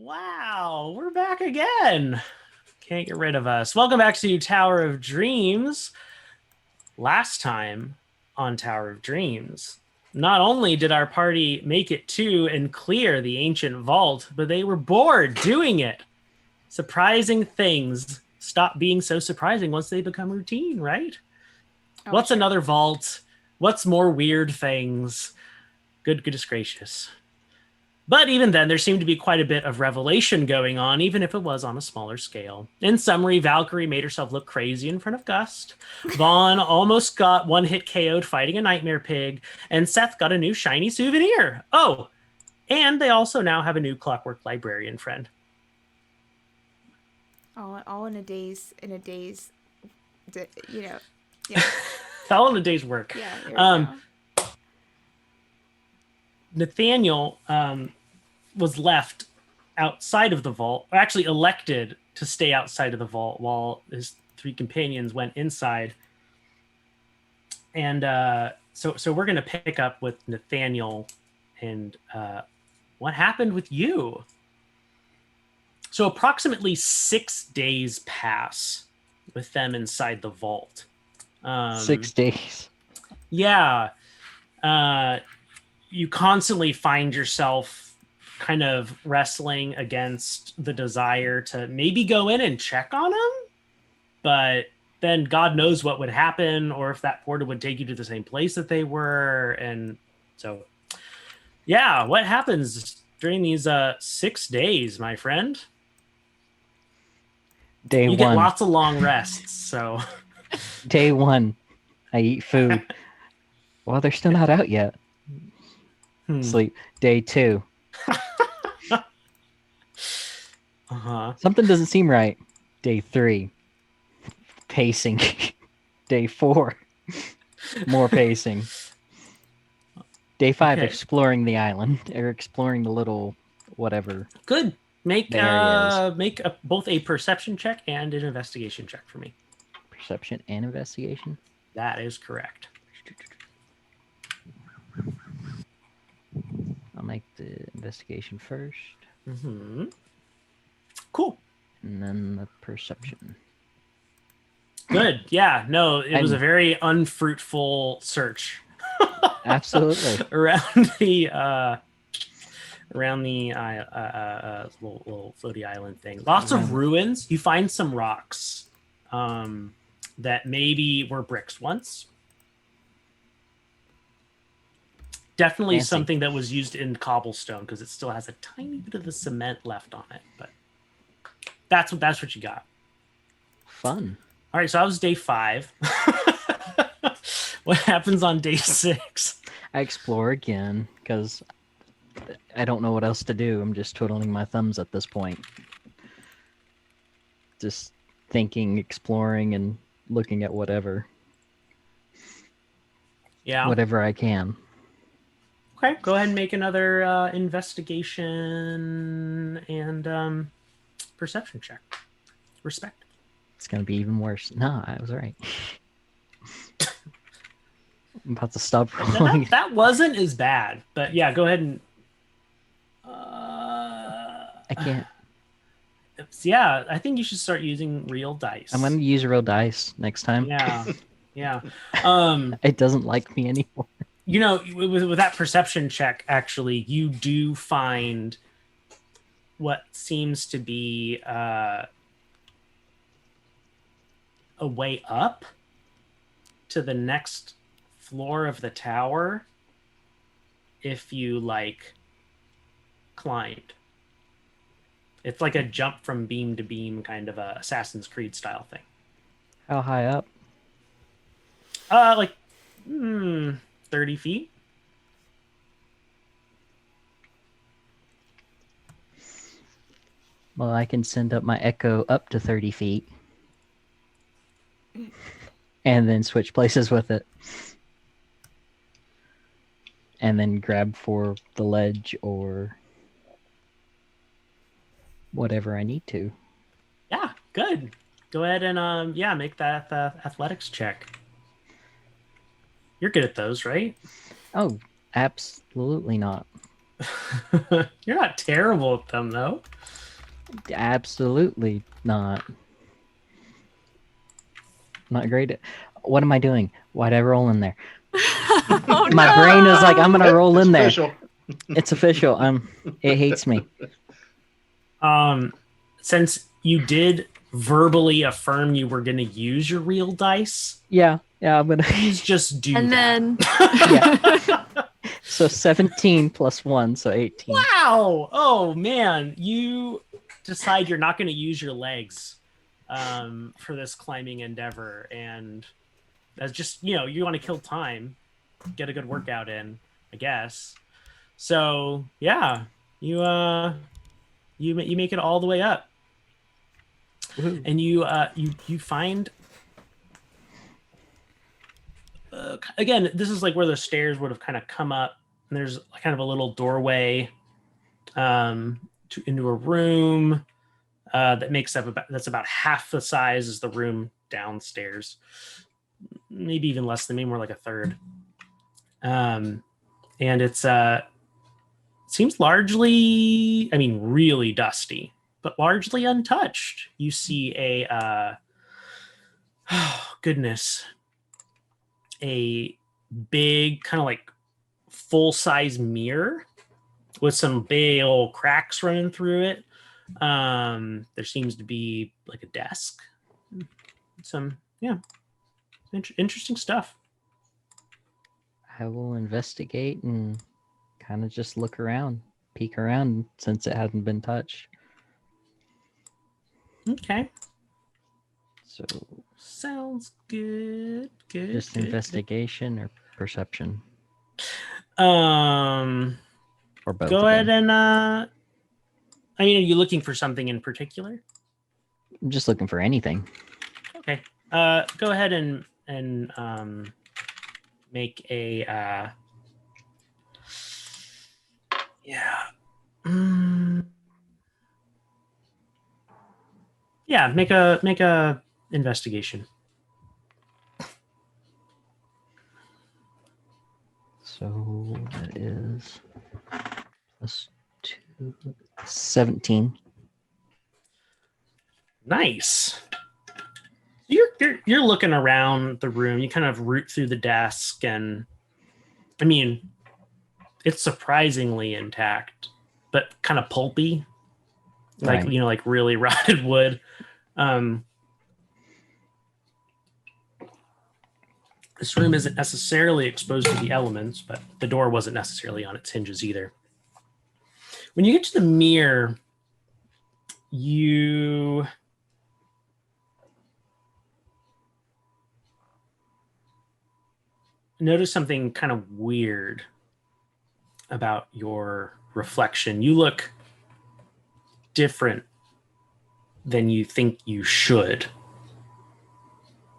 Wow, we're back again. Can't get rid of us. Welcome back to Tower of Dreams. Last time on Tower of Dreams, not only did our party make it to and clear the ancient vault, but they were bored doing it. Surprising things stop being so surprising once they become routine, right? What's another vault? What's more weird things? Goodness gracious. But even then, there seemed to be quite a bit of revelation going on, even if it was on a smaller scale. In summary, Valkyrie made herself look crazy in front of Gust. Vaughan almost got one-hit KO'd fighting a nightmare pig. And Ceth got a new shiny souvenir. Oh, and they also now have a new clockwork librarian friend. All in a day's, yeah. All in a day's work. Yeah, Nathaniel was left outside of the vault, or actually elected to stay outside of the vault while his three companions went inside. And so we're going to pick up with Nathaniel and what happened with you. So approximately 6 days pass with them inside the vault. 6 days. Yeah. You constantly find yourself kind of wrestling against the desire to maybe go in and check on them, but then God knows what would happen, or if that portal would take you to the same place that they were. And so, yeah, what happens during these 6 days, my friend? Day you one. You get lots of long rests, so. Day one, I eat food. Well, they're still not out yet. Sleep. Day two. Something doesn't seem right. Day three. Pacing. Day four. More pacing. Day five, exploring the island. Or exploring the little whatever. Good. Make both a perception check and an investigation check for me. Perception and investigation? That is correct. I'll make the investigation first. Mm-hmm. Cool. And then the perception. Good. Yeah. No, it was a very unfruitful search. Absolutely. around the little floaty island thing. Lots of ruins. You find some rocks that maybe were bricks once. Definitely something that was used in cobblestone because it still has a tiny bit of the cement left on it. But that's what you got. Fun. All right, so that was day 5. What happens on day 6? I explore again because I don't know what else to do. I'm just twiddling my thumbs at this point. Just thinking, exploring, and looking at whatever. Yeah. Whatever I can. Okay, go ahead and make another investigation and perception check. Respect. It's going to be even worse. No, I was right. I'm about to stop rolling. That wasn't as bad, but yeah, go ahead and... I can't. Yeah, I think you should start using real dice. I'm going to use real dice next time. Yeah. It doesn't like me anymore. You know, with that perception check, actually, you do find what seems to be a way up to the next floor of the tower if you, climbed. It's like a jump from beam to beam kind of a Assassin's Creed style thing. How high up? 30 feet. Well, I can send up my echo up to 30 feet. And then switch places with it. And then grab for the ledge or whatever I need to. Yeah, good. Go ahead and make that athletics check. You're good at those, right? Oh, absolutely not. You're not terrible at them, though. Absolutely not. Not great at... What am I doing? Why'd I roll in there? Oh, My brain is like, I'm gonna roll It's in there. official. It's official. It hates me. Since you did verbally affirm you were going to use your real dice, Yeah, I'm gonna. please just do and that. then So 17 plus 1, so 18. Wow! Oh man, you decide you're not going to use your legs for this climbing endeavor, and that's just you want to kill time, get a good workout in, I guess. So yeah, you make it all the way up, Woohoo. and you find. Again, this is like where the stairs would have kind of come up, and there's kind of a little doorway into a room that's about half the size as the room downstairs, maybe even less than, maybe more like a third. And it's seems largely, really dusty, but largely untouched. You see a oh goodness, a big kind of like full-size mirror with some big old cracks running through it. There seems to be like a desk, some interesting stuff. I will investigate and kind of just look around, peek around since it hasn't been touched. Okay, So sounds good. just Good. investigation or perception Or both. go ahead again. and are you looking for something in particular? I'm just looking for anything. Okay. Go ahead and make a make a investigation. So that is plus 2, 17. Nice. You're looking around the room. You kind of root through the desk, and it's surprisingly intact, but kind of pulpy, like Right. like really rotted wood. This room isn't necessarily exposed to the elements, but the door wasn't necessarily on its hinges either. When you get to the mirror, you notice something kind of weird about your reflection. You look different than you think you should,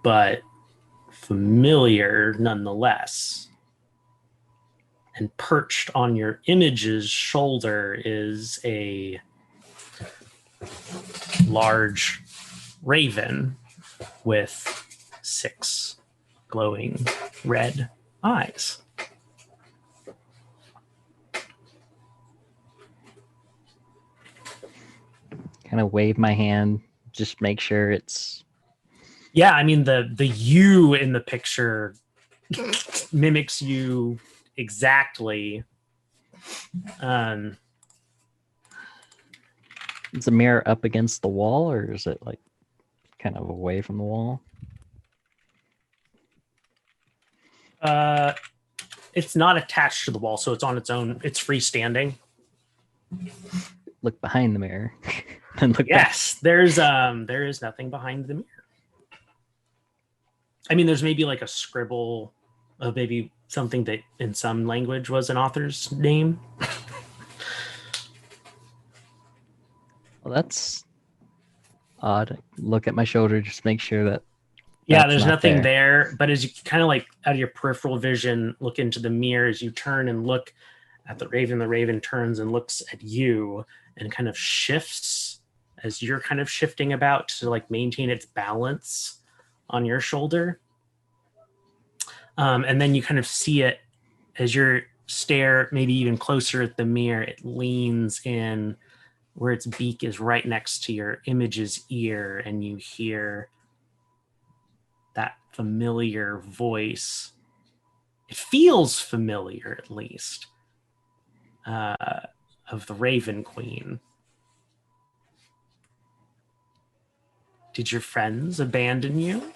but familiar nonetheless. And perched on your image's shoulder is a large raven with 6 glowing red eyes. Kind of wave my hand, just make sure it's... Yeah, the you in the picture mimics you exactly. Is the mirror up against the wall, or is it like kind of away from the wall? It's not attached to the wall, so it's on its own. It's freestanding. Look behind the mirror. And look back. Yes, there is nothing behind the mirror. There's maybe like a scribble of maybe something that in some language was an author's name. Well, that's odd. Look at my shoulder, just make sure that... Yeah, that's there's not nothing there. But as you kind of like out of your peripheral vision, look into the mirror, as you turn and look at the raven turns and looks at you and kind of shifts as you're kind of shifting about to like maintain its balance on your shoulder. And then you kind of see it as you're stare maybe even closer at the mirror, it leans in where its beak is right next to your image's ear, and you hear that familiar voice. It feels familiar, at least, of the Raven Queen. Did your friends abandon you?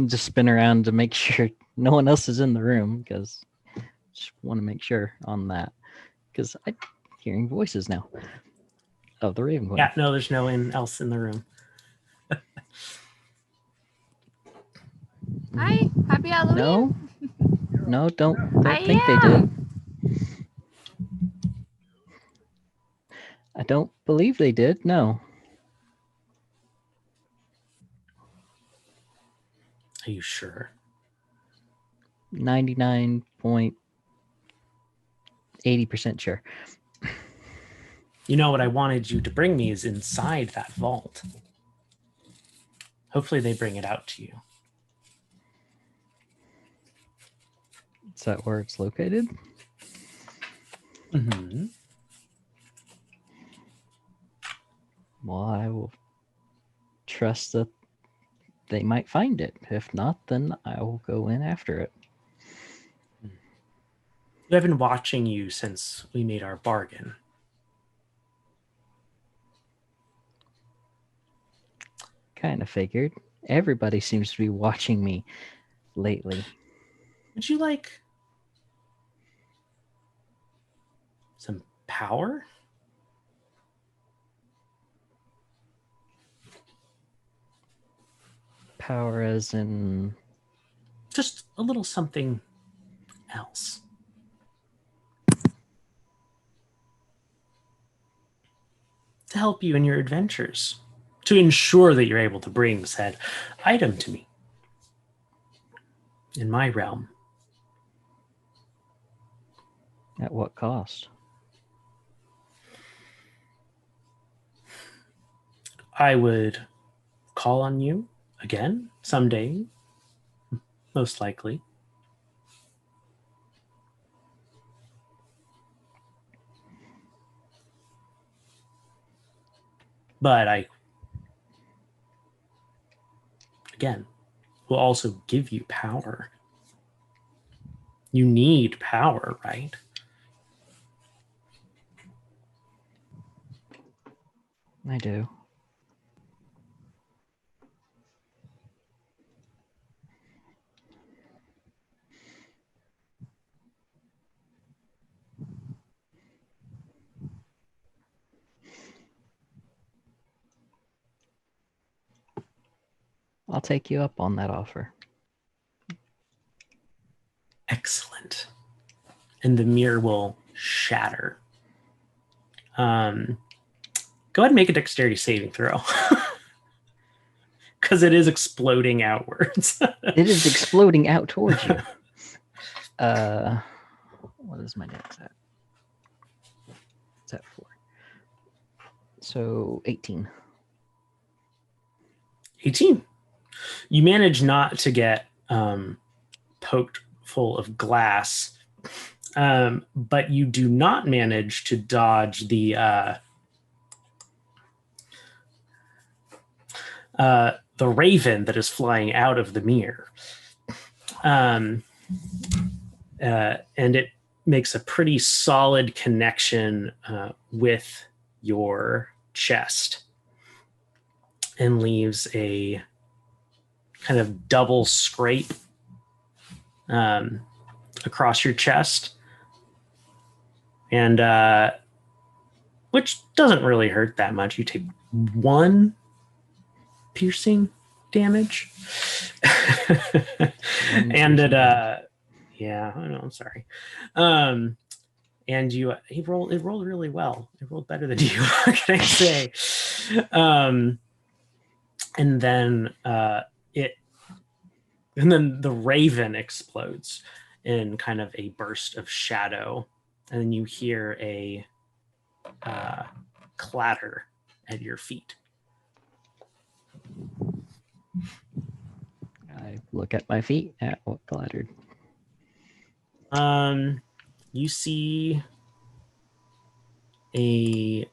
Just spin around to make sure no one else is in the room, because just want to make sure on that, because I'm hearing voices now of the Raven Queen. Yeah, no, there's no one else in the room. Hi, happy Halloween. No, don't I think they did. I don't believe they did. No. Are you sure? 99.80% sure. You know what I wanted you to bring me is inside that vault. Hopefully they bring it out to you. Is that where it's located? Mm-hmm. Well, I will trust that they might find it. If not, then I will go in after it. I've been watching you since we made our bargain. Kind of figured. Everybody seems to be watching me lately. Would you like some power? Power as in... Just a little something else. To help you in your adventures. To ensure that you're able to bring said item to me. In my realm. At what cost? I would call on you again someday, most likely. But I, again, will also give you power. You need power, right? I do. I'll take you up on that offer. Excellent. And the mirror will shatter. Go ahead and make a dexterity saving throw. Because it is exploding outwards. It is exploding out towards you. What is my dex at? It's at 4. So 18. 18. You manage not to get poked full of glass, but you do not manage to dodge the raven that is flying out of the mirror. And it makes a pretty solid connection with your chest and leaves a kind of double scrape across your chest, and which doesn't really hurt that much. You take 1 piercing damage. And it yeah, I know, I'm sorry. And it rolled really well. It rolled better than you, what can I say? And then the raven explodes in kind of a burst of shadow, and then you hear a clatter at your feet. I look at my feet at what clattered. You see a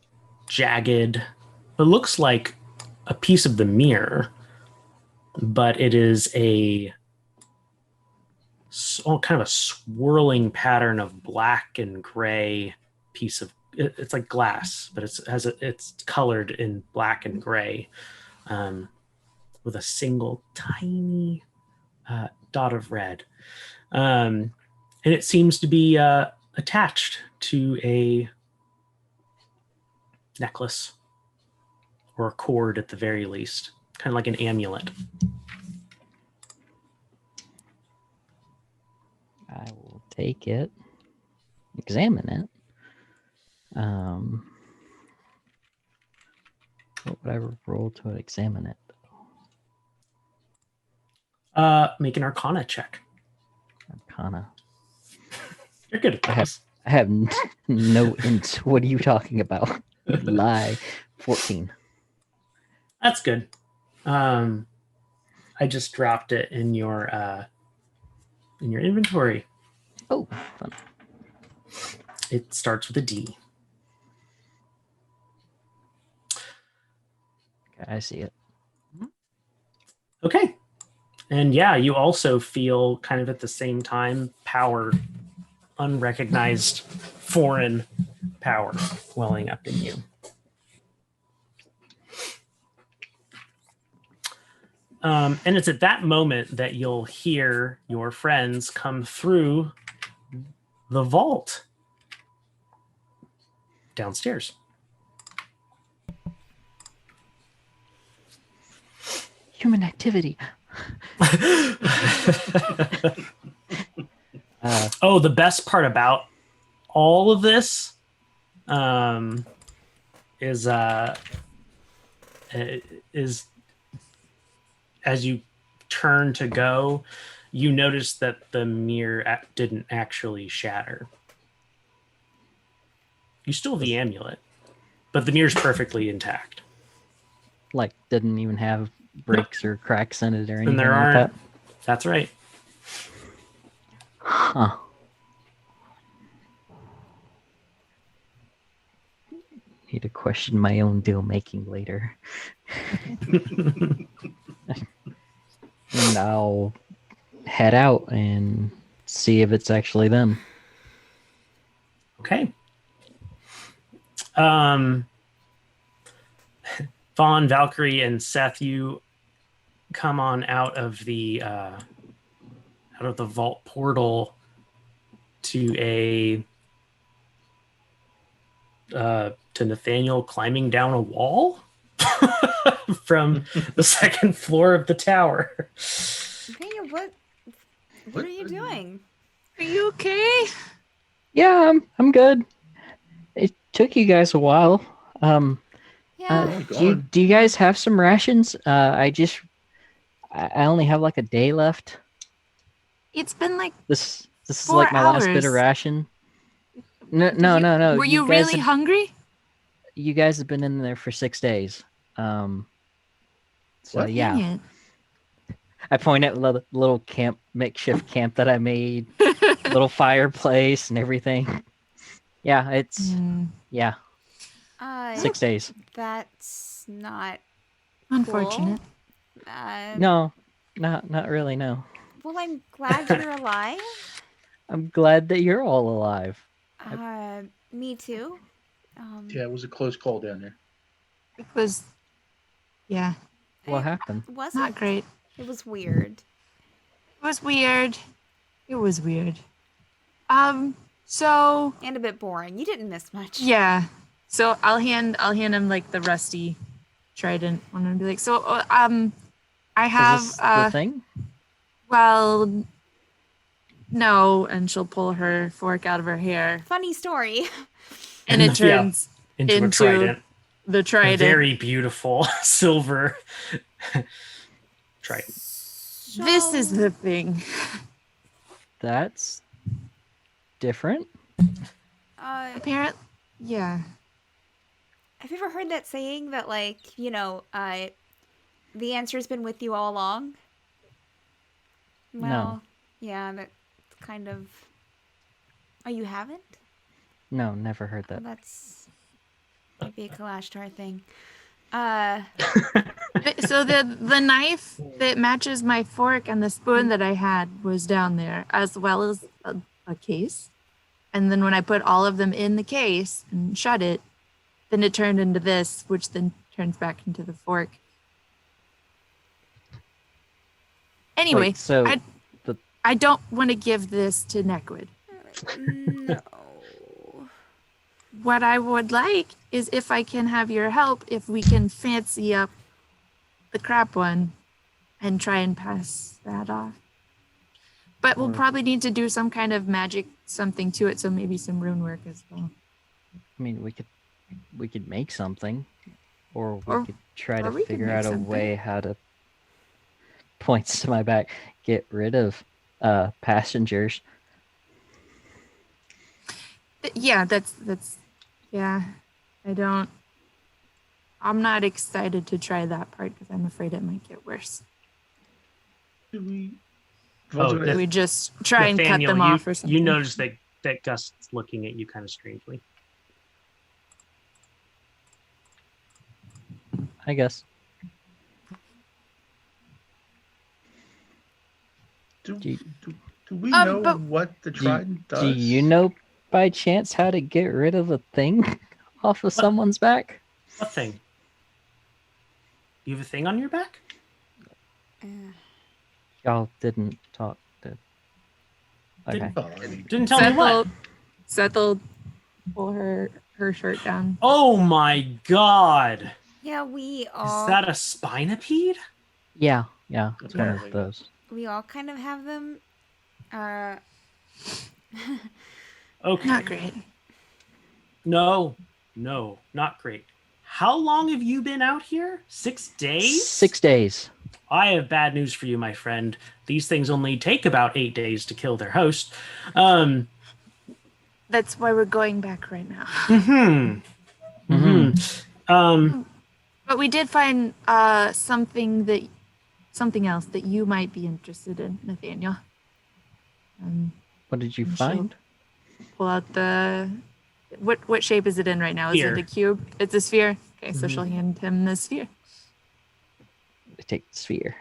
jagged, it looks like a piece of the mirror, but it is kind of a swirling pattern of black and gray piece of it's like glass, but it's colored in black and gray, with a single tiny dot of red, and it seems to be attached to a necklace or a cord at the very least, kind of like an amulet. I will take it, examine it. What would I roll to examine it? Make an Arcana check. Arcana. You're good at this. I have no int. What are you talking about? You lie. 14. That's good. I just dropped it in your inventory. Oh, fun. It starts with a D. Okay, I see it. Okay. And yeah, you also feel kind of at the same time power, unrecognized foreign power welling up in you. And it's at that moment that you'll hear your friends come through the vault downstairs. Human activity. Oh, the best part about all of this is as you turn to go, you notice that the mirror didn't actually shatter. You still have the amulet, but the mirror's perfectly intact. Like, didn't even have breaks or cracks in it or anything And there like aren't. that? That's right. Huh. Need to question my own deal making later. And I'll head out and see if it's actually them. Okay. Vaughan, Valkyrie, and Ceth, you come on out of the vault portal to to Nathaniel climbing down a wall from the second floor of the tower. Nathaniel, what are you doing? Are you okay? Yeah, I'm good. It took you guys a while. Yeah. Do you guys have some rations? I only have like a day left. It's been like This is 4 like my last bit of hours. ration. No. Were you really hungry? You guys have been in there for 6 days. So What? yeah. Dang I point at the little makeshift camp that I made, it. little fireplace and everything. Yeah, it's Mm, yeah, 6 days. That's not unfortunate. cool. No, not really. No, Well, I'm glad you're alive. I'm glad that you're all alive. Me too. Yeah, it was a close call down there. It was, yeah, What happened? Wasn't not great. It was weird. It was weird. It was weird. So And a bit boring. You didn't miss much. yeah. So I'll hand him like the rusty trident one and be like, so I have Is this the thing? well, no, and she'll pull her fork out of her hair, Funny story. and it turns into a into trident. the A trident. very beautiful silver trident. This is the thing. That's different. Apparently, yeah. Have you ever heard that saying that, like, the answer's been with you all along? Well, yeah, that's kind of. Oh, you haven't? No, never heard Well, that. that's maybe a Kalashtar thing. So the knife that matches my fork and the spoon that I had was down there, as well as a case. And then when I put all of them in the case and shut it, then it turned into this, which then turns back into the fork. Anyway, Wait, so I don't want to give this to Neckwood. No. What I would like is if I can have your help, if we can fancy up the crap one and try and pass that off. But we'll probably need to do some kind of magic something to it, so maybe some rune work as well. I mean, we could make something, or we Or- could try or to we could figure make out a something. way how to points to my back, get rid of passengers. Yeah, that's yeah. I'm not excited to try that part because I'm afraid it might get worse. Do we? Oh, Do we just try and cut Nathaniel, them off or something? You notice that Gust's looking at you kind of strangely. I guess. Do, Do you- do we Um, know but- what the trident does? Do you know by chance how to get rid of a thing off of someone's back? What thing? You have a thing on your back? Y'all didn't talk to. Okay. Didn't- Oh, I mean, Didn't tell me what. Seth will pull her shirt down. Oh my god! Yeah, we Is all that a spinipede? Yeah, it's one Apparently. of those. kind of have them. Okay. Not great. No, not great. How long have you been out here? 6 days? 6 days. I have bad news for you, my friend. These things only take about 8 days to kill their host. Um, That's why we're going back right now. But we did find something else that you might be interested in, Nathaniel. What did you Sure. find? Pull out the what shape is it in right now? Is Sphere. it a cube? It's a sphere. Okay, so she'll hand him the sphere. I take the sphere.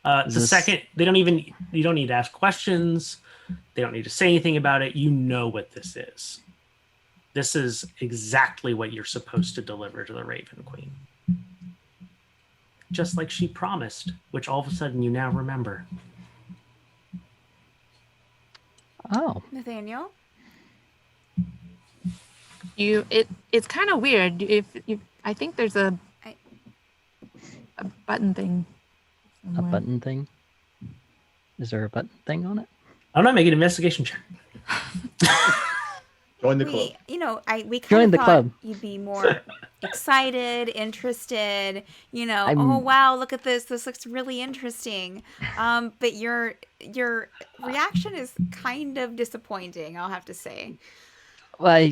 The Is this- second, you don't need to ask questions. They don't need to say anything about it. You know what this is. This is exactly what you're supposed to deliver to the Raven Queen. Just like she promised, which all of a sudden you now remember. Oh, Nathaniel. It's kind of weird. I think there's a button thing. a somewhere. button thing? Is there a button thing on it? I'm not making an investigation check. join the club. We kind Join of the thought club. you'd be more excited, interested. I'm- Oh wow, look at this! This looks really interesting. But your reaction is kind of disappointing. I'll have to say. Well, yeah,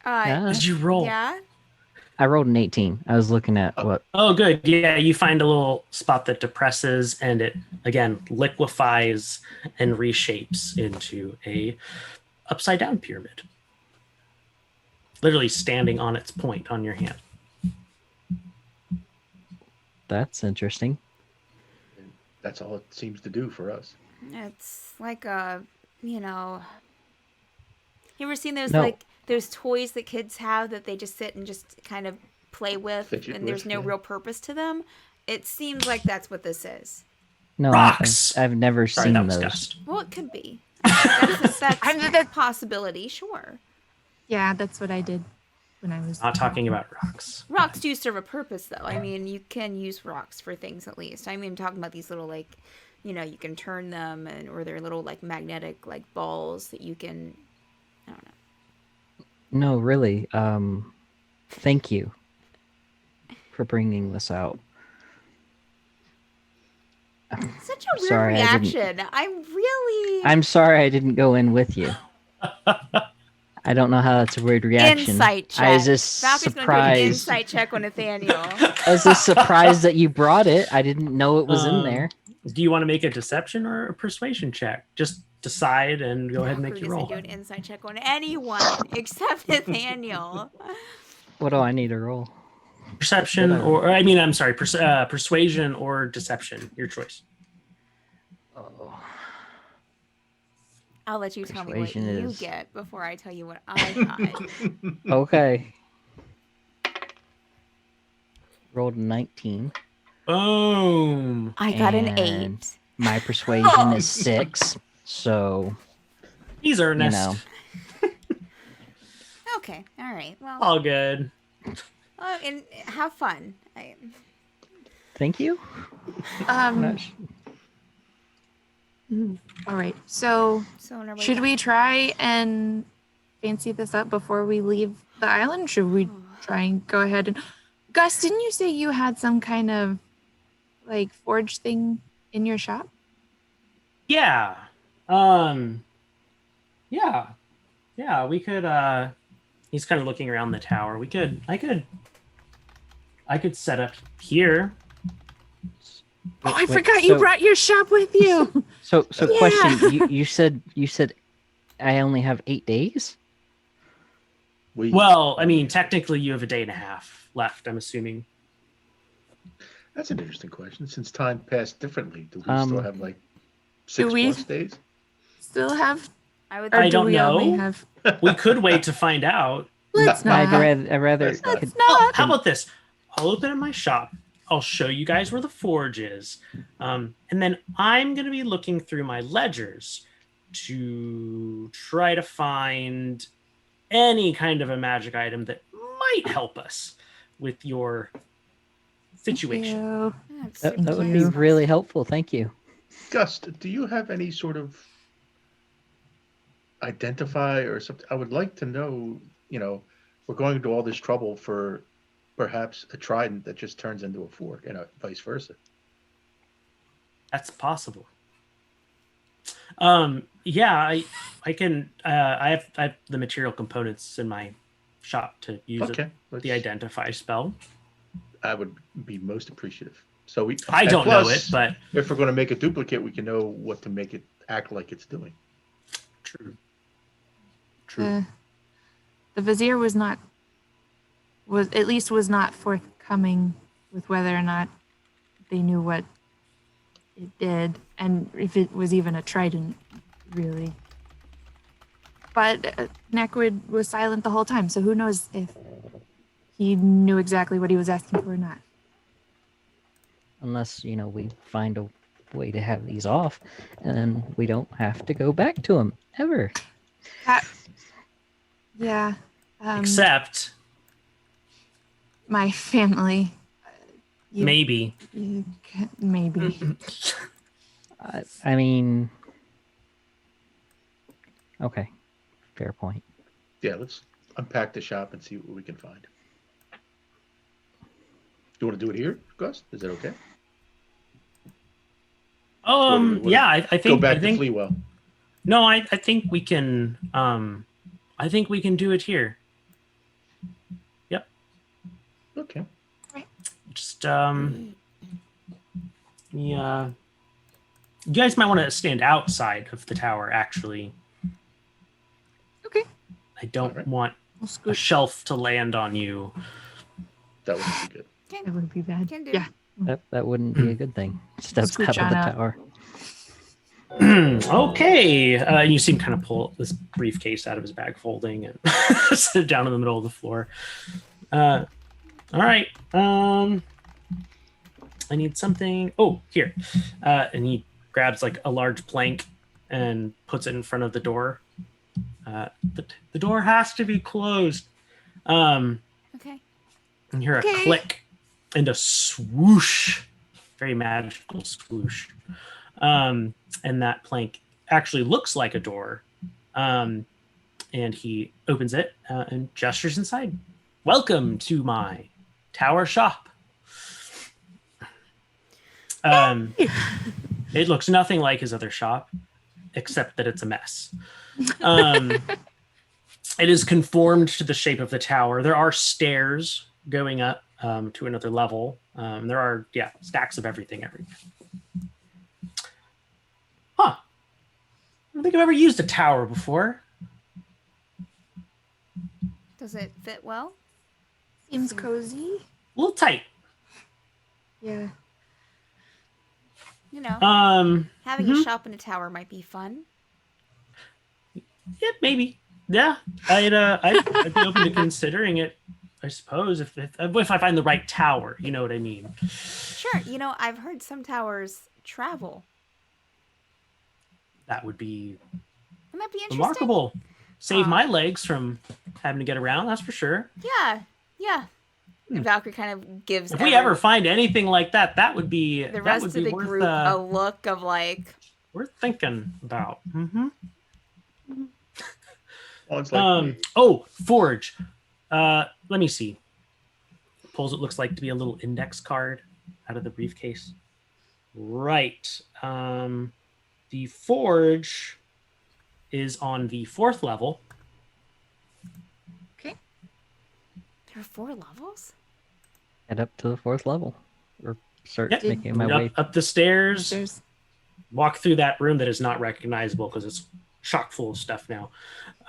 yeah. Did you roll? Yeah. I rolled an 18. I was looking at what. Oh, good. Yeah, you find a little spot that depresses and it, again, liquefies and reshapes into a upside down pyramid. Literally standing on its point on your hand. That's interesting. That's all it seems to do for us. It's like you ever seen those No. those toys that kids have that they just sit and just kind of play with, Fidget and there's with, no yeah. real purpose to them? It seems like that's what this is. No, Rocks! I've never Sorry, seen that was those. Gust. Well, it could be. That's a possibility, sure. Yeah, that's what I did when I was Not talking about rocks. Rocks do serve a purpose, though. I mean, you can use rocks for things at least. I mean, I'm talking about these little, you can turn them, or they're little, magnetic, balls that you can, I don't know. No, really. Thank you for bringing this out. Such a weird Sorry, I didn't- reaction. I'm really... I'm sorry I didn't go in with you. I don't know how that's a weird reaction. Insight check. I was just Falcon's gonna do an surprised. insight check on Nathaniel. I was just surprised that you brought it. I didn't know it was in there. Do you want to make a deception or a persuasion check? Just decide and go ahead and make Rude your doesn't roll. do an insight check on anyone except Nathaniel. What do I need to roll? Perception or I mean, I'm sorry, persuasion or deception. Your choice. Oh. I'll let you tell me what Persuasion you is- get before I tell you what I got. Okay. Rolled a 19. Boom. I got an And 8. My persuasion is 6. So, He's you earnest. know. Okay, all right. Well, All good. and have fun. Thank you. I'm not sh- All right. So So on our way should back. we try and fancy this up before we leave the island? Should we try and go ahead and Gus, didn't you say you had some kind of like forge thing in your shop? Yeah. Yeah. Yeah, we could he's kind of looking around the tower. I could set up here. Oh, I Wait, forgot you so- brought your shop with you. So Yeah. question. You said I only have 8 days? Well, I mean, technically you have a day and a half left, I'm assuming. That's an interesting question. Since time passed differently, do we Um, still have like 6 we- plus days? Still have I would or I do don't we only know. have We could wait to find out. let's not. I'd rather That's not- could- Oh, how about this? I'll open up my shop. I'll show you guys where the forge is. And then I'm going to be looking through my ledgers to try to find any kind of a magic item that might help us with your situation. You. that would be really helpful. Thank you. Gust, do you have any sort of identify or something? I would like to know, we're going to all this trouble for perhaps a trident that just turns into a fork and vice versa. That's possible. Yeah, I can. I have the material components in my shop to use Okay. the identify spell. I would be most appreciative. So I and don't know plus, it, but if we're going to make a duplicate, we can know what to make it act like it's doing. true. The vizier was not forthcoming with whether or not they knew what it did and if it was even a trident, really. But Neckwood was silent the whole time, so who knows if he knew exactly what he was asking for or not. Unless, we find a way to have these off and then we don't have to go back to them ever. Yeah. Except My family. maybe. Maybe. I mean, okay, fair point. Yeah, let's unpack the shop and see what we can find. Do you want to do it here, Gus? Is that okay? Yeah, I think. Go back I think, to Fleawell. No, I think we can. I think we can do it here. Yep. Okay. Just yeah. You guys might want to stand outside of the tower. Actually, Okay. I don't Alright. want We'll a scoot. shelf to land on you. That would be good. That would be bad. Can do. Yeah. That wouldn't be a good thing. Steps Scooch out of on the out. tower. Okay. You see him kind of pull this briefcase out of his bag, folding and sit it down in the middle of the floor. All right. I need something. Oh, here. And he grabs like a large plank and puts it in front of the door. The door has to be closed. Okay. And you hear a Okay. click and a swoosh, very magical swoosh. And that plank actually looks like a door. And he opens it and gestures inside. Welcome to my tower shop. It looks nothing like his other shop, except that it's a mess. It is conformed to the shape of the tower. There are stairs going up to another level. There are, stacks of everything everywhere. Huh. I don't think I've ever used a tower before. Does it fit well? Seems cozy. A little tight. Yeah. You know, having mhm. a shop in a tower might be fun. Yeah, maybe. Yeah, I'd be open to considering it. I suppose if I find the right tower, you know what I mean. Sure. You know, I've heard some towers travel. That would be Wouldn't that be interesting? remarkable. Save my legs from having to get around. That's for sure. Yeah. And Valkyrie kind of gives. If we ever find anything like that, that would be the rest of the worth, group a look of like worth thinking about. Mm-hmm. Oh, it's like forge. Let me see. Pulls what looks like to be a little index card out of the briefcase. Right. The forge is on the 4th level. Okay. there are 4 levels. Head up to the 4th level, or start making my way up the stairs. Walk through that room that is not recognizable because it's chock full of stuff now.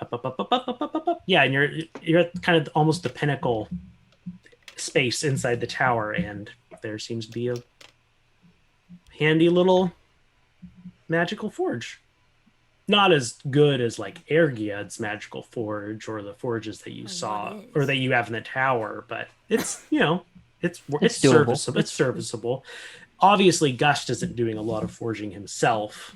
Up. Yeah, and you're at kind of almost the pinnacle space inside the tower, and there seems to be a handy little magical forge. Not as good as like Ergiad's magical forge or the forges that you saw or that you have in the tower, but it's it's serviceable. It's serviceable. Obviously, Gust isn't doing a lot of forging himself.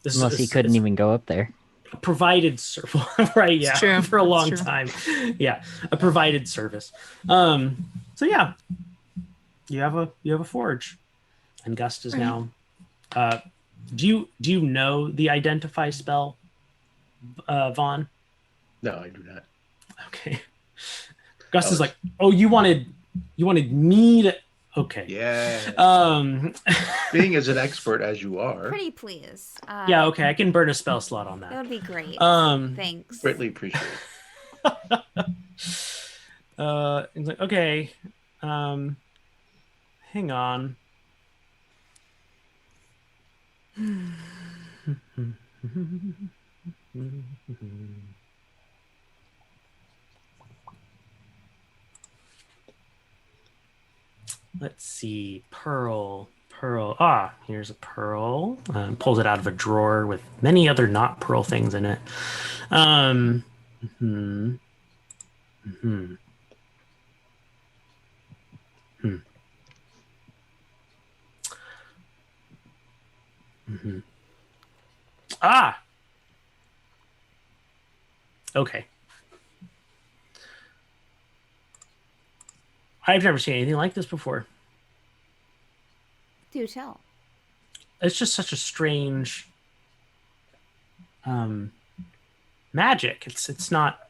Unless he couldn't even go up there. A provided service, right? Yeah, for a long time. Yeah, a provided service. So yeah, you have a forge, and Gust is now. Do you know the identify spell, Vaughan? No, I do not. Okay. Gust is like, oh, you wanted me to. Okay. Yeah. Being as an expert as you are. Pretty please. Yeah. Okay. I can burn a spell slot on that. That would be great. Thanks. Greatly appreciate it. He's like, okay. Hang on. Let's see. Pearl. Here's a pearl. Pulls it out of a drawer with many other not pearl things in it. Okay. I've never seen anything like this before. Do tell. It's just such a strange magic. It's not.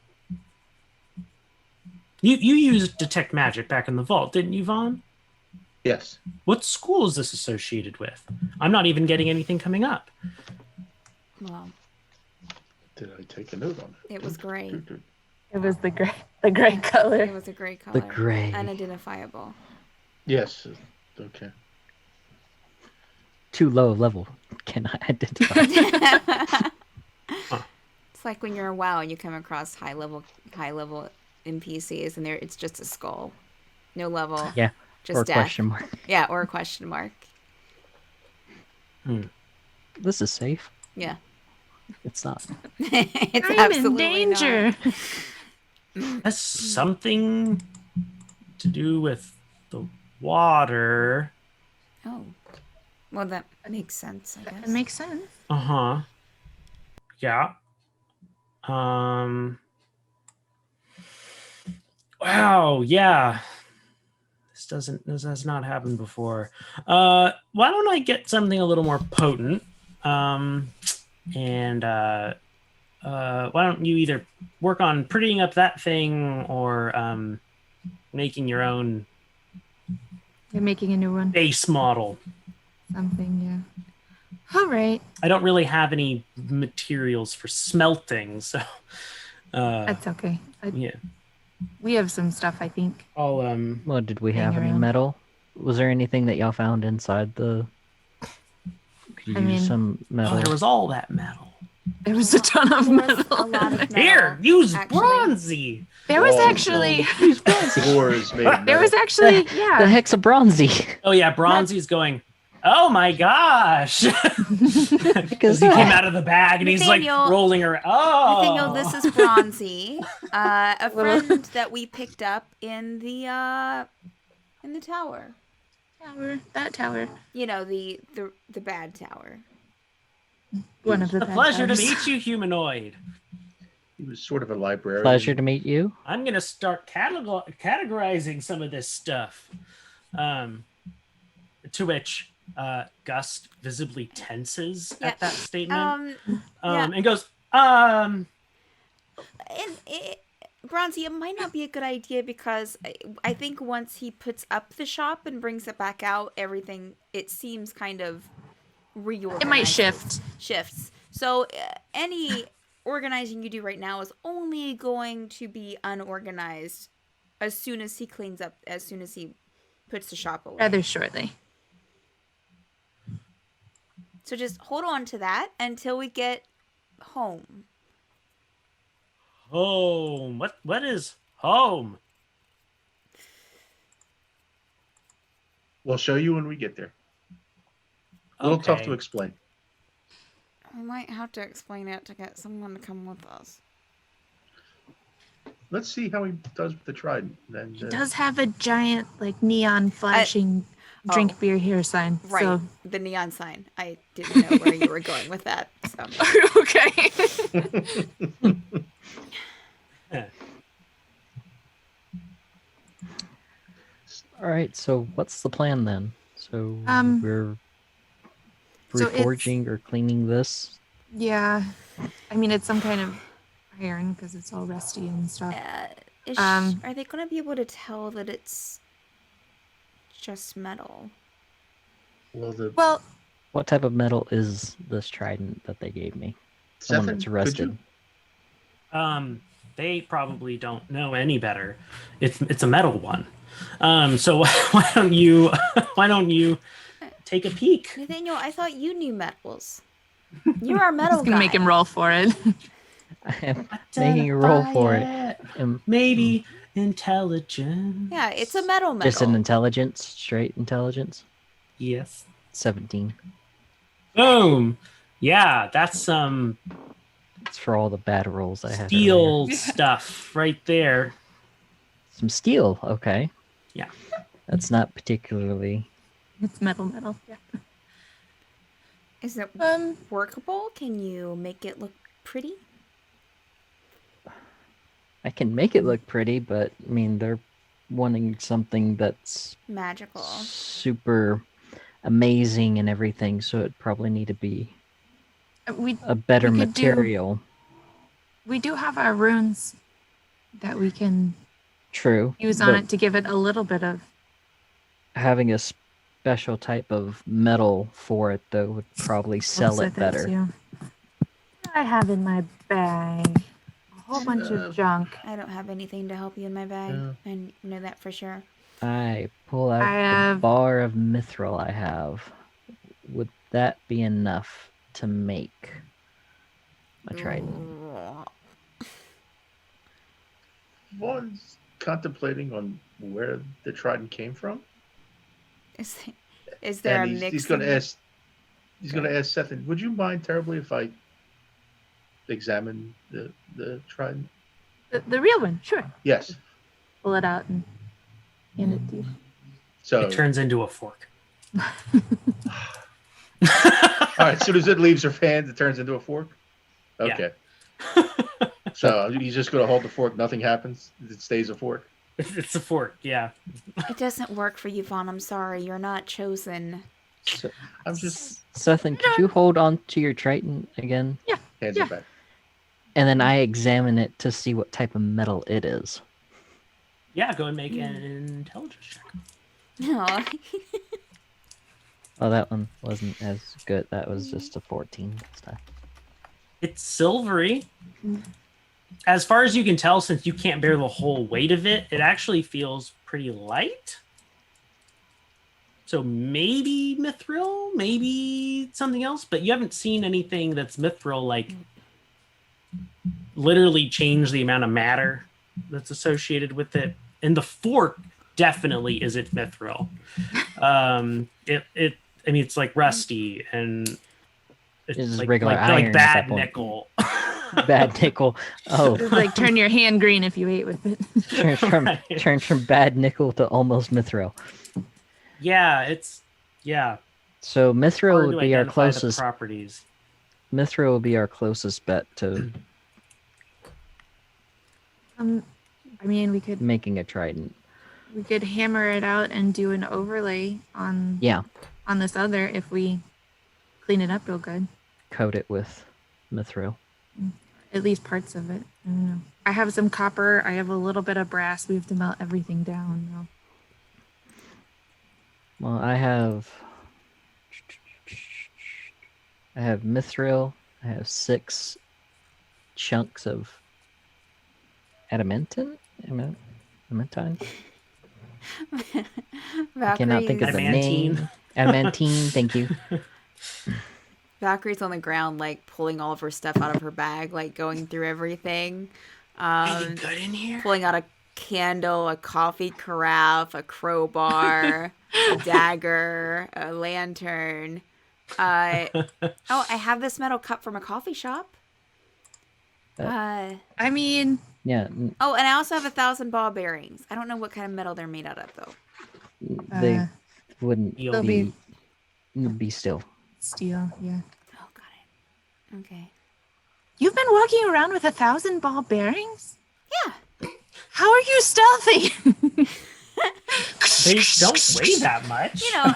You used detect magic back in the vault, didn't you, Vaughan? Yes. What school is this associated with? I'm not even getting anything coming up. Well, did I take a note on it? It was gray. It was the gray color. It was a gray color. The gray. Unidentifiable. Yes. Okay. Too low level. Cannot identify. It's like when you're in WoW and you come across high level NPCs and it's just a skull. No level. Yeah. Just or death. question mark. Yeah, or a question mark. This is safe. Yeah. It's not. It's I'm absolutely in danger. Has something to do with the water. Oh. Well, that makes sense, I guess. That makes sense. Uh-huh. Yeah. Wow, yeah. This has not happened before. Why don't I get something a little more potent? And why don't you either work on prettying up that thing or making your own You're making a new one. base model. Something, yeah. All right. I don't really have any materials for smelting, so That's okay. yeah. We have some stuff, I think. I'll Well, did we Hang have any around. metal? Was there anything that y'all found inside the? Could you I use mean- some metal? Oh, there was all that metal. There was a ton of There was metal. a lot of metal. Here, use actually. bronzy. There was Walls actually. Floors made of There was metal. actually. The Yeah. heck's a bronzy. Oh yeah, bronzy's going. Oh my gosh! Because he that? came out of the bag and he's like Nathaniel- rolling around. Oh, Nathaniel, this is Bronzy, a friend that we picked up in the tower. Tower. That tower. You know, the bad tower. One of the a bad pleasure to towers. meet you, humanoid. He was sort of a librarian. Pleasure to meet you. I'm gonna start categorizing some of this stuff. To which Gust visibly tenses Yeah. at that statement, Yeah. and goes, Bronzy, it might not be a good idea because I think once he puts up the shop and brings it back out, everything, it seems kind of reorganized. It might shift. Shifts. So any organizing you do right now is only going to be unorganized as soon as he cleans up, as soon as he puts the shop away. Rather shortly. So just hold on to that until we get home. home. What is home? We'll show you when we get there. A little tough to Okay. explain. We might have to explain it to get someone to come with us. Let's see how he does with the trident. Then He does have a giant, like, neon flashing drink oh. beer here sign. Right. So. The neon sign. I didn't know where you were going with that. So. Okay. All right. So what's the plan then? So we're so it's- reforging or cleaning this. Yeah. I mean, it's some kind of iron because it's all rusty and stuff. Are they going to be able to tell that it's just metal? Well, What type of metal is this trident that they gave me? The one Ceth, that's could rusted. you- They probably don't know any better. It's a metal one. So why don't you take a peek? Nathaniel, I thought you knew metals. You're our I'm metal just gonna guy. make him roll for it. I am making a roll for it. Maybe intelligence. Yeah, it's a metal. Just an intelligence, straight intelligence. Yes. 17. Boom. Yeah, that's some It's for all the bad rolls I had. steel earlier. stuff right there. Some steel. Okay. Yeah. That's not particularly. It's metal. Yeah. Is it Um. workable? Can you make it look pretty? I can make it look pretty, but I mean, they're wanting something that's Magical. super amazing and everything, so it'd probably need to be We a better We could do- material. we do have our runes that we can True. use on but it to give it a little bit of. Having a special type of metal for it, though, would probably sell Looks it like that better. too. I have in my bag a whole bunch of junk. I don't have anything to help you in my bag. Yeah. I know that for sure. I pull out I the have- bar of mithril I have. Would that be enough to make a trident? Vaughan's contemplating on where the trident came from. Is there And a mix? he's going to in- ask. He's going to ask Ceth, would you mind terribly if I examine the trident? The real one, sure. Yes. Pull it out and hand it to you. So It turns into a fork. all right. As soon as it leaves her hand, it turns into a fork. Yeah. Okay. So he's just going to hold the fork. Nothing happens. It stays a fork. It's a fork, yeah. It doesn't work for you, Vaughn. I'm sorry. You're not chosen. So, I'm just Sethan, could you hold on to your trident again? hands Yeah. it back. And then I examine it to see what type of metal it is. Yeah, go and make an intelligence check. No. Oh, that one wasn't as good. That was just a 14 this time. It's silvery. As far as you can tell, since you can't bear the whole weight of it, it actually feels pretty light. So maybe mithril, maybe something else, but you haven't seen anything that's mithril like literally change the amount of matter that's associated with it. And the fork definitely isn't mithril. I mean, it's like rusty and It's it's just like regular iron like at that bad point. nickel. Bad nickel. Oh, It's like turn your hand green if you ate with it. turns from bad nickel to almost mithril. Yeah, So mithril hard would to be our identify the closest. properties. Mithril would be our closest bet to I mean, we could making a trident. hammer it out and do an overlay on Yeah, on this other if we clean it up real good. coat it with mithril. At least parts of it. I don't know. I have some copper. I have a little bit of brass. We have to melt everything down though. Well, I have mithril. I have 6 chunks of adamantine. Adamantine. I cannot think of the Adamantine. name. Adamantine. Thank you. Valkyrie's on the ground, like pulling all of her stuff out of her bag, like going through everything. Anything good in here? Pulling out a candle, a coffee carafe, a crowbar, a dagger, a lantern. I have this metal cup from a coffee shop. I mean, Yeah, Oh, and I also have 1,000 ball bearings. I don't know what kind of metal they're made out of, though. they wouldn't You'll be still. steel, yeah. Oh, got it. Okay. You've been walking around with 1,000 ball bearings? Yeah. How are you stealthy? They don't weigh that much. You know,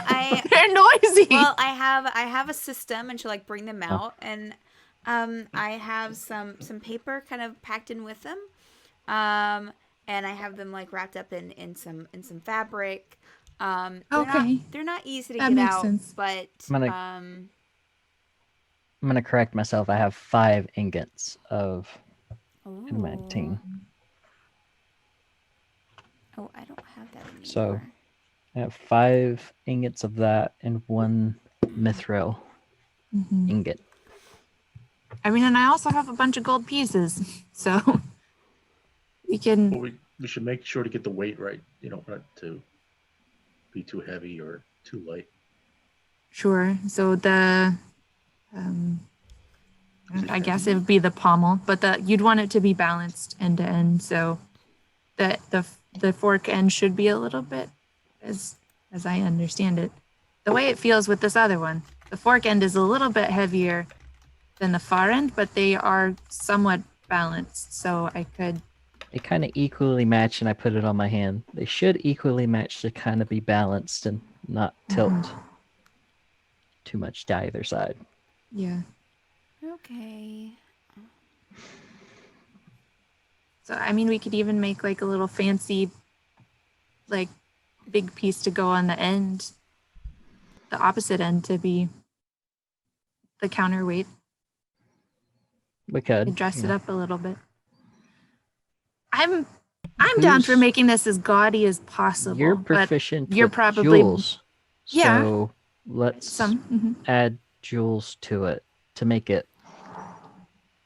They're noisy. well, I have a system, and she'll like bring them out, and I have some paper kind of packed in with them, and I have them like wrapped up in some fabric. Okay. They're not easy to That get makes out, sense. but I'm gonna correct myself. I have 5 ingots of adamantine. Oh, I don't have that anymore. So I have 5 ingots of that and 1 mithril ingot. I mean, and I also have a bunch of gold pieces, so we can. Well, we should make sure to get the weight right. You don't want it to be too heavy or too light. Sure. So the, I guess it would be the pommel, but you'd want it to be balanced end to end. So the fork end should be a little bit, as I understand it, the way it feels with this other one. The fork end is a little bit heavier than the far end, but they are somewhat balanced. So I could. They kind of equally match, and I put it on my hand. They should equally match to kind of be balanced and not tilt too much to either side. Yeah. Okay. So, I mean, we could even make like a little fancy, like big piece to go on the end, the opposite end to be the counterweight. We could Dress it yeah. up a little bit. I'm down for making this as gaudy as possible. You're proficient. You're with probably jewels, yeah. So let's add jewels to it to make it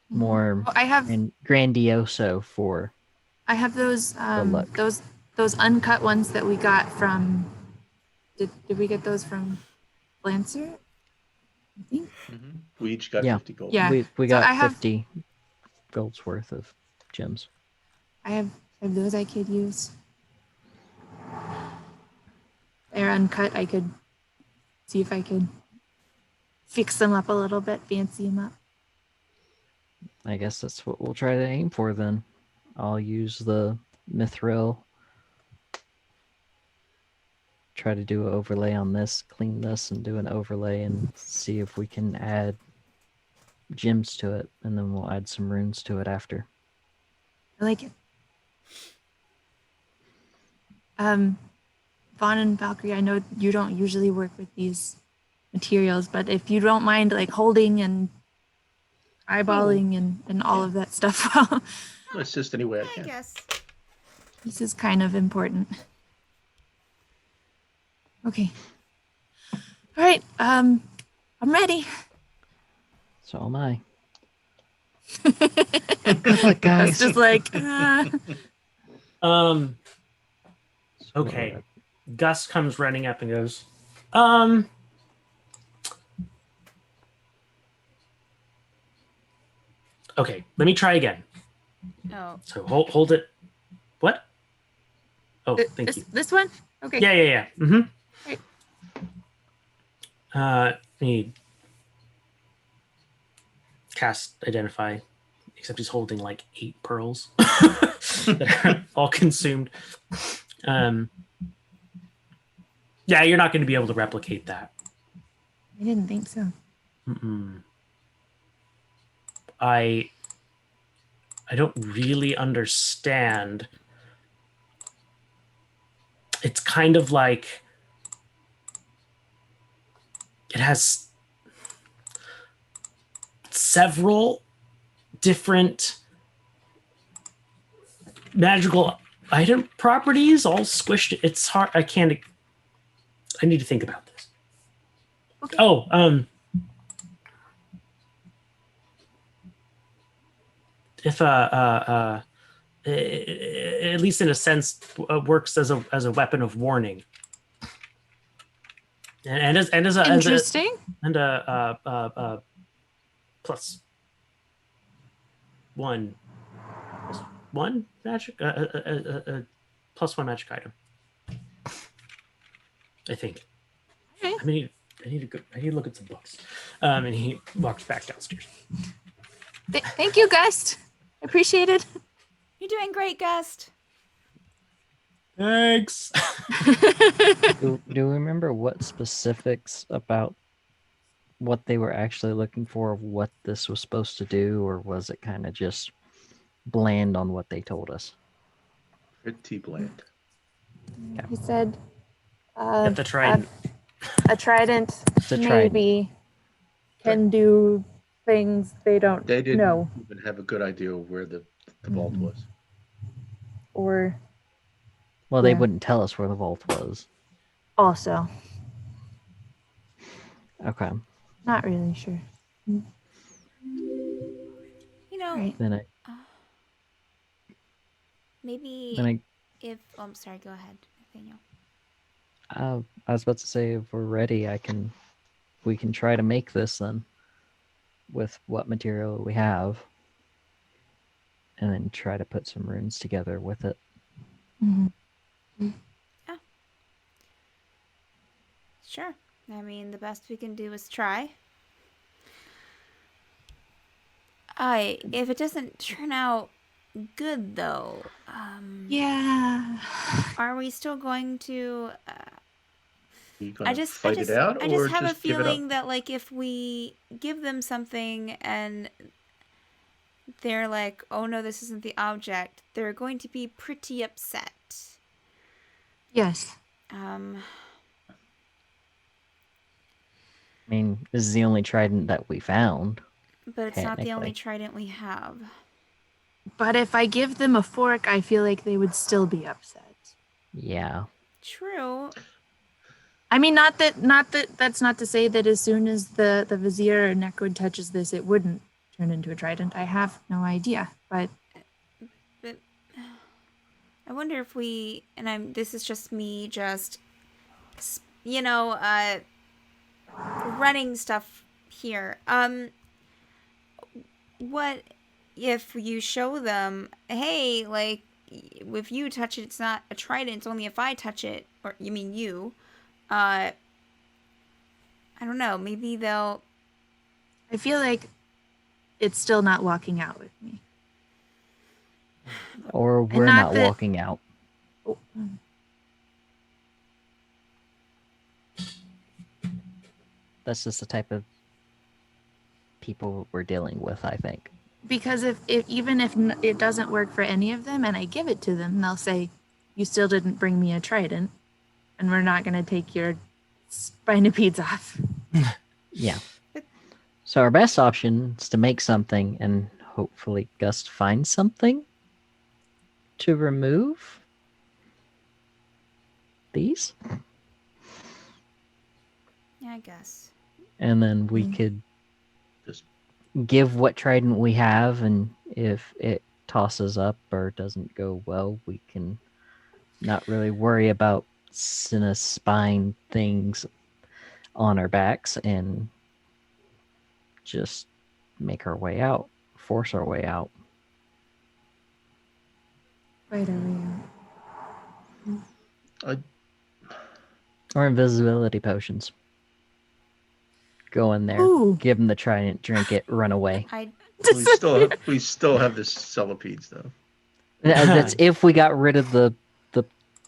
more grandioso for. I have those those uncut ones that we got from. Did we get those from Lancer? I think. We each got 50 gold. Yeah. We got 50 gold's worth of gems. I have those I could use. They're uncut. I could see if I could fix them up a little bit, fancy them up. I guess that's what we'll try to aim for then. I'll use the mithril. Try to do an overlay on this, clean this, and do an overlay and see if we can add gems to it, and then we'll add some runes to it after. I like it. Vaughan and Valkyrie, I know you don't usually work with these materials, but if you don't mind like holding and eyeballing and all of that stuff, well, I'll assist any way I I can. guess. this is kind of important. Okay. All right. I'm ready. So am I. Good luck, guys. It's just like, Okay. Gust comes running up and goes, okay, let me try again. Oh, So hold it. What? Oh, thank you. This one? Okay. Yeah. Mm-hmm. Right. Need cast identify, except he's holding like 8 pearls that are all consumed. Yeah, you're not going to be able to replicate that. I didn't think so. Mm-mm. I don't really understand. It's kind of like it has several different magical item properties all squished. It's hard. I need to think about this. Okay. Oh, if at least in a sense works as a weapon of warning, and as a Interesting. plus one magic plus one magic item. I think. Okay. I need to look at some books. And he walks back downstairs. Thank you, Gust. I appreciate it. you're doing great, Gust. Thanks. Do you remember what specifics about what they were actually looking for, of what this was supposed to do, or was it kind of just bland on what they told us? Pretty bland. He said, Get the trident. a trident It's a trident. maybe can do things they don't They didn't know. even have a good idea of where the vault was. Or Well, they Yeah. wouldn't tell us where the vault was. also, Okay. not really sure. You know, Right. Then maybe I if I'm sorry, go ahead, Nathaniel. I was about to say, if we're ready, we can try to make this then with what material we have, and then try to put some runes together with it. Mhm. Sure. I mean, the best we can do is try. If it doesn't turn out good though, Yeah. are we still going to? Are you gonna I just fight it out, I or just have a just give it up? feeling that like if we give them something and they're like, oh no, this isn't the object, they're going to be pretty upset. Yes. Um, I mean, this is the only trident that we found. but it's not the only Technically. trident we have. But if I give them a fork, I feel like they would still be upset. Yeah. True. I mean, that's not to say that as soon as the vizier or Necrod touches this, it wouldn't turn into a trident. I have no idea, but But I wonder if we, and this is just me just, running stuff here. What if you show them, hey, like, if you touch it, it's not a trident, it's only if I touch it, or you mean you, I don't know, maybe they'll, I feel like it's still not walking out with me. Or we're not not that- walking out. Oh, That's just the type of people we're dealing with, I think. because if even if it doesn't work for any of them and I give it to them, they'll say, you still didn't bring me a trident and we're not going to take your spinapeds off. Yeah. So our best option is to make something and hopefully Gust finds something to remove these. Yeah, I guess. And then we could Just give what trident we have, and if it tosses up or doesn't go well, we can not really worry about Cinna spine things on our backs and just make our way out, force our way out. Right over here. I, Or invisibility potions. Go in there, Ooh. give them the trident, drink it, run away. I we still have the centipedes though. That's if we got rid of the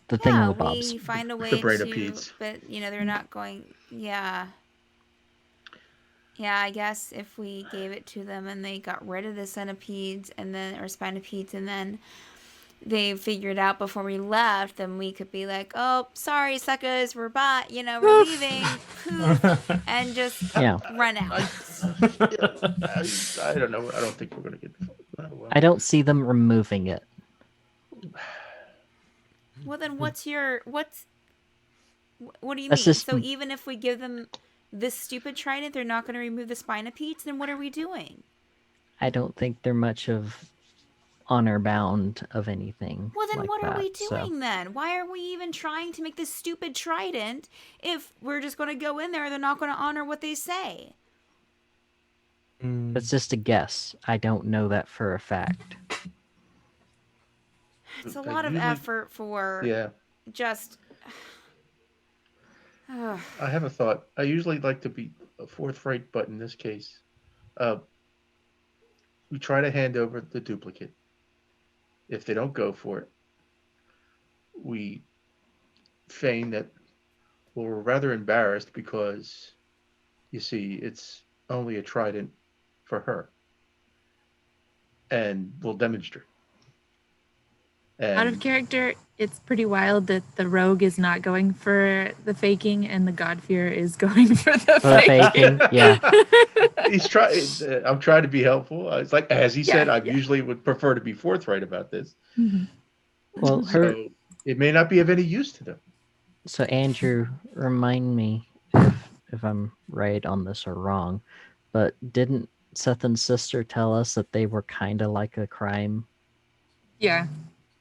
yeah, thingamabobs. we find a way The to, brainopedes. but they're not going. Yeah. Yeah, I guess if we gave it to them and they got rid of the centipedes and then or spinopedes and then they figured out before we left, then we could be like, "Oh, sorry, suckers, we're we're leaving," and just Yeah. run out. I don't know. I don't think we're gonna get. I don't see them removing it. Well, then what do you mean? That's just- So even if we give them this stupid trident, they're not going to remove the spinopedes? Then what are we doing? I don't think they're much of honor bound of anything. Well, then like what are we that, so- doing then? Why are we even trying to make this stupid trident if we're just going to go in there and they're not going to honor what they say? That's just a guess. I don't know that for a fact. It's a lot of effort for just... I have a thought. I usually like to be forthright, but in this case, we try to hand over the duplicate. If they don't go for it, we feign that we're rather embarrassed because, you see, it's only a trident for her. And we'll demonstrate. And Out of character, it's pretty wild that the rogue is not going for the faking and the God-fearer is going for the For the faking. faking, yeah. he's trying. I'm trying to be helpful. It's like, as he said, I yeah. usually would prefer to be forthright about this. Mhm. Well, So it may not be of any use to them. So Andrew, remind me if I'm right on this or wrong, but didn't Cethan's sister tell us that they were kind of like a crime Yeah,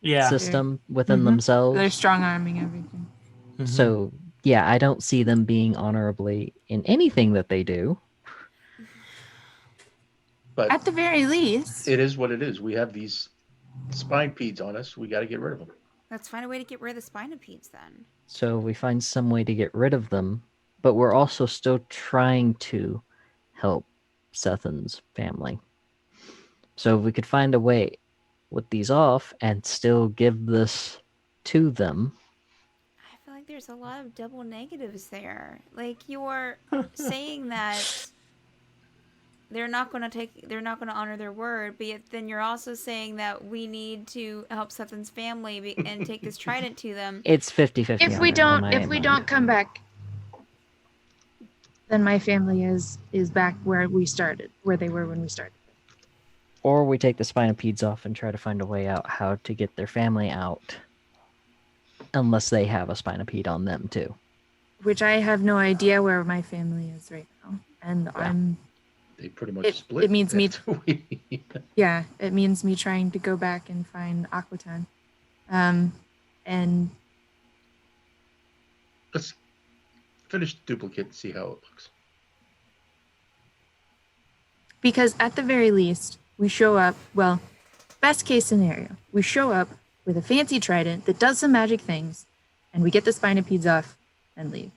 Yeah. system within Mhm. themselves? they're strong arming everything. Mhm. So yeah, I don't see them being honorably in anything that they do. But At the very least, it is what it is. We have these spine peds on us. We got to get rid of them. Let's find a way to get rid of the spinopedes then. So we find some way to get rid of them, but we're also still trying to help Cethan's family. So if we could find a way with these off and still give this to them. I feel like there's a lot of double negatives there. Like you're saying that they're not going to honor their word, but yet then you're also saying that we need to help Cethan's family and take this trident to them. It's 50-50. if we don't come back, then my family is back where we started, where they were when we started. Or we take the spinopedes off and try to find a way out how to get their family out. Unless they have a spinopede on them too. Which I have no idea where my family is right now. And They pretty much split. it means me after we- it means me trying to go back and find Aquatan. And Let's finish the duplicate and see how it looks. because at the very least, we show up, well, best case scenario, we show up with a fancy trident that does some magic things, and we get the spinopedes off and leave.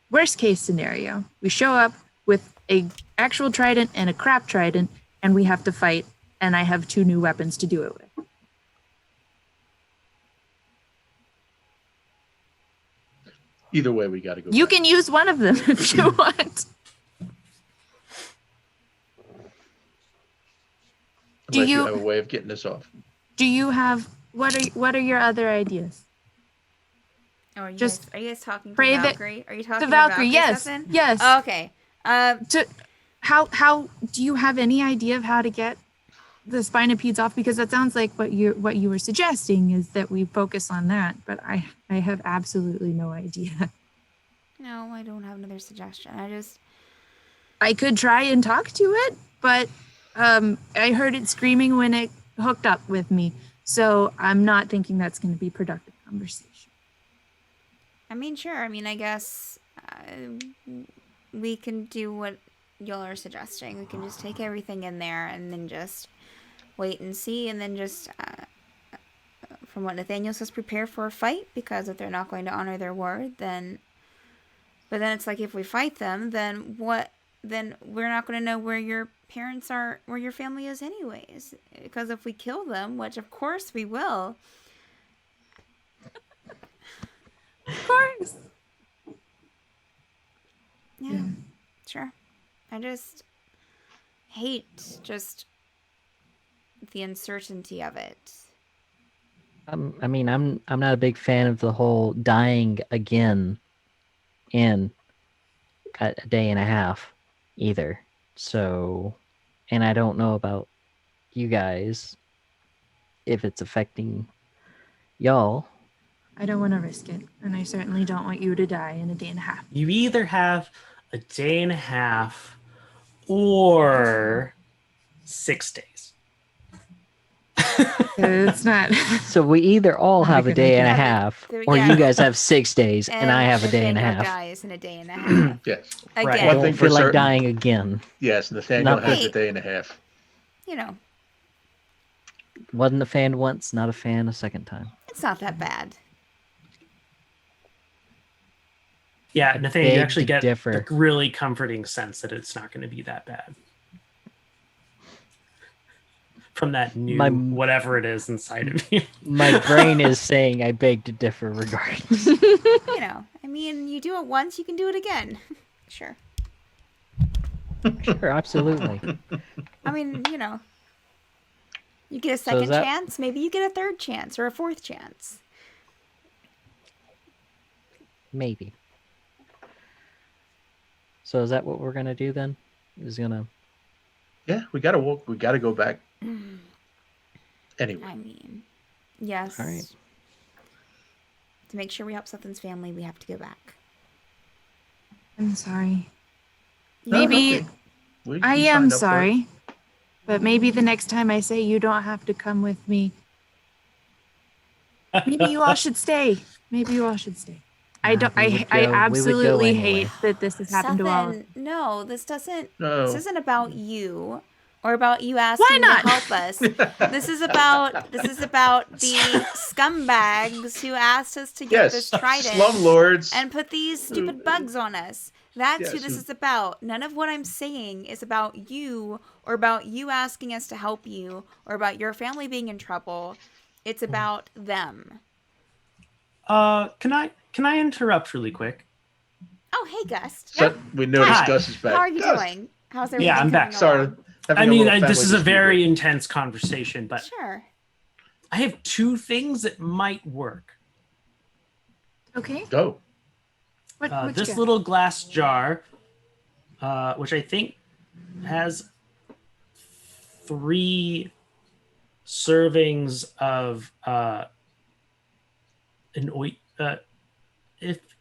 Worst case scenario, we show up with a actual trident and a crap trident, and we have to fight, and I have 2 new weapons to do it with. Either way, we got to go. You back. can use one of them if you want. Unless you you- have a way of getting this off. Do you have what are your other ideas? Oh, are you Just guys talking to pray that- Valkyrie? Are you talking The to Valkyrie, yes. Cethan? Yes. Okay. How do you have any idea of how to get the spinipeds off? Because that sounds like what you were suggesting is that we focus on that, but I have absolutely no idea. No, I don't have another suggestion. I could try and talk to it, but I heard it screaming when it hooked up with me, so I'm not thinking that's going to be productive conversation. I mean, sure. I mean, I guess we can do what y'all are suggesting. We can just take everything in there and then just wait and see, and then just, from what Nathaniel says, prepare for a fight, because if they're not going to honor their word, then... But then it's like, if we fight them, then what? Then we're not going to know where your parents are, where your family is anyways. Because if we kill them, which of course we will... Of course. Yeah, sure. I just hate just the uncertainty of it. I mean, I'm not a big fan of the whole dying again in a day and a half either. So, and I don't know about you guys if it's affecting y'all. I don't want to risk it, and I certainly don't want you to die in a day and a half. You either have a day and a half or 6 days. It's not. So we either all Not a have a good day and a idea. half, There- or yeah. you guys have 6 days, and I have a day and a Nathaniel half. dies in a day and a half. Yes. Right. Again, I One don't thing for feel like certain. dying again. Yes, Nathaniel Not has a Wait. day and a half. you know, Wasn't a fan once, not a fan a second time. it's not that bad. Yeah, Nathaniel, you beg actually to get differ. the really comforting sense that it's not going to be that bad. From that new My- whatever it is inside of you. My brain is saying I beg to differ regardless. You know, I mean, you do it once, you can do it again. Sure. Sure, absolutely. I mean, you know, you get a So is second that- chance, maybe you get a third chance or a fourth chance. Maybe. So is that what we're gonna do then? Is gonna Yeah, we gotta walk. We gotta go back. Anyway, I mean, yes. All right. To make sure we help Sutton's family, we have to go back. I'm sorry. No, Maybe okay. We I am signed up for it. sorry, but maybe the next time I say you don't have to come with me, maybe you all should stay. Maybe you all should stay. I Nah, don't. we would I go absolutely anyway. hate that this has happened to all. Sutton, no, this doesn't. No. This isn't about you or about you asking not? to help us. This is about the scumbags who asked us to get this Yes, trident slumlords. and put these stupid bugs on us. That's who Yes, this who- is about. None of what I'm saying is about you or about you asking us to help you or about your family being in trouble. It's about them. Can I interrupt really quick? Oh, hey, Gust. So we noticed Hi. Gus is back. How are you Gus, doing? How's everything Yeah, I'm back. coming Sorry. along? I mean, this is a very intense conversation, but Sure. I have 2 things that might work. Okay. Go. What This little glass jar, which I think has 3 servings of an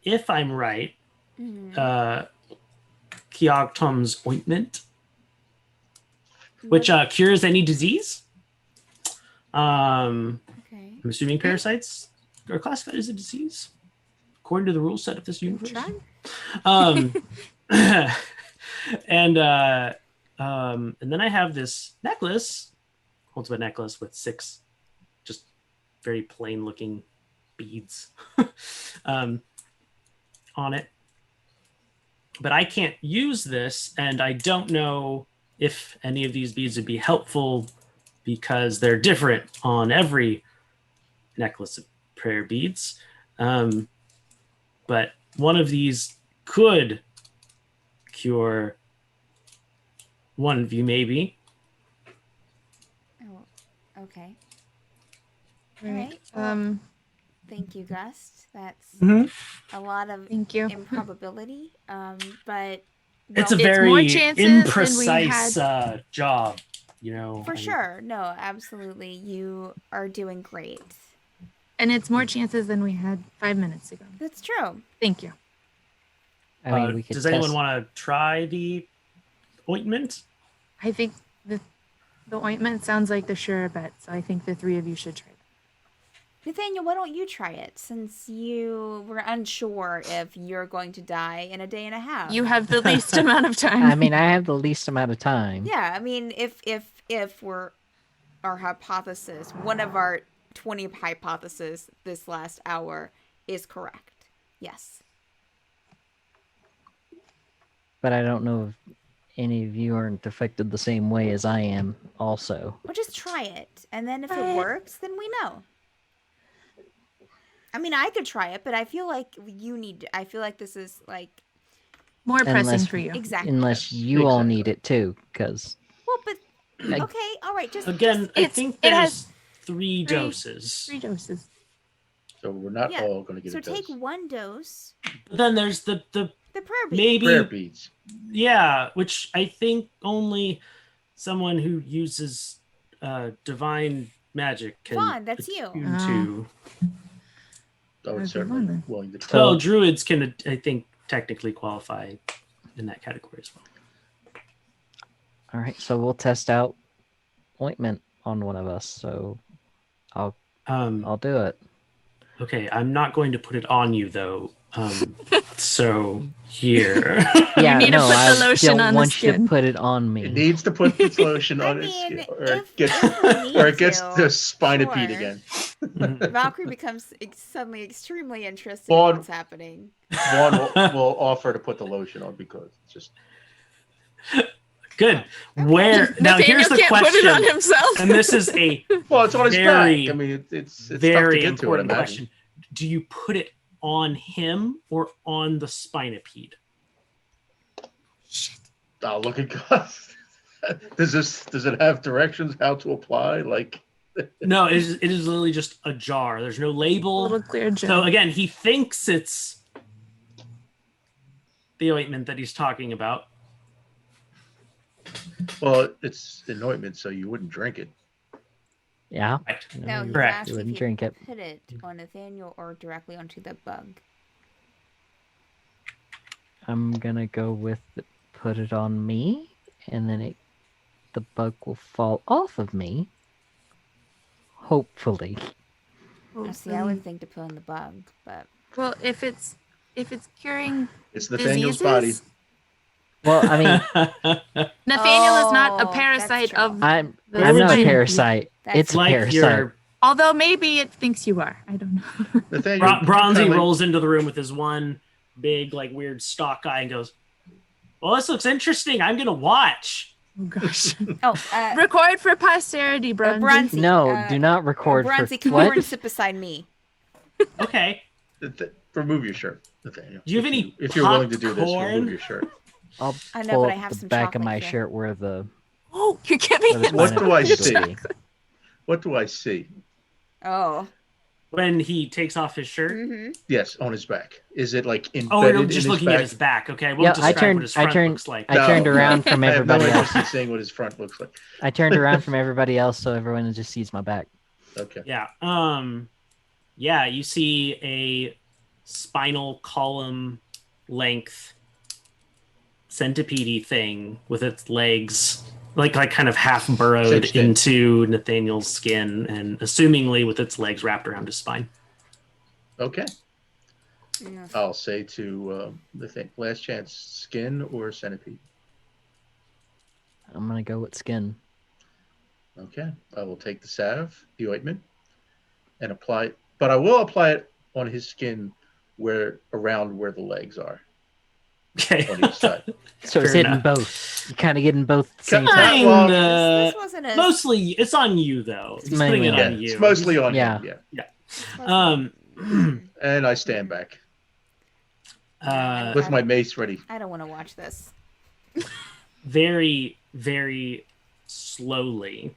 if I'm right, Kiogtom's ointment, which cures any disease. Okay. I'm assuming parasites are classified as a disease according to the rule set of this universe. Try. And then I have this necklace, ultimate necklace with 6 just very plain looking beads on it. But I can't use this, and I don't know if any of these beads would be helpful because they're different on every necklace of prayer beads. But one of these could cure one of you, maybe. Oh, okay. Right. Well, thank you, Gust. That's Mhm. a lot of Thank you. improbability. But It's a Well, It's more very chances than we imprecise job, you know. for I mean, sure. No, absolutely. You are doing great. and it's more chances than we had 5 minutes ago. That's true. Thank you. I mean, we could does test. anyone want to try the ointment? I think the ointment sounds like the sure bet, so I think the 3 of you should try it. Nathaniel, why don't you try it since you were unsure if you're going to die in a day and a half? You have the least amount of time. I mean, I have the least amount of time. Yeah, I mean, if we're our hypothesis, one of our 20 hypotheses this last hour is correct. Yes. But I don't know if any of you aren't affected the same way as I am also. Well, just try it, and then if it But- works, then we know. I mean, I could try it, but I feel like you need to, I feel like this is like More pressing Unless- for you. exactly. Unless you all Exactly. need it too, because Well, but I- okay, all right, just Again, I It's- think it there's has 3 three- doses. 3 doses. So we're not Yeah. all going to get so a dose. take one dose. But then there's the The prayer bead. maybe Prayer beads. yeah, which I think only someone who uses divine magic can. Vaughn, that's you. attune Ah. to. I would That'd be certainly fun, be willing to try. Well, druids can, I think, technically qualify in that category as well. all right, so we'll test out ointment on one of us. So I'll do it. Okay, I'm not going to put it on you though. So here. Yeah, need to no, put the I lotion don't on the want you to skin. put it on me. It needs to put its lotion I on its mean, skin, or if it gets, we need or it gets to, the spinipede sure. again. Valkyrie becomes suddenly extremely interested Vaughn- in what's happening. One will offer to put the lotion on because it's just Good. Where now? Nathaniel Here's the can't put it on question, himself. and this is a well, it's on his Very, back. I mean, it's tough to very get important to it. I question. Do you put it on him or on the spinipede? Oh, look at Gust. Does it have directions how to apply? Like, No, it is literally just a jar. There's no A label. little clear So gel. again, he thinks it's the ointment that he's talking about. well, it's an ointment, so you wouldn't drink it. Yeah. Right. No, he's Correct. asked You if wouldn't you drink it. put it on Nathaniel or directly onto the bug. I'm gonna go with put it on me, and then the bug will fall off of me. Hopefully. See, I would think to put on the bug, but Well, if it's curing It's Nathaniel's diseases, body. Well, I mean, Nathaniel is not a Oh, parasite that's of. true. I'm The I'm not a spinipede. parasite. That's It's a like parasite. your Although maybe it thinks you are. I don't know. Nathaniel, Bronzy kinda like- rolls into the room with his one big, like, weird stalk eye and goes, "Well, this looks interesting. I'm gonna watch." Oh gosh. oh, Record for posterity, Bronzy. Bronzy. No, do not record Bronzy, for come over and what? sit beside me. Okay. Remove your shirt, Nathaniel. Do you have If any If you're willing to do this, popcorn? remove your shirt. I'll I know, pull but I up have the some back of chocolate my here. shirt where the Oh, you're giving where the him What spine do I would see? be. What do I see? Oh. When he takes off his shirt. Mm-hmm. Yes, on his back. Is it like embedded Oh, you're in just his looking back? at his back. Okay, we'll Yeah, describe I what his turned- front looks like. I No, turned around from I have no everybody interest else. in seeing what his front looks like. I turned around from everybody else so everyone just sees my back. Okay. Yeah. Yeah, you see a spinal column length centipede thing with its legs like kind of half burrowed Cinched in. into Nathaniel's skin and assumingly with its legs wrapped around his spine. Okay. Yeah. I'll say to last chance, skin or centipede. I'm gonna go with skin. Okay. I will take the salve, the ointment, and apply it. But I will apply it on his skin around where the legs are Okay. on each side. So it's Fair hitting enough. both. You're kind of getting both at the same Cut- time. well, This wasn't as Mostly it's on you though. He's mainly putting it Yeah, on you. it's mostly on Yeah. him. Yeah. And I stand back uh, with my mace ready. I don't want to watch this. very, very slowly,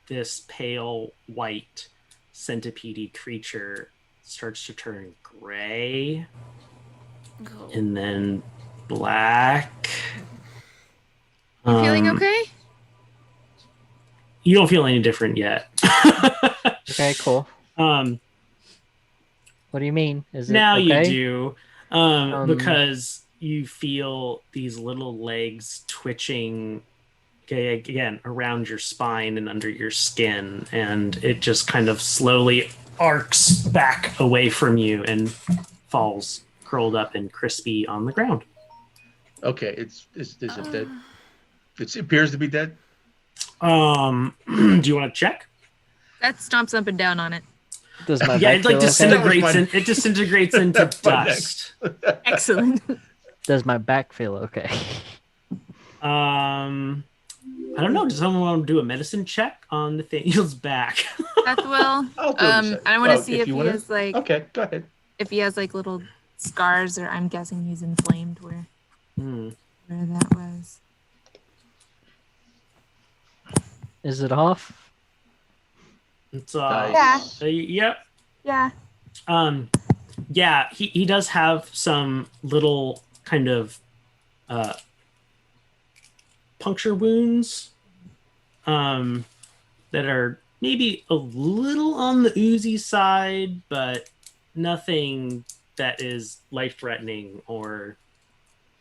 this pale white centipede creature starts to turn gray Oh. and then black. You feeling okay? You don't feel any different yet. Okay, cool. Um, What do you mean? Is it now you okay? do, because you feel these little legs twitching again around your spine and under your skin, and it just kind of slowly arcs back away from you and falls curled up and crispy on the ground. Okay, is it dead? It appears to be dead. Do you want to check? That stomps up and down on it. Does my Yeah, back it like feel okay? disintegrates. It disintegrates into That's my dust. Excellent. Does my back feel okay? I don't know. Does someone want to do a medicine check on Nathaniel's back? Seth will. I'll do it. I want to Oh, see if you he wanna- has like Okay, go ahead. if he has like little scars, or I'm guessing he's inflamed where Hmm. that was. Is it off? It's Nice. yep. Yeah. Yeah, he does have some little kind of puncture wounds that are maybe a little on the oozy side, but nothing that is life-threatening, or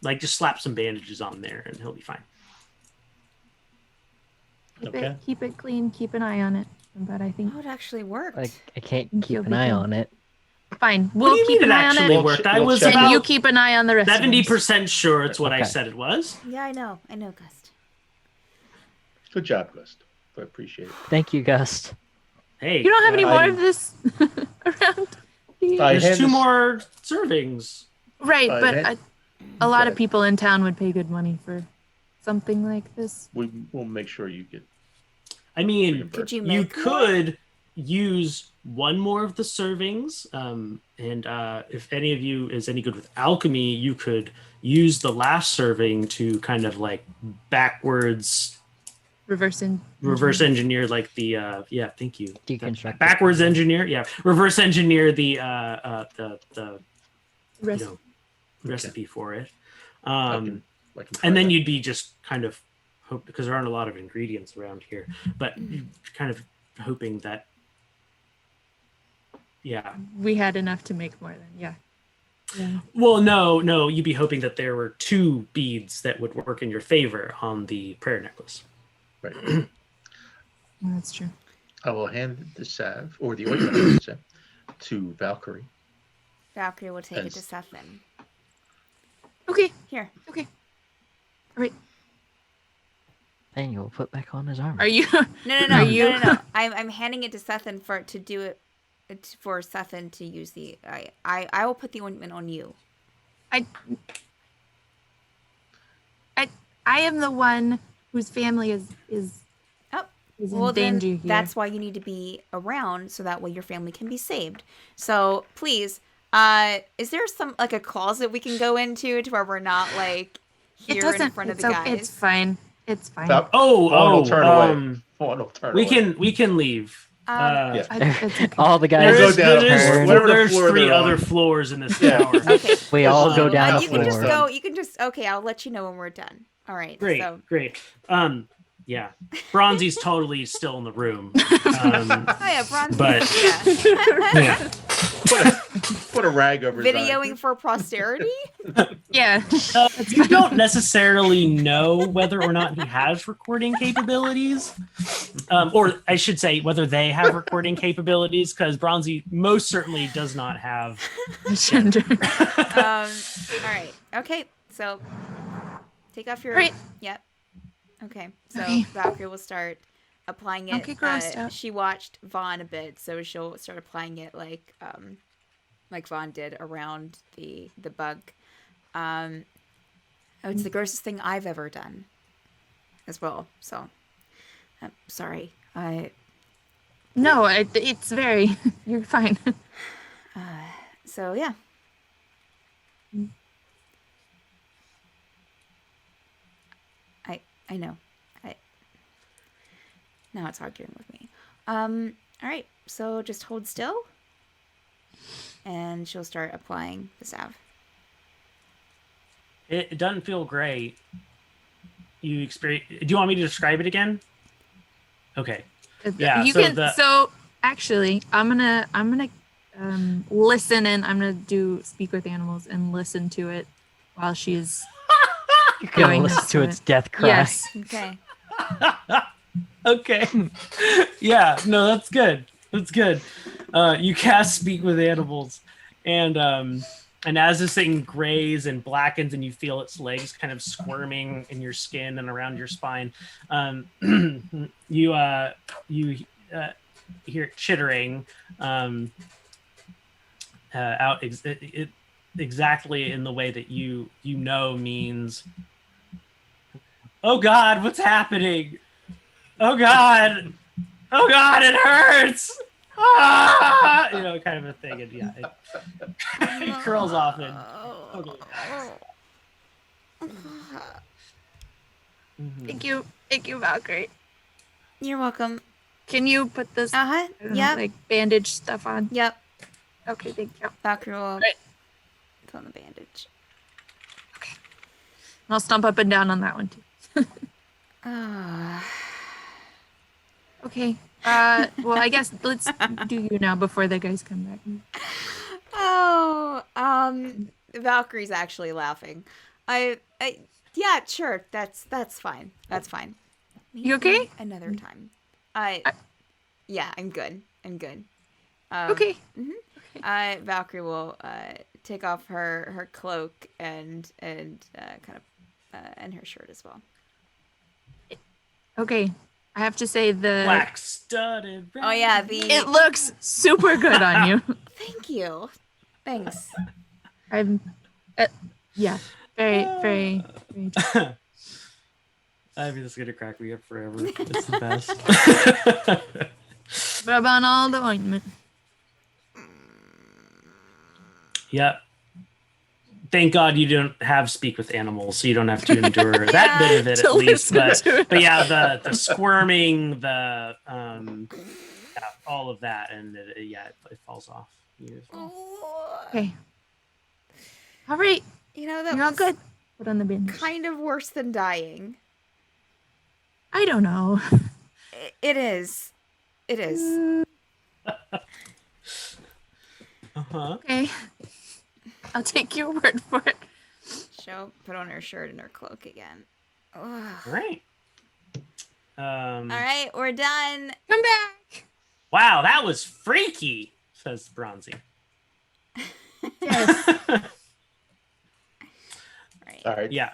like just slap some bandages on there and he'll be fine. Okay. Keep it clean. Keep an eye on it. But I think Oh, it actually worked. Like I can't You'll keep be an eye good. on it. fine. What We'll do you keep mean an it eye on actually it, worked? I We'll was check. and you about keep an eye on the rest. of us. 70% sure it's what I Okay. said it was. Yeah, I know, Gust. Good job, Gust. I appreciate it. Thank you, Gust. Hey, You don't have any I- more of this around. Do you? I there's hand 2 this- more servings. Right, I but had- a lot of ahead. people in town would pay good money for something like this. We'll make sure you get. I mean, reimbursed. Could you you make could use one more of the servings, and if any of you is any good with alchemy, you could use the last serving to kind of like backwards Reverse engineer, like the thank you, Deconstruct. backwards engineer, reverse engineer the rest. recipe for it, I can try and then that. you'd be just kind of hope, because there aren't a lot of ingredients around here, but kind of hoping that We had enough to make more than yeah. well no you'd be hoping that there were 2 beads that would work in your favor on the prayer necklace. Right. Well, that's true. I will hand the salve or the ointment I should say, to Valkyrie. Valkyrie will take it to As- Ceth then. Okay. Here. Okay. All right. And you'll put back on his armor. Are you? No. I'm handing it to Sethan to do it for Sethan to use the. I will put the ointment on you. I am the one whose family is Oh, in well danger then here. that's why you need to be around so that way your family can be saved. So please, is there some like a closet we can go into to where we're not like It here doesn't. in front of It's the okay. guys? It's fine. It's fine. Vaughn Oh, will turn away. Vaughn will turn we away. can leave. Yeah. It's okay. All the There guys. We'll is, go down there is- upstairs. whatever the there's floor 3 they're other on. floors in this Yeah. tower. Okay. We all Thank go you. down a You can just floor. go. You can just. Okay, I'll let you know when we're done. All right. Great, So, great. Yeah, Bronzy's totally still in the room. oh yeah, Bronze. But- Yeah. Yeah. Put a rag over his eye. Videoing for posterity. Yeah. You don't necessarily know whether or not he has recording capabilities, or I should say whether they have recording capabilities, because Bronzy most certainly does not have. All right. Okay. So, take off your. Right. Yep. Okay. So Okay. Valkyrie will start applying it. Don't get grossed out. She watched Vaughn a bit, so she'll start applying it like Vaughn did around the bug. It's the grossest thing I've ever done, as well. So, I'm sorry. No, it's very. You're fine. So yeah. I know. Now it's arguing with me. All right. So just hold still, and she'll start applying the salve. It doesn't feel great. You experience. Do you want me to describe it again? Okay. Yeah, You so can. the- So actually, I'm gonna listen, and I'm gonna do speak with animals and listen to it while she's You're gonna doing listen this to its death cry. Yes. Okay. Okay. Yeah, no, that's good. That's good. You cast Speak with Animals, and as this thing grays and blackens, and you feel its legs kind of squirming in your skin and around your spine, you hear it chittering out exactly in the way that you know means, "Oh God, what's happening? Oh God, oh God, it hurts!" Ah! You know, kind of a thing, and yeah, it curls off and totally dies. Mhm. Thank you, Valkyrie. You're welcome. Can you put this Uh-huh. I don't know, Yep. like bandage stuff on? Yep. Okay, thank you. Valkyrie will Right. put on the bandage. And I'll stomp up and down on that one too. Okay. Well, I guess let's do you now before the guys come back. Valkyrie's actually laughing. Yeah, sure. That's fine. That's fine. You okay? Another time. Yeah, I'm good. I'm good. Okay. Valkyrie will take off her cloak and kind of and her shirt as well. Okay. I have to say Black studded. Oh yeah, it looks super good on you. Thank you. Thanks. I'm yeah. Very, very, very I mean, this is gonna crack me up forever. It's the best. rub on all the ointment. Yep. Thank God you don't have Speak with Animals, so you don't have to endure that bit of it To at least. listen to it. But yeah, the squirming, the yeah, all of that, and it falls off. Okay. All right. You know, that You're all was good. Put on the bandage. kind of worse than dying. I don't know. It is. It is. Uh-huh. Okay. I'll take your word for it. She'll put on her shirt and her cloak again. Ugh. All right. All right, we're done. Come back. Wow, that was freaky, says Bronzy. Yes. Right. All right. Yeah.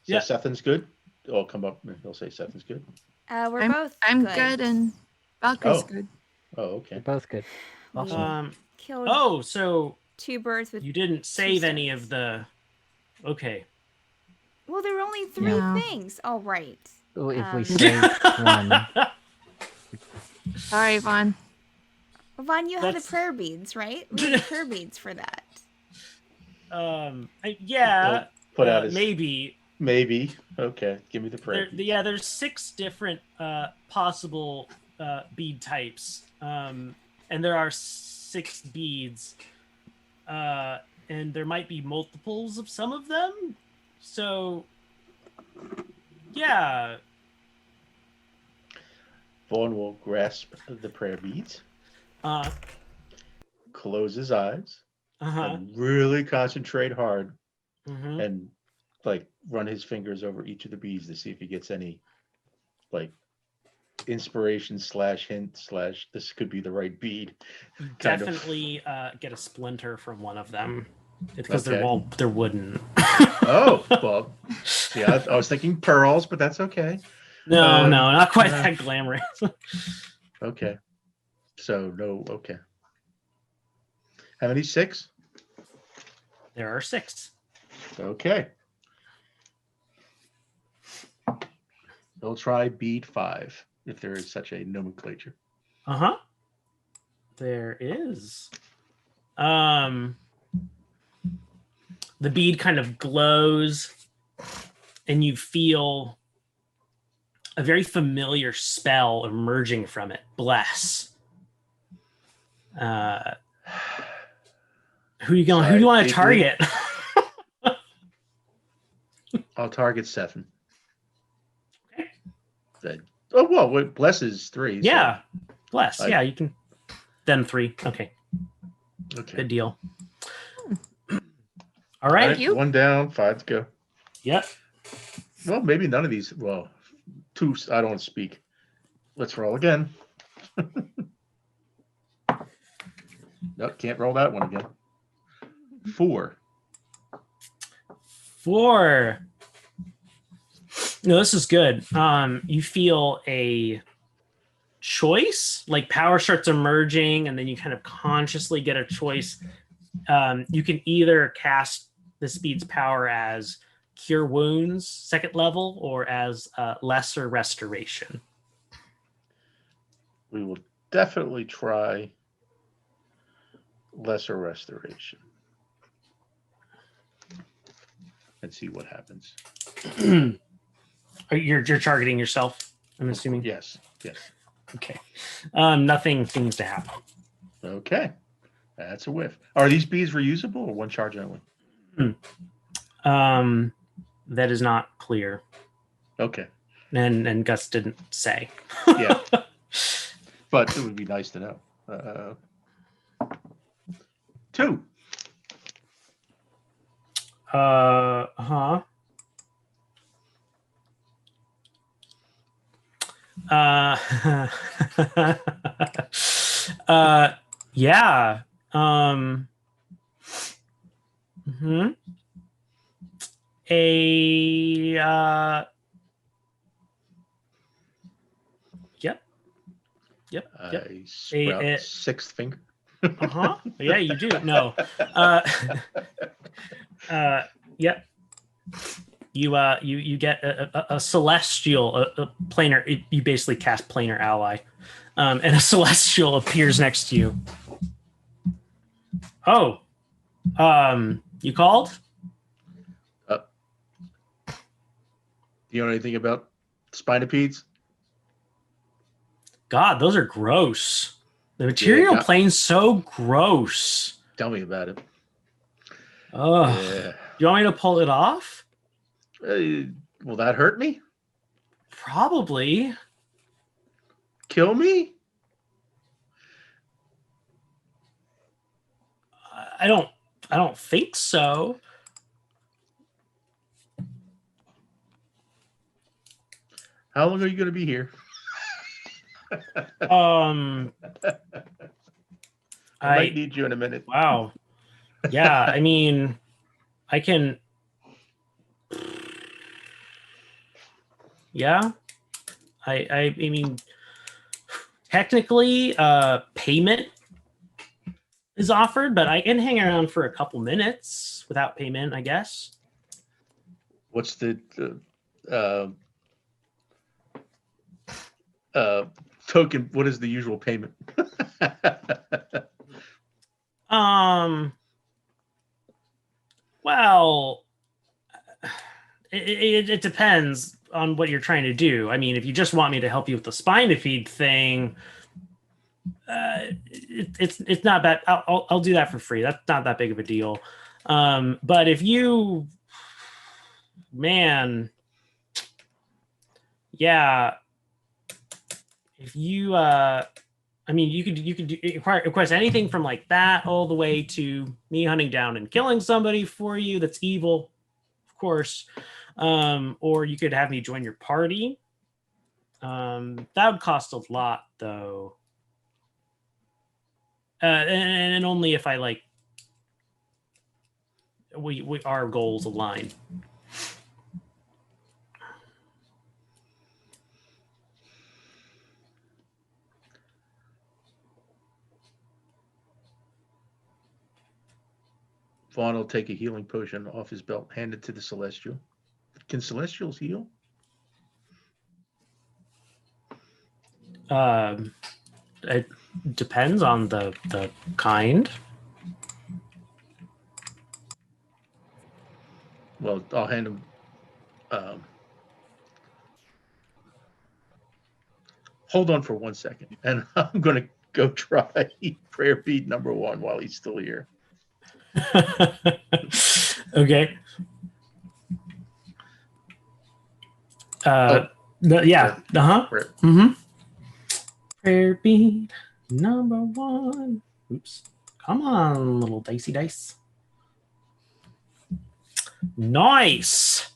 So Yeah. Sethin's good. I'll come up and he'll say Sethin's good. We're both. I'm good and Valkyrie's Oh. good. Oh, They're okay. both good. Awesome. Killed Oh, so 2 birds with. you didn't save any stones. of the. Okay. Well, there were only 3 No. things. Oh, right. Oh, if we Um, save one, Sorry, Vaughn. Vaughn, you had the That's- prayer beads, right? We had prayer beads for that. Yeah. Put out his maybe. maybe. Okay, give me the prayer. There's 6 different possible bead types, and there are 6 beads, and there might be multiples of some of them. So, yeah. Vaughn will grasp the prayer beads, Uh close his eyes, huh. and really concentrate hard, Hmm. and like run his fingers over each of the beads to see if he gets any like inspiration / hint / this could be the right bead. kind of. Definitely get a splinter from one of them because Okay. they're wooden. Oh, well, see, I was thinking pearls, but that's okay. No, not quite uh, that glamorous. Okay. So no, okay. How many? 6? There are 6. Okay. They'll try bead 5 if there is such a nomenclature. Uh-huh. There is. The bead kind of glows and you feel a very familiar spell emerging from it. Bless. Who do you want to Sorry, target? I'll target Ceth. Okay. Oh well, bless is 3. Yeah. Bless. I- Yeah, you can. Then 3. Okay. So, okay. Good deal. All All right. right, you. 1 down, 5 to go. Yep. Well, maybe none of these. Well, 2. I don't want to speak. Let's roll again. Nope, can't roll that one again. 4. 4. No, this is good. You feel a choice, like power starts emerging, and then you kind of consciously get a choice. You can either cast the speed's power as Cure Wounds, 2nd level, or as Lesser Restoration. We will definitely try Lesser Restoration and see what happens. You're targeting yourself, I'm assuming. Yes. Okay. Nothing seems to happen. Okay. That's a whiff. Are these bees reusable or 1 charge only? That is not clear, Okay. and Gus didn't say. Yeah. But it would be nice to know. 2. Huh. Yeah. Yep. I sprout A- 6th finger. Yeah, you do. No. Yep. You get a celestial, a planar. You basically cast planar ally, and a celestial appears next to you. Oh, you called? Do you know anything about spinopedes? God, those are gross. The material plane's so gross. Tell me about it. Oh, Yeah. you want me to pull it off? Will that hurt me? Probably. Kill me? I don't think so. How long are you going to be here? I might need you in a minute. Wow. Yeah, I mean, I can. Yeah, I mean, technically, payment is offered, but I can hang around for a couple minutes without payment, I guess. What's the token? What is the usual payment? Well, it depends on what you're trying to do. I mean, if you just want me to help you with the spine to feed thing, it's not bad. I'll do that for free. That's not that big of a deal. But if you, man, yeah, if you, I mean, you could request anything from like that all the way to me hunting down and killing somebody for you that's evil, of course. Or you could have me join your party. That would cost a lot, though. And only if I like we our goals align. Vaughan will take a healing potion off his belt, hand it to the Celestial. Can Celestials heal? It depends on the kind. Well, I'll hand him. Hold on for 1 second, and I'm going to go try prayer bead number 1 while he's still here. Okay. Yeah. Uh-huh. Right. Mm-hmm. Prayer bead number 1. Oops. Come on, little dicey dice. Nice.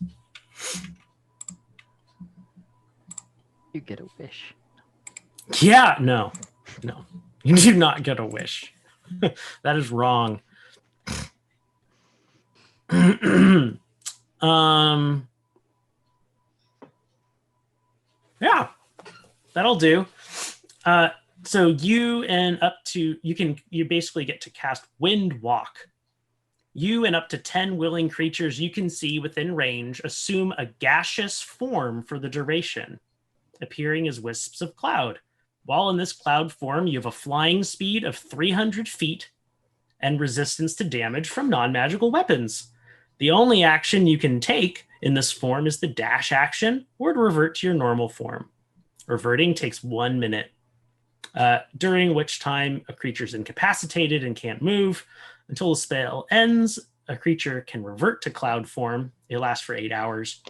You get a wish. Yeah, no. You do not get a wish. That is wrong. Yeah, that'll do. So you basically get to cast Wind Walk. You and up to 10 willing creatures you can see within range assume a gaseous form for the duration, appearing as wisps of cloud. While in this cloud form, you have a flying speed of 300 feet and resistance to damage from non-magical weapons. The only action you can take in this form is the dash action or to revert to your normal form. Reverting takes 1 minute, during which time a creature is incapacitated and can't move. Until the spell ends, a creature can revert to cloud form. It lasts for 8 hours,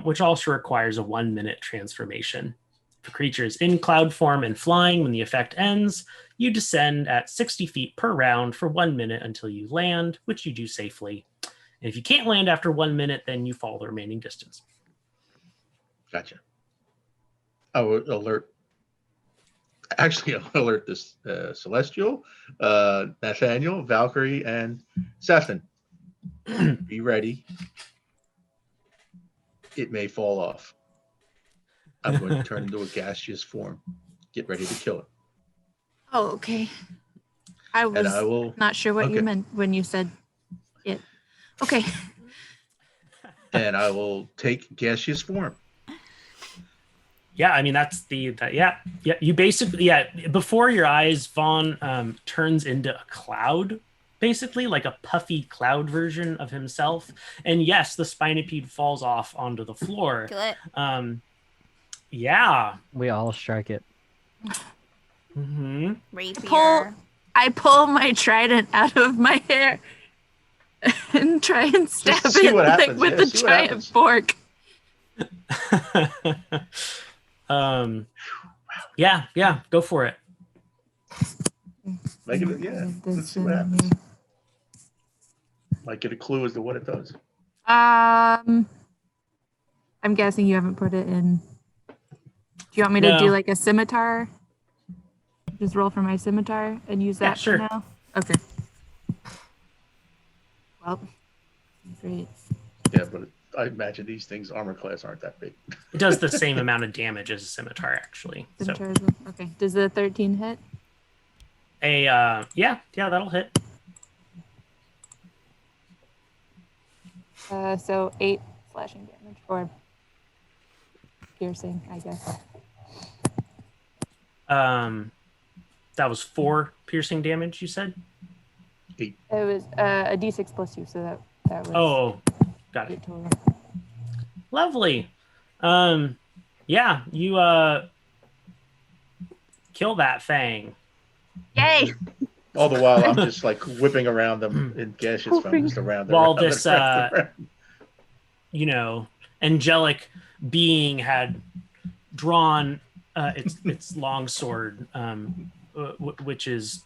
which also requires a 1 minute transformation. If a creature is in cloud form and flying when the effect ends, you descend at 60 feet per round for 1 minute until you land, which you do safely. And if you can't land after 1 minute, then you fall the remaining distance. Gotcha. I will alert. Actually, I'll alert this Celestial, Nathaniel, Valkyrie, and Ceth. Be ready. It may fall off. I'm going to turn into a gaseous form. Get ready to kill it. Oh, okay. I was not sure what you meant when you said it. Okay. And I will take gaseous form. Yeah, I mean yeah. You basically before your eyes, Vaughan turns into a cloud, basically like a puffy cloud version of himself. And yes, the spinipede falls off onto the floor. Kill it. Yeah. We all strike it. Mm-hmm. Rapier. I pull my trident out of my hair and try and stab it like with a giant fork. Yeah, go for it. Let's see what happens. Might get a clue as to what it does. I'm guessing you haven't put it in. Do you want me to do like a scimitar? Just roll for my scimitar and use that for now? Okay. Well, great. Yeah, but I imagine these things, armor class, aren't that big. It does the same amount of damage as a scimitar, actually. Okay. Does the 13 hit? Yeah, that'll hit. So 8 slashing damage or piercing, I guess. That was 4 piercing damage, you said? 8. It was a d6 plus 2, so that was. Oh, got it. Total. Lovely. Yeah, you kill that thing. Yay! All the while, I'm just like whipping around them in gaseous foam, just around. While this, angelic being had drawn its long sword, which is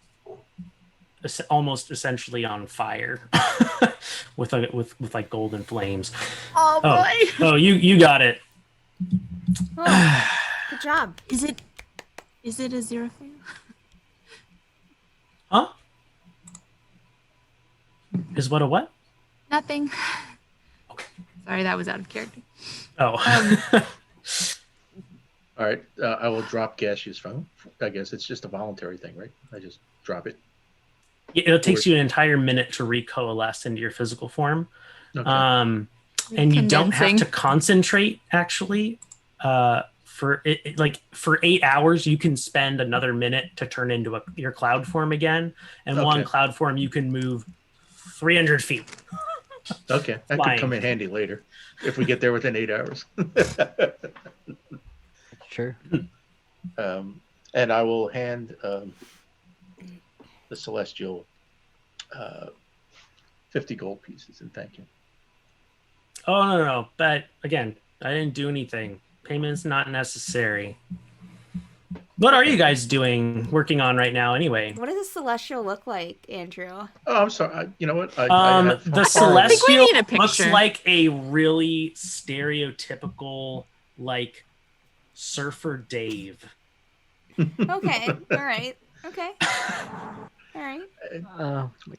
almost essentially on fire, with like golden flames. Oh boy! Oh, you got it. Oh, good job. Is it a 0 for you? Huh? Is what a what? Nothing. Sorry, that was out of character. Oh. All right, I will drop gaseous foam. I guess it's just a voluntary thing, right? I just drop it. It takes you an entire minute to recoalesce into your physical form. Okay. And you don't have to concentrate, actually. For 8 hours, you can spend another minute to turn into your cloud form again. And one cloud form, you can move 300 feet. Okay, that could come in handy later if we get there within 8 hours. Sure. And I will hand the Celestial 50 gold pieces and thank you. Oh, no. But again, I didn't do anything. Payment's not necessary. What are you guys doing, working on right now anyway? What does a celestial look like, Andrew? Oh, I'm sorry. You know what? I have The horrible- I think we celestial need a looks picture. like a really stereotypical, like, surfer Dave. Okay. All right. Okay. All right.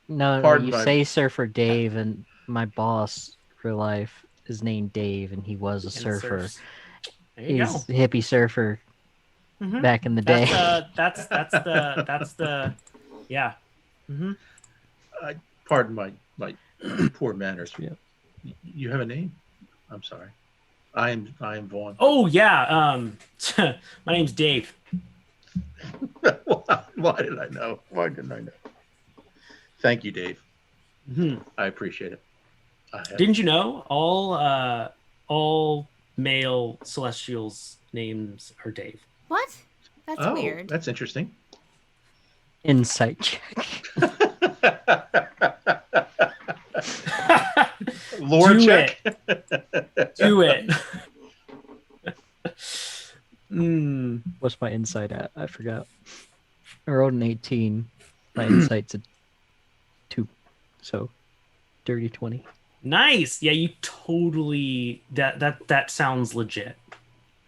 No, Pardon you my- say Surfer Dave, and my boss, real life, is named Dave, and he was a And surfer. surfs. There you He's go. a hippie surfer Mhm. back in the day. That's the yeah. Mm-hmm. Pardon my poor manners. Yeah. You have a name? I'm sorry. I am Vaughan. Oh yeah. My name's Dave. Why did I know? Why didn't I know? Thank you, Dave. Mhm. I appreciate it. Didn't you know all male celestials' names are Dave? What? That's Oh, weird. that's interesting. Insight check. Lore Do check. Do it. Mm. What's my insight at? I forgot. I rolled an 18. My insight's a 2. So, dirty 20. Nice. Yeah, you totally that sounds legit.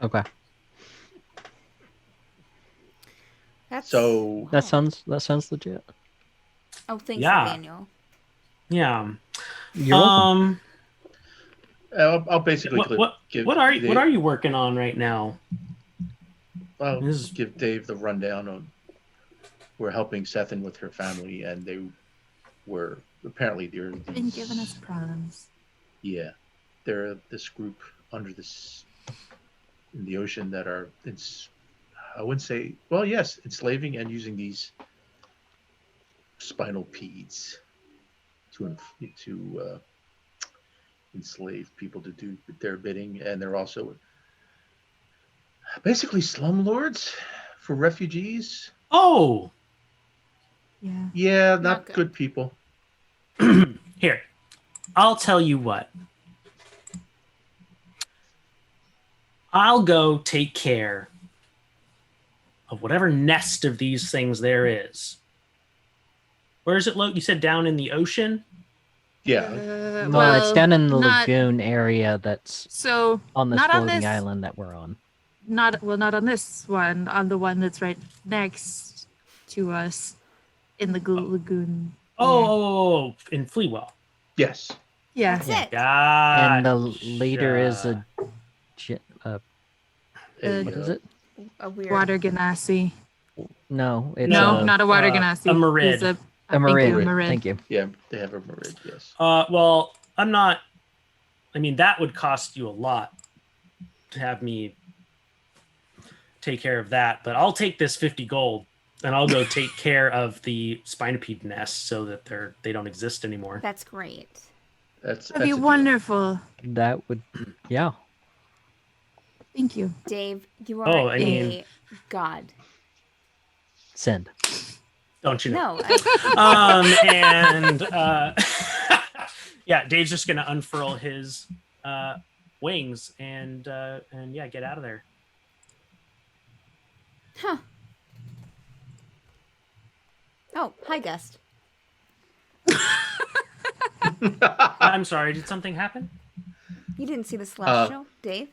Okay. That's So That sounds legit. Oh, thanks, Yeah. Daniel. Yeah. You're welcome. I'll basically give what are Dave, you working on right now? I'll This is- give Dave the rundown on. We're helping Ceth with her family, and they were apparently they're Been these, giving us problems. yeah, they're this group under this in the ocean that are I wouldn't say yes, enslaving and using these spinal peds to enslave people to do their bidding, and they're also basically slumlords for refugees. Oh, Yeah. Yeah, Not not good. good people. here. I'll tell you what. I'll go take care of whatever nest of these things there is. Where is it, Lo? You said down in the ocean? Yeah, Well, it's down in the not- lagoon area that's So on this not on floating this- island that we're on. not on this one, on the one that's right next to us in the lagoon. Oh, in Fleawell. yes. Yeah. That's it. And the leader is a A, what is it? A weird. Water Ganassi. No, it's No, a, not a water a Ganassi. Marid. It's a Marid. Marid. Thank you. Yeah, they have a Marid, yes. Well, I'm not. I mean, that would cost you a lot to have me take care of that, but I'll take this 50 gold and I'll go take care of the spinipede nest so that they don't exist anymore. That's great. That's That'd be a deal. wonderful. That would, yeah. Thank you. Dave, you are Oh, I a mean- god. Send. Don't you know? No, I, And yeah, Dave's just gonna unfurl his wings and yeah, get out of there. huh. Oh, hi, Gust. I'm sorry, did something happen? You didn't see the celestial, Dave?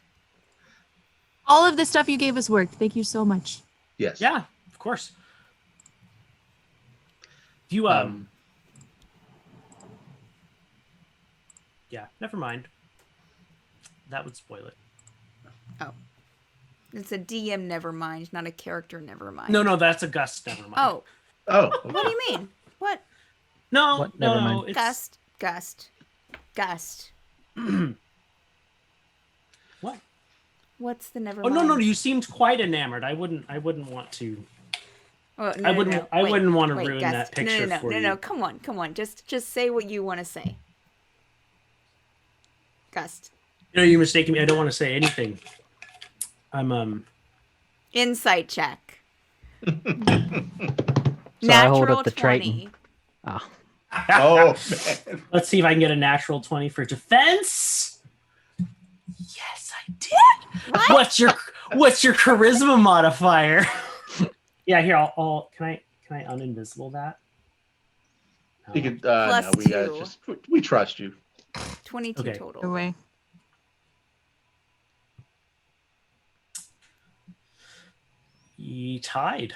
All of the stuff you gave us worked. Thank you so much. Yes. Yeah, of course. You yeah, never mind. That would spoil it. Oh. It's a DM never mind, not a character never mind. No, that's a Gust. Never mind. Oh, Oh, what do you mean? What? no, What? no, Never mind. it's Gust. what? What's the never Oh mind? no, you seemed quite enamored. I wouldn't want to. Oh, I wouldn't want to ruin Gust. that picture no, for no, you. No, come on. Just say what you want to say. Gust. No, you're mistaking me. I don't want to say anything. I'm Insight check. So I hold Natural up the 20. Triton. Ah, oh man. Let's see if I can get a natural 20 for defense. Yes, I did. What? What's your charisma modifier? Yeah, here I'll can I uninvisible that? You can. Plus No, two. we trust you. 22 Okay. total. Away. He tied.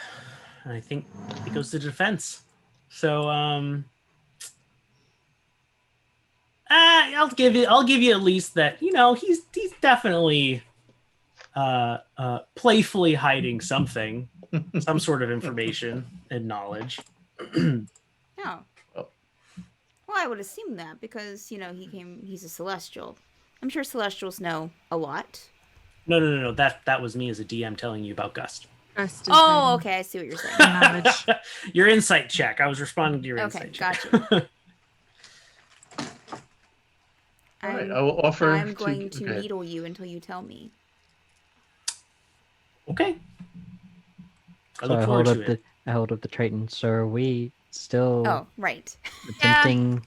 And I think it goes to defense. So I'll give you at least that, you know, he's definitely playfully hiding something, some sort of information and knowledge. Oh. Oh. Well, I would assume that because, you know, he's a celestial. I'm sure celestials know a lot. No. That was me as a DM telling you about Gust. Gust is Oh, hiding okay. I see what you're saying. knowledge. Your insight check. I was responding to your Okay, insight check. gotcha. All right, I will offer. I'm going to okay. needle you until you tell me. Okay. I So look I forward hold to up it. I hold up the Triton. So are we still Oh, right. attempting?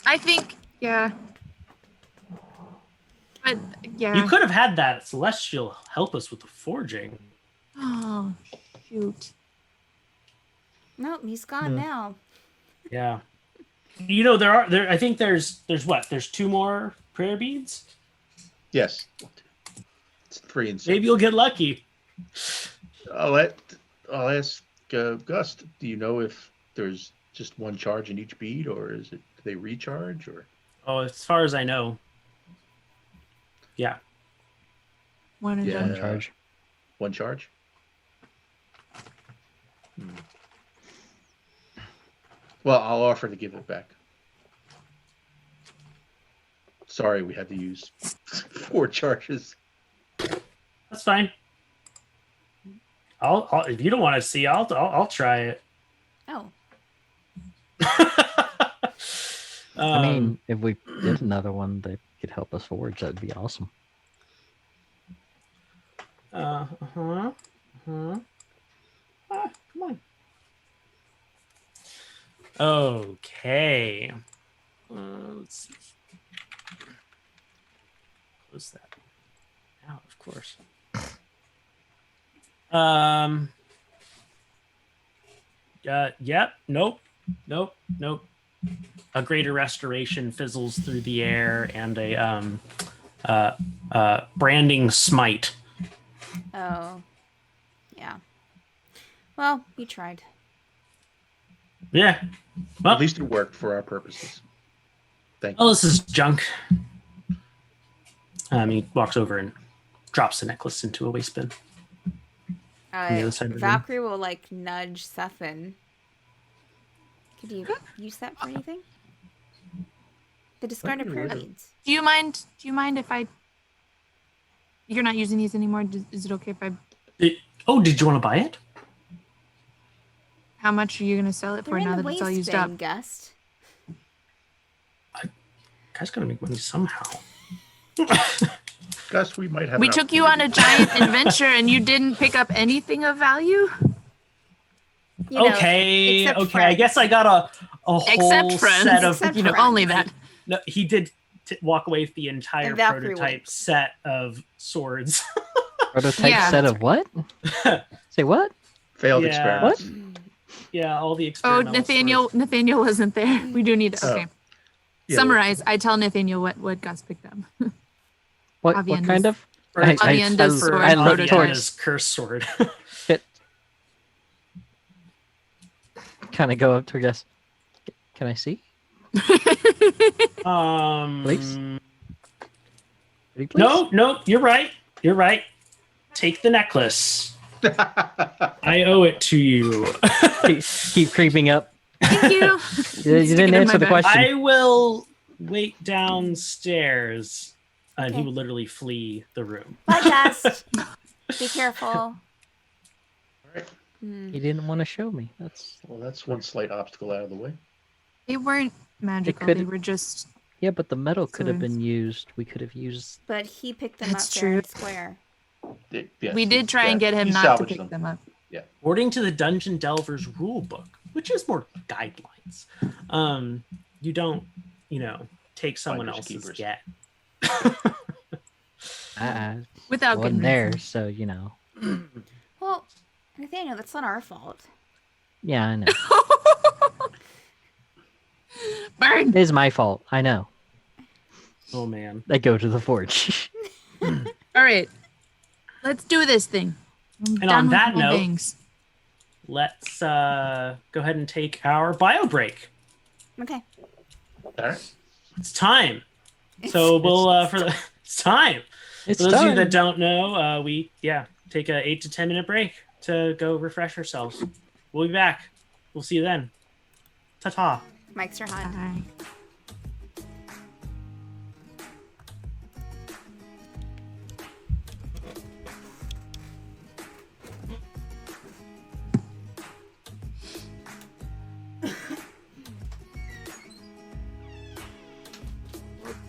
I think, yeah. But yeah. You could have had that celestial help us with the forging. Oh, shoot. Nope, he's gone now. Yeah. You know, there I think there's what? There's 2 more prayer beads? Yes. It's 3 and 6. Maybe you'll get lucky. I'll ask Gust. Do you know if there's just 1 charge in each bead, or do they recharge, or? Oh, as far as I know. Yeah. One and Yeah. done. One charge. 1 charge? Well, I'll offer to give it back. Sorry, we had to use 4 charges. That's fine. I'll if you don't want to see, I'll try it. Oh. I mean, if we did another one that could help us forge, that'd be awesome. Come on. Okay. Let's see. Close that out, of course. Yep. Nope. A greater restoration fizzles through the air, and a branding smite. Oh. Yeah. Well, we tried. Yeah. Well, At least it worked for our purposes. Thank you. oh, this is junk. He walks over and drops the necklace into a waste bin. the other side of the room. Valkyrie will like nudge Cethan. Could you use that for anything? The discarded prayer beads. Do you mind if I? You're not using these anymore. Is it okay if I? Did you want to buy it? How much are you gonna sell it They're for in now the that it's all waste used bin, up? Gust. Guy's gotta make money somehow. Gus, we might have. We an took you on a opportunity. giant adventure and you didn't pick up anything of value. You know, Okay. except I friends. guess I got a whole Except friends. set of. Except You know, friends. only that. No, he did walk away with the entire And Valkyrie prototype went. set of swords. Prototype Yeah. set of what? Say what? Failed Yeah. experiments. Yeah, all the Oh, experimental swords. Nathaniel wasn't there. We do need to. Oh. Okay. Yeah, Summarize. I tell Nathaniel what Gus picked up. What Avienda's- kind of? Avienda's sword I look prototype. towards. Curse sword. Kind of go up to Gus. Can I see? Please? Pretty please? No, you're right. Take the necklace. I owe it to you. Keep creeping up. Thank you. You Stick it didn't in answer my the bag. question. I will wait downstairs. And he Okay. will literally flee the room. Bye, Gust. Be careful. Alright. He didn't want to show me. That's Well, that's one slight obstacle out of the way. They weren't magical. could- They were just. yeah, but the metal could have Swords. been used. We could have used. But he picked them That's up fair and true. square. Yes, We did try and get him he not to salvaged pick them up. According to the Dungeon Delver's rule book, which is more guidelines, you don't, take someone Finders else's keepers. get. I Without wasn't convincing. there, so you know. Well, Nathaniel, that's not our fault. Yeah, I know. Burn! It is my fault. I know. Oh man. I go to the forge. All right, let's do this thing. I'm And done on with that my note- bangs. Let's go ahead and take our bio break. Okay. All right. It's time. So we'll it's time. It's For those of you time. that don't know, we take a 8 to 10 minute break to go refresh ourselves. We'll be back. We'll see you then. Ta-ta. Mics are hot. Bye.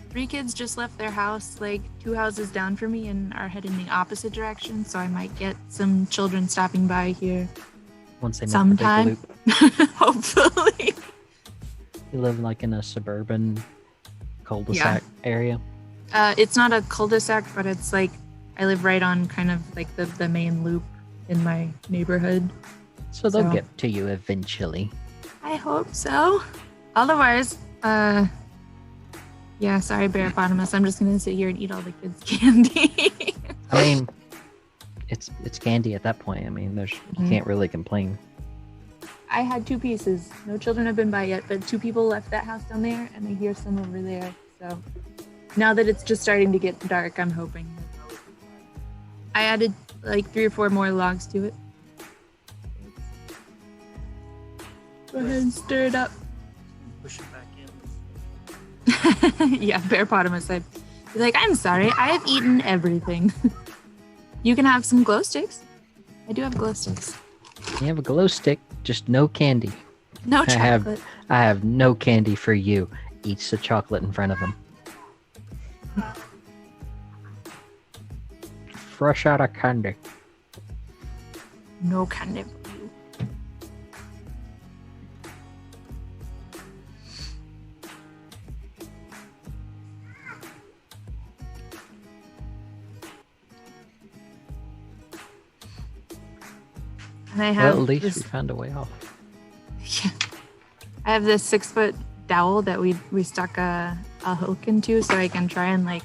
Three kids just left their house like 2 houses down from me and are heading the opposite direction, so I might get some children stopping by here Once they make sometime. the big loop. Hopefully. You live like in a suburban cul-de-sac area. It's not a cul-de-sac, but it's like I live right on kind of like the main loop in my neighborhood. So they'll So- get to you eventually. I hope so. Otherwise, yeah, sorry, Bearpotamus. I'm just gonna sit here and eat all the kids' candy. I mean, it's candy at that point. I mean, you Mhm. can't really complain. I had 2 pieces. No children have been by yet, but 2 people left that house down there, and I hear some over there. So now that it's just starting to get dark, I'm hoping. I added like 3 or 4 more logs to it. Go ahead and stir it up. Push it back in. Yeah, Bearpotamus. I'd be like, I'm sorry, I have eaten everything. You can have some glow sticks. I do have glow sticks. You have a glow stick, just no candy. No I have- chocolate. I have no candy for you. Eats the chocolate in front of him. Fresh out of candy. No candy for you. And I Well, have at least this, we found a way off. yeah, I have this 6-foot dowel that we stuck a hook into, so I can try and like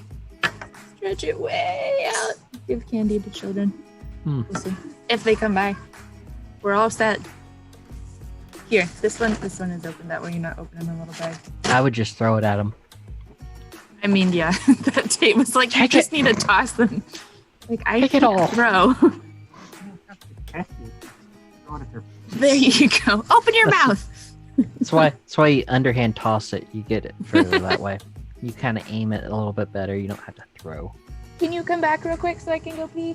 stretch it way out. Give candy to children. Hmm. We'll see. If they come by, we're all set. Here, this one is open. That way you're not opening the little bag. I would just throw it at him. I mean, yeah, that tape was like, you Take just it. need to toss them. Like, I Take it can't all. throw. There you go. Open your mouth. That's why you underhand toss it. You get it further that way. You kind of aim it a little bit better. You don't have to throw. Can you come back real quick so I can go pee?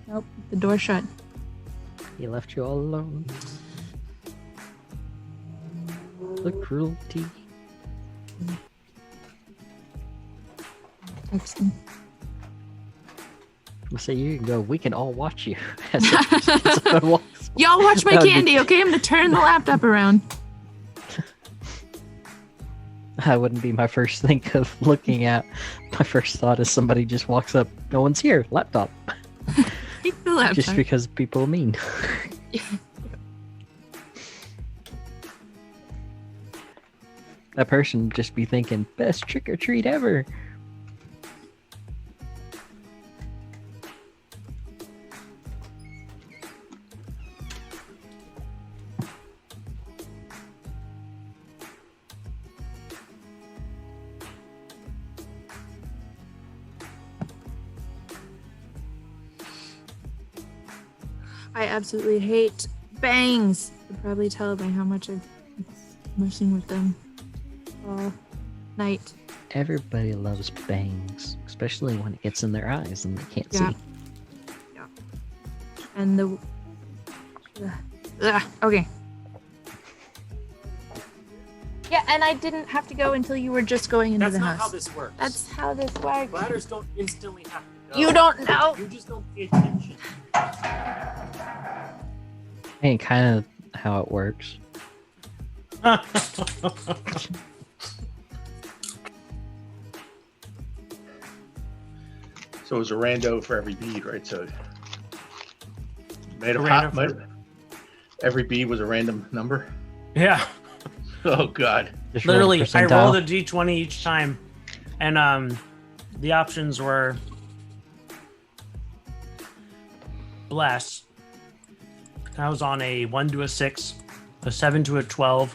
Nope, the door shut. He left you all alone. The cruelty. Text him. I say you can go. We can all watch you. As someone walks. Y'all watch my That would be- candy, okay? I'm gonna turn the laptop around. That wouldn't be my first thing of looking at. My first thought is somebody just walks up. No one's here. Laptop. Take the laptop. Just because people are mean. That person would just be thinking, best trick or treat ever. I absolutely hate bangs. You can probably tell by how much I've been mushing with them all night. Everybody loves bangs, especially when it gets in their eyes and they can't Yeah. see. And the... okay. Yeah, and I didn't have to go until you were just going into That's the not house. how this works. That's how this works. Bladders don't instantly have to go. You don't know. You just don't pay attention. Ain't kind of how it works. So it was a rando for every bead, right? So made A a random pop. for- Every bead was a random number. Yeah. Oh God. Just roll the Literally, I percentile. rolled a d20 each time, and the options were bless. I was on a 1 to a 6, a 7 to a 12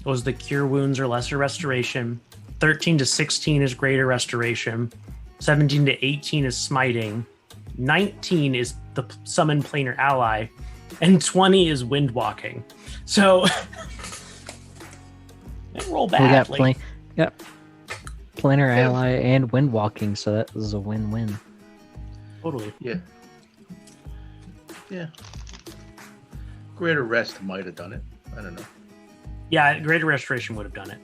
was the cure wounds or lesser restoration. 13 to 16 is greater restoration. 17 to 18 is smiting. 19 is the summon planar ally, and 20 is wind walking. So they roll We got badly. planar Yeah. ally and wind walking, so that was a win-win. Totally. Yeah. Yeah. Greater rest might have done it. I don't know. Yeah, greater restoration would have done it.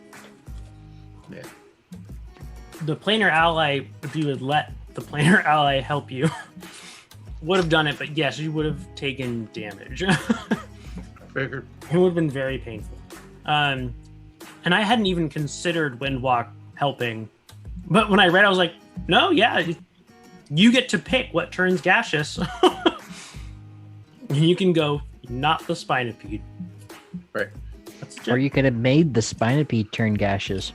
Yeah. The planar ally, if you would let the planar ally help you, would have done it, but yes, you would have taken damage. It Figured. would have been very painful. And I hadn't even considered Windwalk helping, but when I read, I was like, no, yeah, you get to pick what turns gaseous. And you can go, not the Spinipede. Right. That's Or you could have made the Spinipede turn gaseous.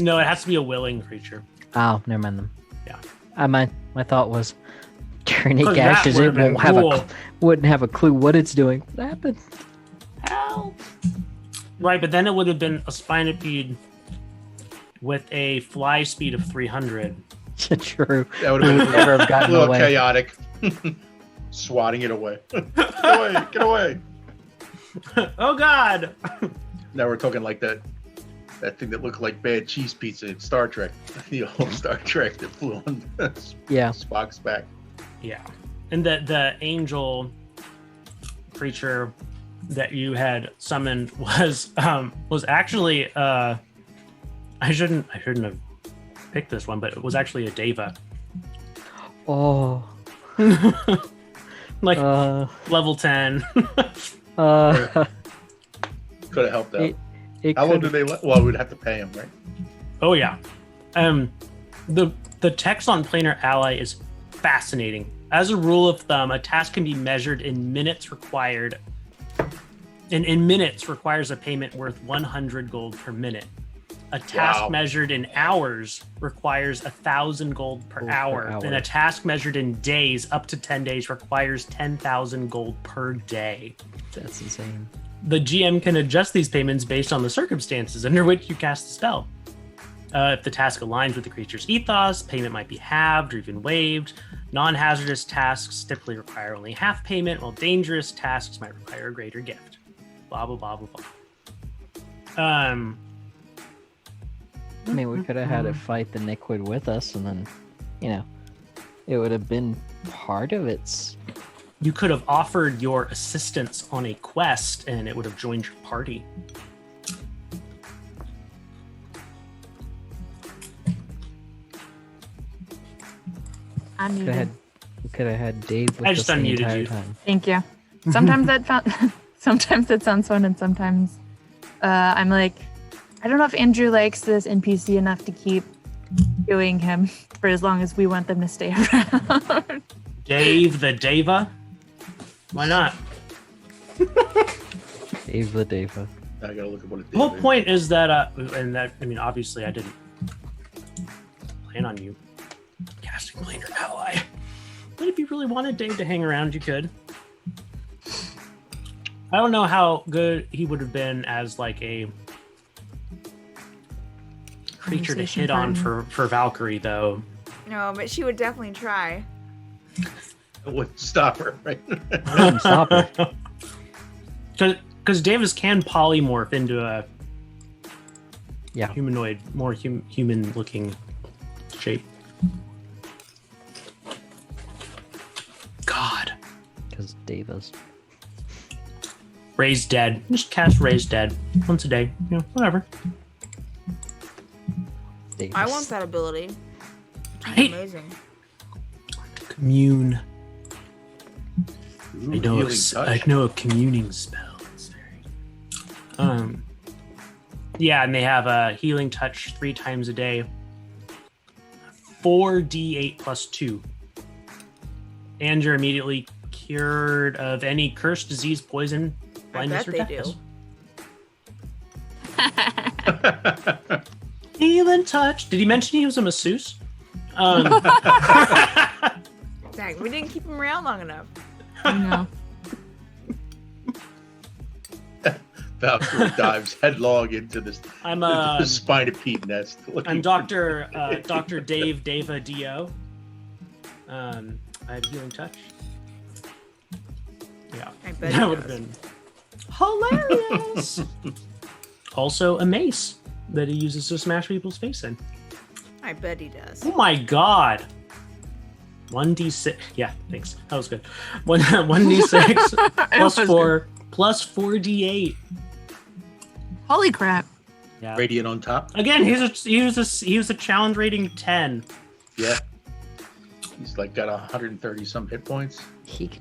No, it has to be a willing creature. Oh, never mind them. Yeah. My thought was turn it 'Cause that gaseous. would've It won't been have cool. wouldn't have a clue what it's doing. What happened? Help. Right, but then it would have been a Spinipede with a fly speed of 300. True. That would have been Never have a gotten little away. chaotic. Swatting it away. Get away. Get away. Oh God! Now we're talking like that thing that looked like bad cheese pizza in Star Trek. The old Star Trek that flew on Yeah. Spock's back. Yeah, and the angel creature that you had summoned was actually I shouldn't have picked this one, but it was actually a Deva. Oh. Like level 10. Could have helped out. It How long could- do they let? Well, we'd have to pay him, right? Oh yeah. The text on Planar Ally is fascinating. As a rule of thumb, a task can be measured in minutes required. And in minutes requires a payment worth 100 gold per minute. A task Wow. measured in hours requires 1,000 gold per hour. And a task measured in days, up to 10 days, requires 10,000 gold per day. That's insane. The GM can adjust these payments based on the circumstances under which you cast the spell. If the task aligns with the creature's ethos, payment might be halved or even waived. Non-hazardous tasks typically require only half payment, while dangerous tasks might require a greater gift. Blah, blah, blah, blah, blah. I mean, we could have had it fight the Niquid with us, and then, it would have been part of its. You could have offered your assistance on a quest, and it would have joined your party. I We muted. could have had Dave with I us just the unmuted entire you. time. Thank you. Sometimes sometimes it sounds fun, and sometimes I'm like, I don't know if Andrew likes this NPC enough to keep doing him for as long as we want them to stay around. Dave the Deva? Why not? Dave the Deva. I gotta look at what it did. The whole point is that, obviously I didn't plan on you casting Planar Ally. But if you really wanted Dave to hang around, you could. I don't know how good he would have been as like a creature to Conversation hit on partner. for Valkyrie, though. No, but she would definitely try. It wouldn't stop her, right? Wouldn't stop her. Because Davis can polymorph into a Yeah. humanoid, more human-looking shape. God. Because Davis. Raise Dead. Just cast Raise Dead once a day. Whatever. Davis. I want that ability. It's Right? amazing. Commune. Ooh, I know. healing I touch. know a communing spell. It's very... Yeah, and they have a healing touch 3 times a day. 4d8 plus 2. And you're immediately cured of any curse, disease, poison, blindness, bet or they deafness. do. Healing touch. Did he mention he was a masseuse? Dang, we didn't keep him around long enough. No. Valkyrie dives headlong into this I'm the spinipede nest. I'm Dr. Dr. Dave Deva Dio. I have healing touch. Yeah, I bet that he would have does. been hilarious. Also, a mace that he uses to smash people's face in. I bet he does. Oh my god. 1d6. Yeah, thanks. That was good. 1d6 plus was 4 plus 4d8. Holy crap. Yeah. Radiant on top. Again, he was a challenge rating 10. Yeah. He's like got 130 some hit points. He could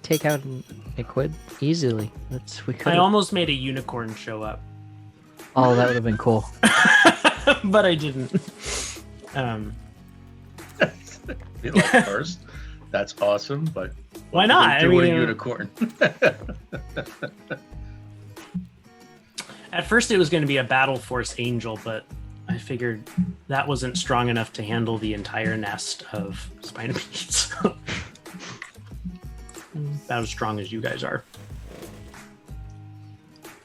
take out an Equid easily. We could. I almost made a unicorn show up, Oh, that would have been cool. but I didn't. Be like first. That's awesome, but Why not? Do I a mean, unicorn. at first it was going to be a battle force angel, but I figured that wasn't strong enough to handle the entire nest of spinopedes. About as strong as you guys are.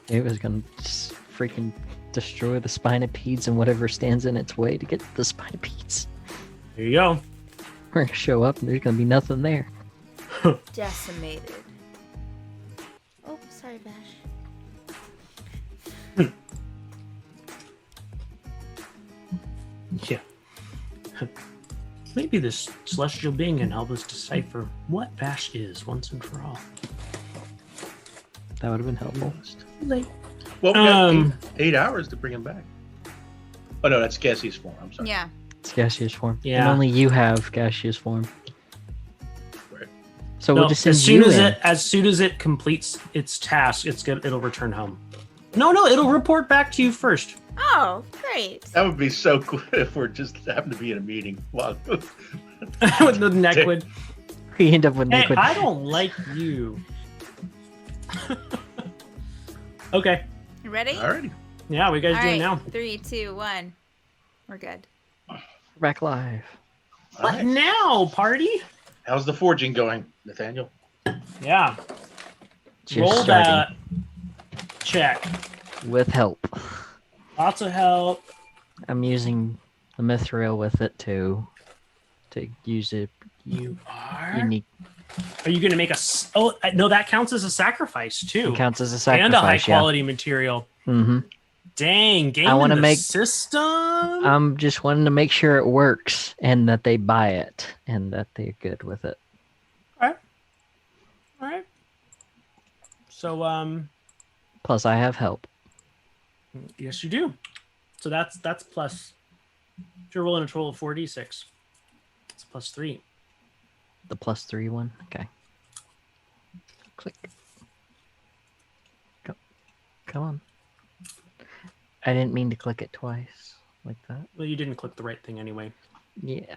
It was gonna just freaking destroy the spinopedes and whatever stands in its way to get the spinopedes. There you go. We're gonna show up and there's gonna be nothing there. Decimated. Oh, sorry, Bash. Yeah. Maybe this celestial being can help us decipher what Bash is once and for all. That would have been helpful. Well, we got Um, 8 hours to bring him back. Oh no, that's gaseous form. I'm sorry. Yeah. It's gaseous form. Yeah. And only you have gaseous form. Right. So No, we'll just send as soon you as in. as soon as it completes its task, it'll return home. No, it'll report back to you first. Oh, great. That would be so cool if we're just happen to be in a meeting. Wow. With the neckwood. We end up with Hey, liquid. I don't like you. Okay. You ready? Alrighty. Yeah, what you guys All doing right. now? 3, 2, 1. We're good. Back live. What Alright. now, party? How's the forging going, Nathaniel? Yeah. Just Roll starting. that check. With help. Lots of help. I'm using the mithril with it to use it You are. unique. Are you going to make a? Oh no, that counts as a sacrifice too, It counts as a sacrifice. and a high quality material. Mm-hmm. Dang, game I want wanna to make- system. I'm just wanting to make sure it works and that they buy it and that they're good with it. All right. So Plus, I have help. yes, you do. So that's plus. If you're rolling a total of 4d6, it's plus 3. The +3 one. Okay. Click. Go. Come on. I didn't mean to click it twice like that. Well, you didn't click the right thing anyway. Yeah.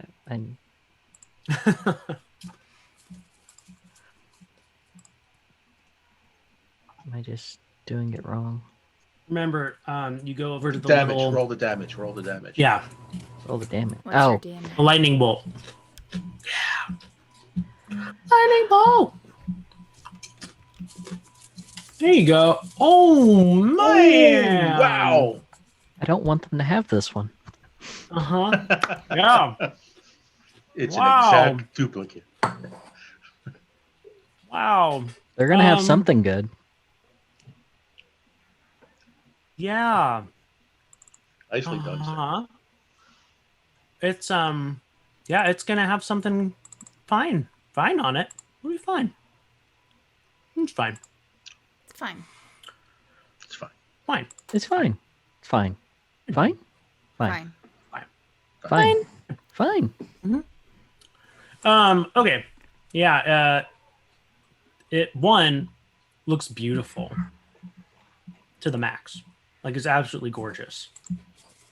Am I just doing it wrong? Remember, you go over to the Damage. little. Roll the damage. Roll the damage. Yeah, Roll the damage. What's Oh, your damage? a lightning bolt. Yeah. Lightning bolt. There you go. Oh man! Ooh, wow. I don't want them to have this one. Uh huh. Yeah. It's Wow. an exact duplicate. Wow. They're gonna have Um, something good. Yeah. Nicely done, sir. Uh-huh. It's yeah, it's gonna have something fine on it. It'll be fine. It's fine. It's fine. It's fine. Fine. It's fine. It's fine. Fine. Fine. Fine. Fine. Fine. Okay. Yeah, it looks beautiful to the max. Like it's absolutely gorgeous.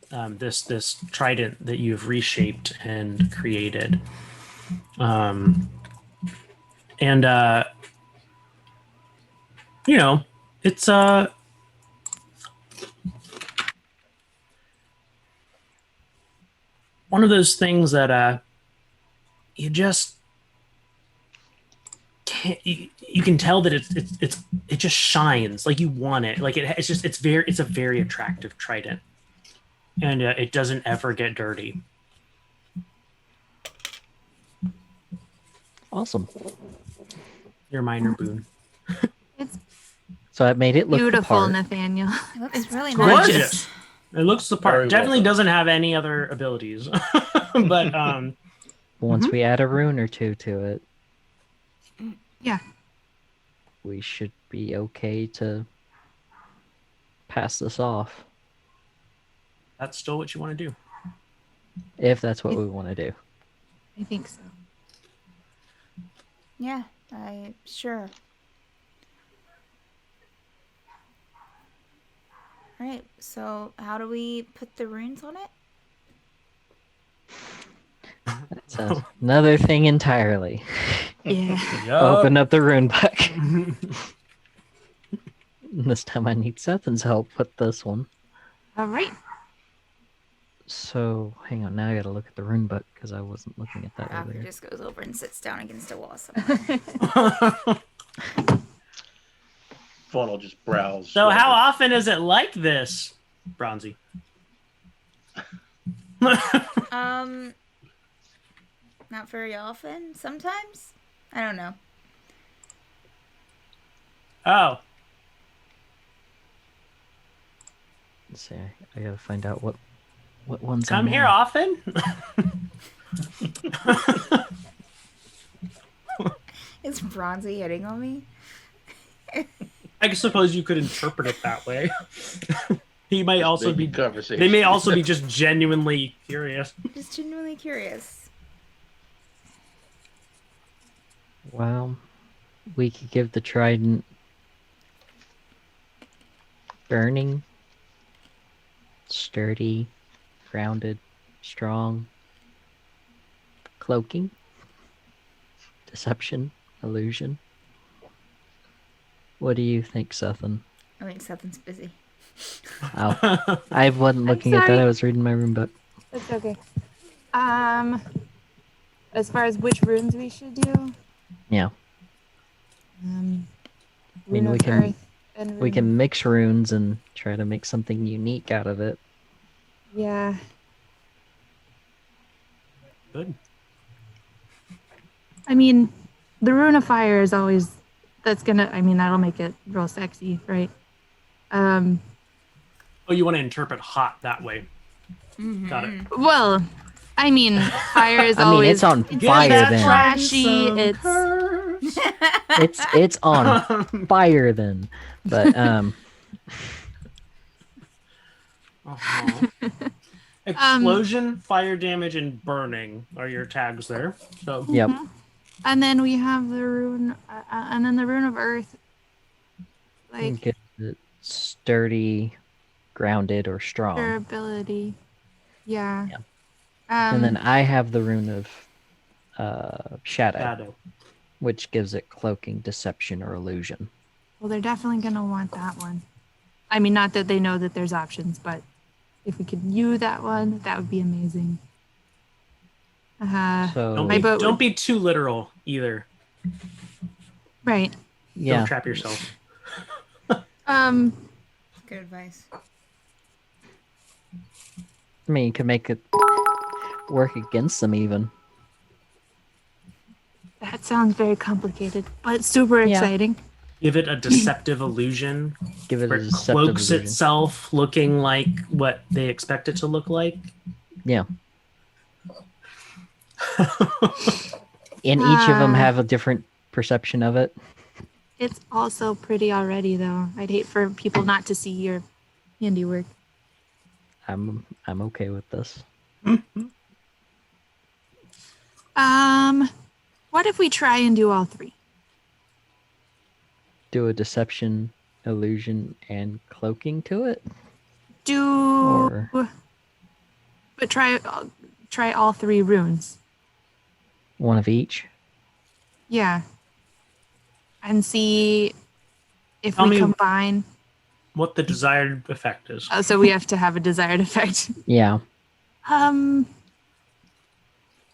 this trident that you've reshaped and created. And it's one of those things that you just can't. You can tell that it just shines like you want it. Like it's a very attractive trident, and it doesn't ever get dirty. Awesome. Your minor boon. It's So I made it look the beautiful, part. Nathaniel. It looks really gorgeous. nice. Gorgeous. It looks the part. Very well Definitely done. doesn't have any other abilities, but Once we add a rune or two to it, Yeah. we should be okay to pass this off, that's still what you want to do. if that's what we want to do. I think so. Yeah, sure. All right, so how do we put the runes on it? That's another thing entirely. Yeah. Open up the rune book. This time I need Ceth's help with this one. All right. So, hang on, now I gotta look at the rune book because I wasn't looking at that Valkyrie earlier. just goes over and sits down against a wall somewhere. Vaughn will just browse. So how wherever. often is it like this, Bronzy? Not very often. Sometimes. I don't know. Oh, Let's see, I gotta find out what ones. come I'm here on. often? Is Bronzy hitting on me? I suppose you could interpret it that way. He might also Big be. conversation. They may also be just genuinely curious. Just genuinely curious. Well, we could give the trident burning, sturdy, grounded, strong, cloaking, deception, illusion. What do you think, Sethan? I think something's busy. Oh, I wasn't looking at that. sorry. I was reading my rune book. That's okay. As far as which runes we should do, Yeah, mean, we can- and we can mix runes and try to make something unique out of it. Yeah. Good. I mean, the rune of fire is always that'll make it real sexy, right? Oh, you want to interpret hot that way? Got it. Well, I mean, fire is I mean, always it's on Give fire that then. flashy. some It's curves. It's on fire then. But Uh-huh. Explosion, fire damage, and burning are your tags there. So yep. and then we have the rune, and then the rune of earth. Like Get it sturdy, grounded, or strong. durability. Yeah. Yeah. And then Um, I have the rune of shadow, shadow. which gives it cloaking, deception, or illusion. well, they're definitely gonna want that one. I mean, not that they know that there's options, but if we could use that one, that would be amazing. So Don't My be, boat don't would- be too literal either. Right. yeah, Don't trap yourself. Good advice. I mean, you could make it work against them even. That sounds very complicated, but super Yeah. exciting. Give it a deceptive illusion Give it where a it deceptive cloaks illusion. itself looking like what they expect it to look like. Yeah. And each of them Ah. have a different perception of it. It's also pretty already, though. I'd hate for people not to see your handiwork. I'm okay with this. What if we try and do all three? Do a deception, illusion, and cloaking to it. Do Or- But try all 3 runes. One of each. Yeah. And see if Tell we me- combine. What the desired effect is. Oh, so we have to have a desired effect. Yeah.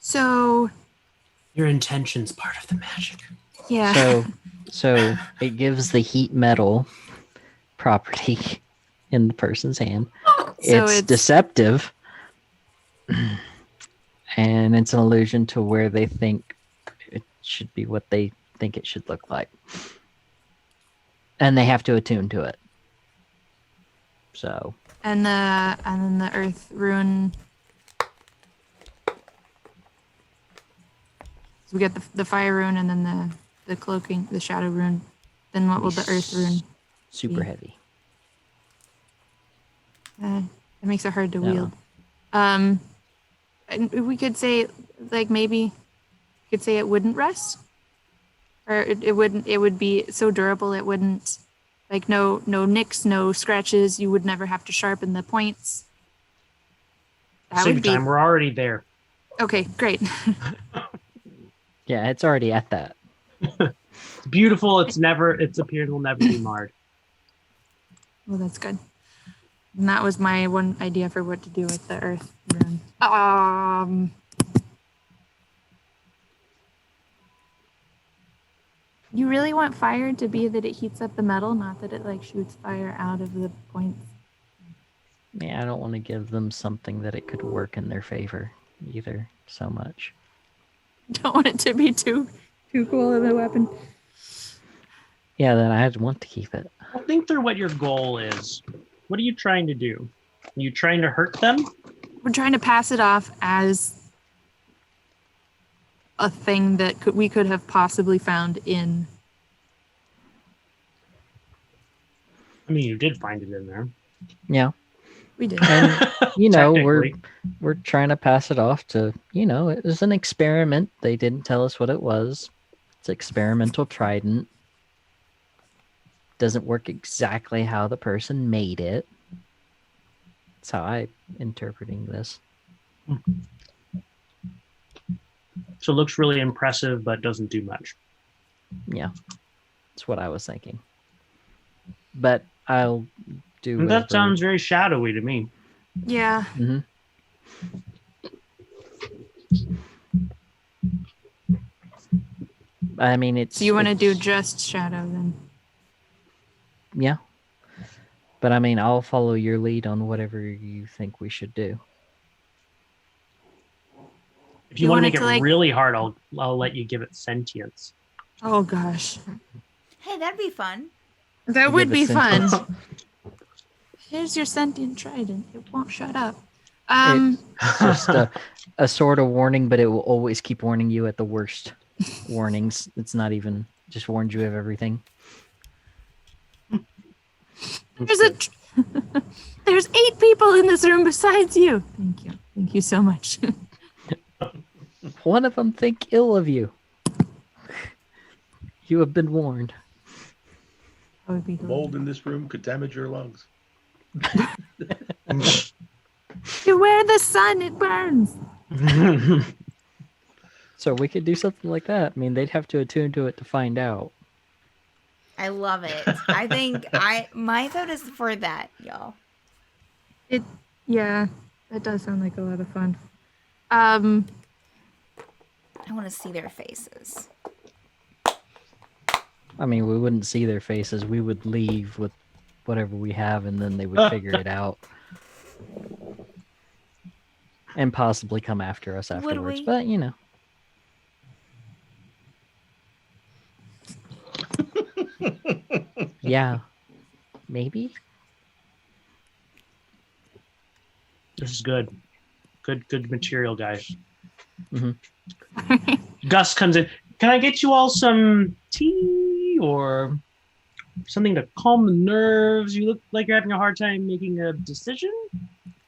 So Your intention's part of the magic. yeah. So it gives the heat metal property in the person's hand. So It's deceptive, and it's an illusion to where they think it should be what they think it should look like, and they have to attune to it. So And then the earth rune. So we get the fire rune and then the cloaking, the shadow rune. Then what will the earth rune? super Yeah. heavy. It makes it hard to Yeah. wield. And we could say like maybe you could say it wouldn't rust, or it wouldn't. It would be so durable it wouldn't, like no nicks, no scratches. You would never have to sharpen the points. That Same would be time, we're already there. okay. Great. Yeah, it's already at that. It's beautiful. Its appearance will never be marred. Well, that's good. And that was my one idea for what to do with the earth rune. You really want fire to be that it heats up the metal, not that it like shoots fire out of the points. Yeah, I don't want to give them something that it could work in their favor either so much. Don't want it to be too cool of a weapon. Yeah, then I'd want to keep it. Well, think through what your goal is. What are you trying to do? Are you trying to hurt them? We're trying to pass it off as a thing that we could have possibly found in. I mean, you did find it in there. Yeah. We did. And we're Technically. we're trying to pass it off to, it was an experiment. They didn't tell us what it was. It's experimental trident. Doesn't work exactly how the person made it. That's how I'm interpreting this. So it looks really impressive, but doesn't do much. Yeah. That's what I was thinking. But I'll do That whatever- sounds very shadowy to me. Yeah. Mhm. I mean, it's. So you want to do it's- just shadow then? Yeah. But I mean, I'll follow your lead on whatever you think we should do. If you You want to want make it it to, like- really hard, I'll let you give it sentience. Oh gosh, Hey, that'd be fun. that You would give it be fun. sentience. Here's your sentient trident. It won't shut up. It's just a sort of warning, but it will always keep warning you at the worst warnings. It's not even just warns you of everything. There's there's 8 people in this room besides you. Thank you so much. One of them think ill of you. You have been warned. That would be Mold in this room could damage your lungs. Beware the sun, it burns. So we could do something like that. I mean, they'd have to attune to it to find out. I love it. I think my vote is for that, y'all. Yeah, that does sound like a lot of fun. I want to see their faces. I mean, we wouldn't see their faces. We would leave with whatever we have, and then they would figure it out. And possibly come after us Would afterwards. we? But, Yeah. Maybe? This is good. Good material, guys. Mhm. Gust comes in. Can I get you all some tea or something to calm the nerves? You look like you're having a hard time making a decision.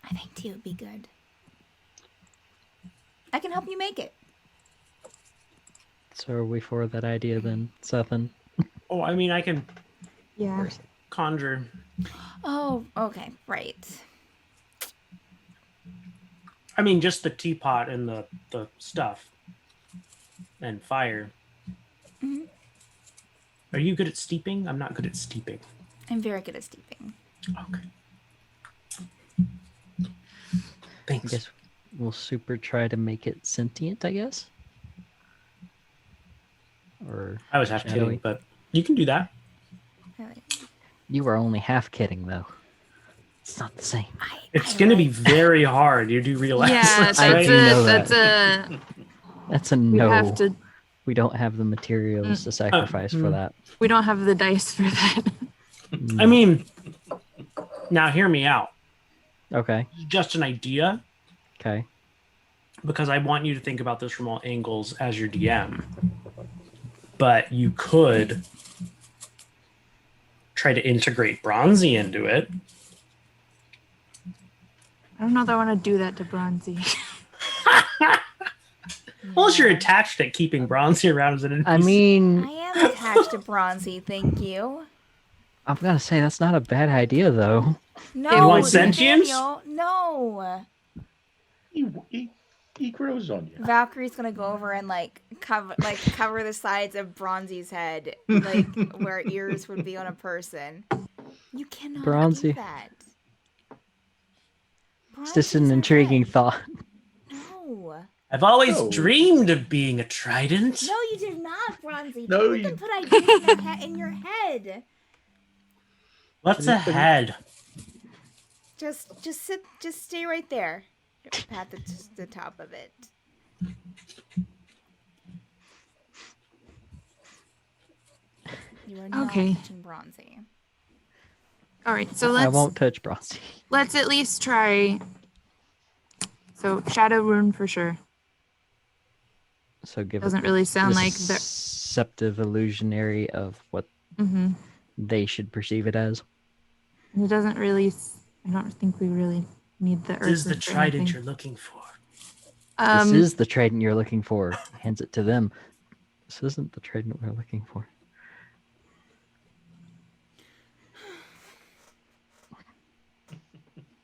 I think tea would be good. I can help you make it. So are we for that idea then, Sethan? Oh, I mean, I can Yeah. conjure. Oh, okay, right. I mean, just the teapot and the stuff. And fire. Mhm. Are you good at steeping? I'm not good at steeping. I'm very good at steeping. Okay. I Thanks. guess we'll super try to make it sentient, I guess. Or I was half shadowy. kidding, but you can do that. You were only half kidding, though. It's not the same. It's going to be very hard. You do realize Yeah, this, I right? do know that's that. a. That's a We no. have to. We don't have the materials to sacrifice for that. We don't have the dice for that. I mean, now hear me out. Okay. Just an idea, Okay. because I want you to think about this from all angles as your DM. But you could try to integrate Bronzy into it. I don't know that I want to do that to Bronzy. Unless you're attached at keeping Bronzy around as an NPC. I mean, I am attached to Bronzy, thank you. I'm gonna say that's not a bad idea, though. No, want sentience? Nathaniel, no. He grows on you. Valkyrie's gonna go over and cover the sides of Bronzy's head, like where ears would be on a person. You cannot do Bronzy. that. It's just an Bronzy's intriguing head. thought. No. I've always No. dreamed of being a trident. No, you did not, Bronzy. No, People can put ideas in your head. What's a head? Just stay right there. Pat the top of it. You are not Okay. touching Bronzy. All right, so I let's won't touch Bronzy. let's at least try. So shadow rune for sure. So give Doesn't it really sound like the. deceptive illusionary of what Mm-hmm. they should perceive it as. It doesn't really. I don't think we really need the. This is the earth for trident anything. you're looking for. This is the trident you're looking for. Hands it to them. This isn't the trident we're looking for.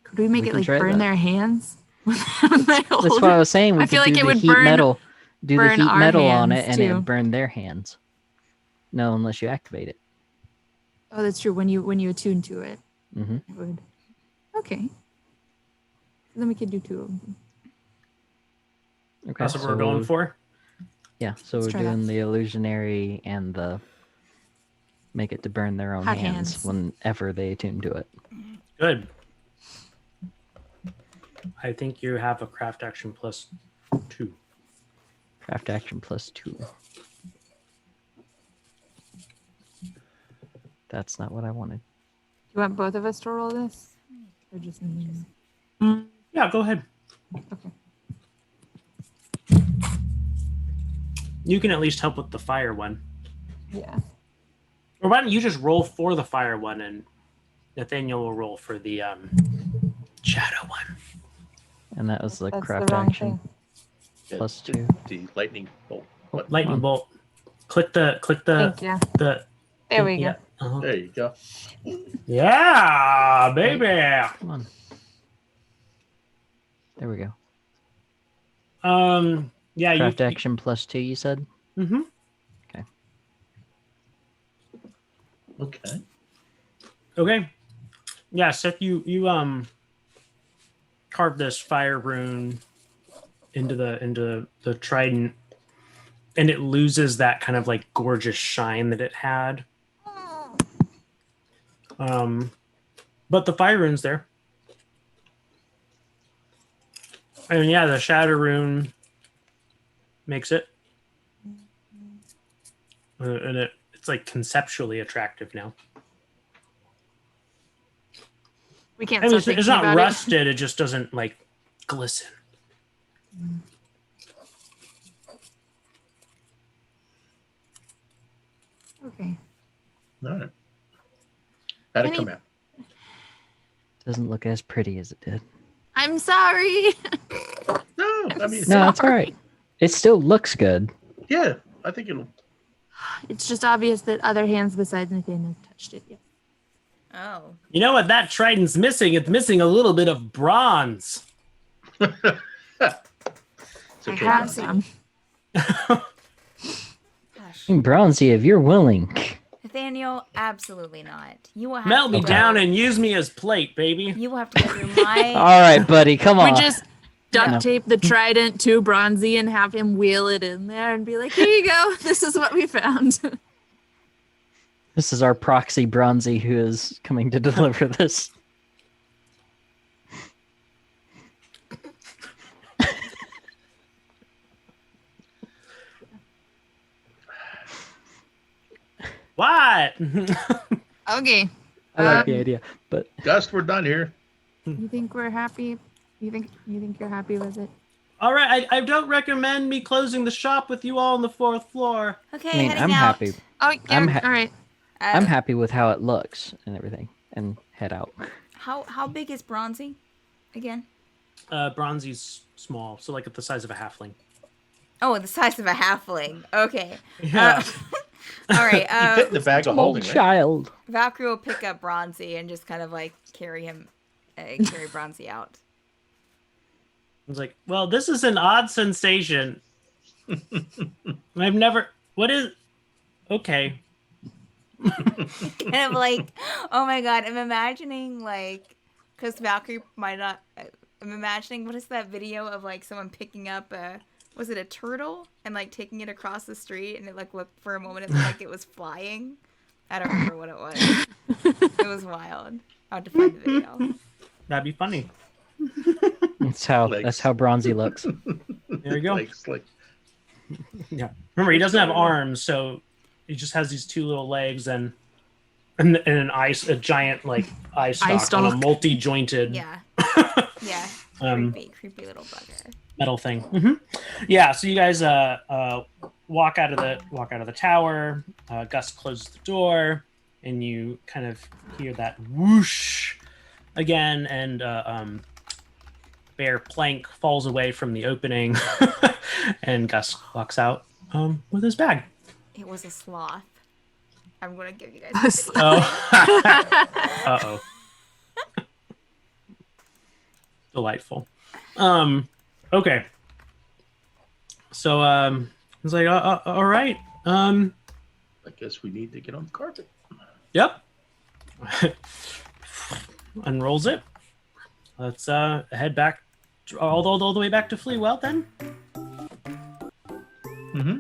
Could we make We it can like try burn that. their hands? When they That's hold what I it? was saying. We I could feel like do it the would heat burn- metal. Do the burn heat our metal on it, hands, and too. it burn their hands. No, unless you activate it. Oh, that's true. When you attune to it, Hmm it would. Okay. Then we could do two of them. Okay. That's what we're going for. Yeah. So Let's we're try that. doing the illusionary and the make it to burn their own Hot hands hands. whenever they attune to it. Good. I think you have a craft action +2. Craft action +2. That's not what I wanted. You want both of us to roll this, or just me? Yeah, go ahead. Okay. You can at least help with the fire one. Yeah. Or why don't you just roll for the fire one, and Nathaniel will roll for the shadow one. And that was the That's craft the wrong action thing. Yeah, +2. The lightning bolt. What? Lightning on. bolt. Click the Thank you. the. There we yeah. go. Uh-huh. There you go. Yeah, baby. Come on. There we go. Yeah. Craft action +2, you said? Mm-hmm. Okay. Okay. Yeah, Seth, you carved this fire rune into the trident, and it loses that kind of like gorgeous shine that it had. But the fire rune's there. And yeah, the shadow rune makes it. And it's like conceptually attractive now. We can't I mean, stop it's thinking not about rusted. It just doesn't like glisten. it. Okay. All right. How'd it Any- come out? Doesn't look as pretty as it did. I'm sorry. No, I mean, No, it's all right. It still looks good. yeah, I think it'll. It's just obvious that other hands besides Nathaniel touched it. Yeah. Oh. You know what that trident's missing? It's missing a little bit of bronze. It's I okay, have Bronzy. some. Gosh. Bronzy, if you're willing. Nathaniel, absolutely not. You will have Melt to me go. down and use me as plate, baby. You will have to go through my. All right, buddy, come We on. just duct No. tape the trident to Bronzy and have him wheel it in there and be like, here you go. This is what we found. This is our proxy Bronzy who is coming to deliver this. What? Okay. I like the Um, idea, but Gust, we're done here. You think we're happy? You think you're happy with it? All right, I don't recommend me closing the shop with you all on the 4th floor. Okay, I mean, heading I'm out. happy. Oh, yeah. I'm ha- All right. I'm happy with how it looks and everything, and head out. How big is Bronzy again? Bronzy's small, so like at the size of a halfling. Oh, the size of a halfling. Okay. Yeah. All right. You fit in the bag of Small holding, right? child. Valkyrie will pick up Bronzy and just kind of like carry Bronzy out. I was like, well, this is an odd sensation. I've never. What is? Okay. Kind of like, oh my god, I'm imagining like, because Valkyrie might not. I'm imagining what is that video of like someone picking up was it a turtle and like taking it across the street and it like looked for a moment it looked like it was flying. I don't remember what it was. It was wild. I'll have to find the video. That'd be funny. That's how Legs. Bronzy looks. There you go. Like, Yeah. Remember, he doesn't have arms, so he just has these 2 little legs and a giant like eye stalk, on a stalk. multi-jointed Yeah. Yeah. Um, creepy little bugger. metal thing. Yeah. So you guys walk out of the tower. Gust closes the door, and you kind of hear that whoosh again, and Bear Plank falls away from the opening, and Gust walks out with his bag. It was a sloth. I'm gonna give you guys. Oh. Uh-oh. Delightful. Okay. So I was like, all right. I guess we need to get on the carpet. Yep. Unrolls it. Let's head back all the way back to Fleawell then. Mm-hmm.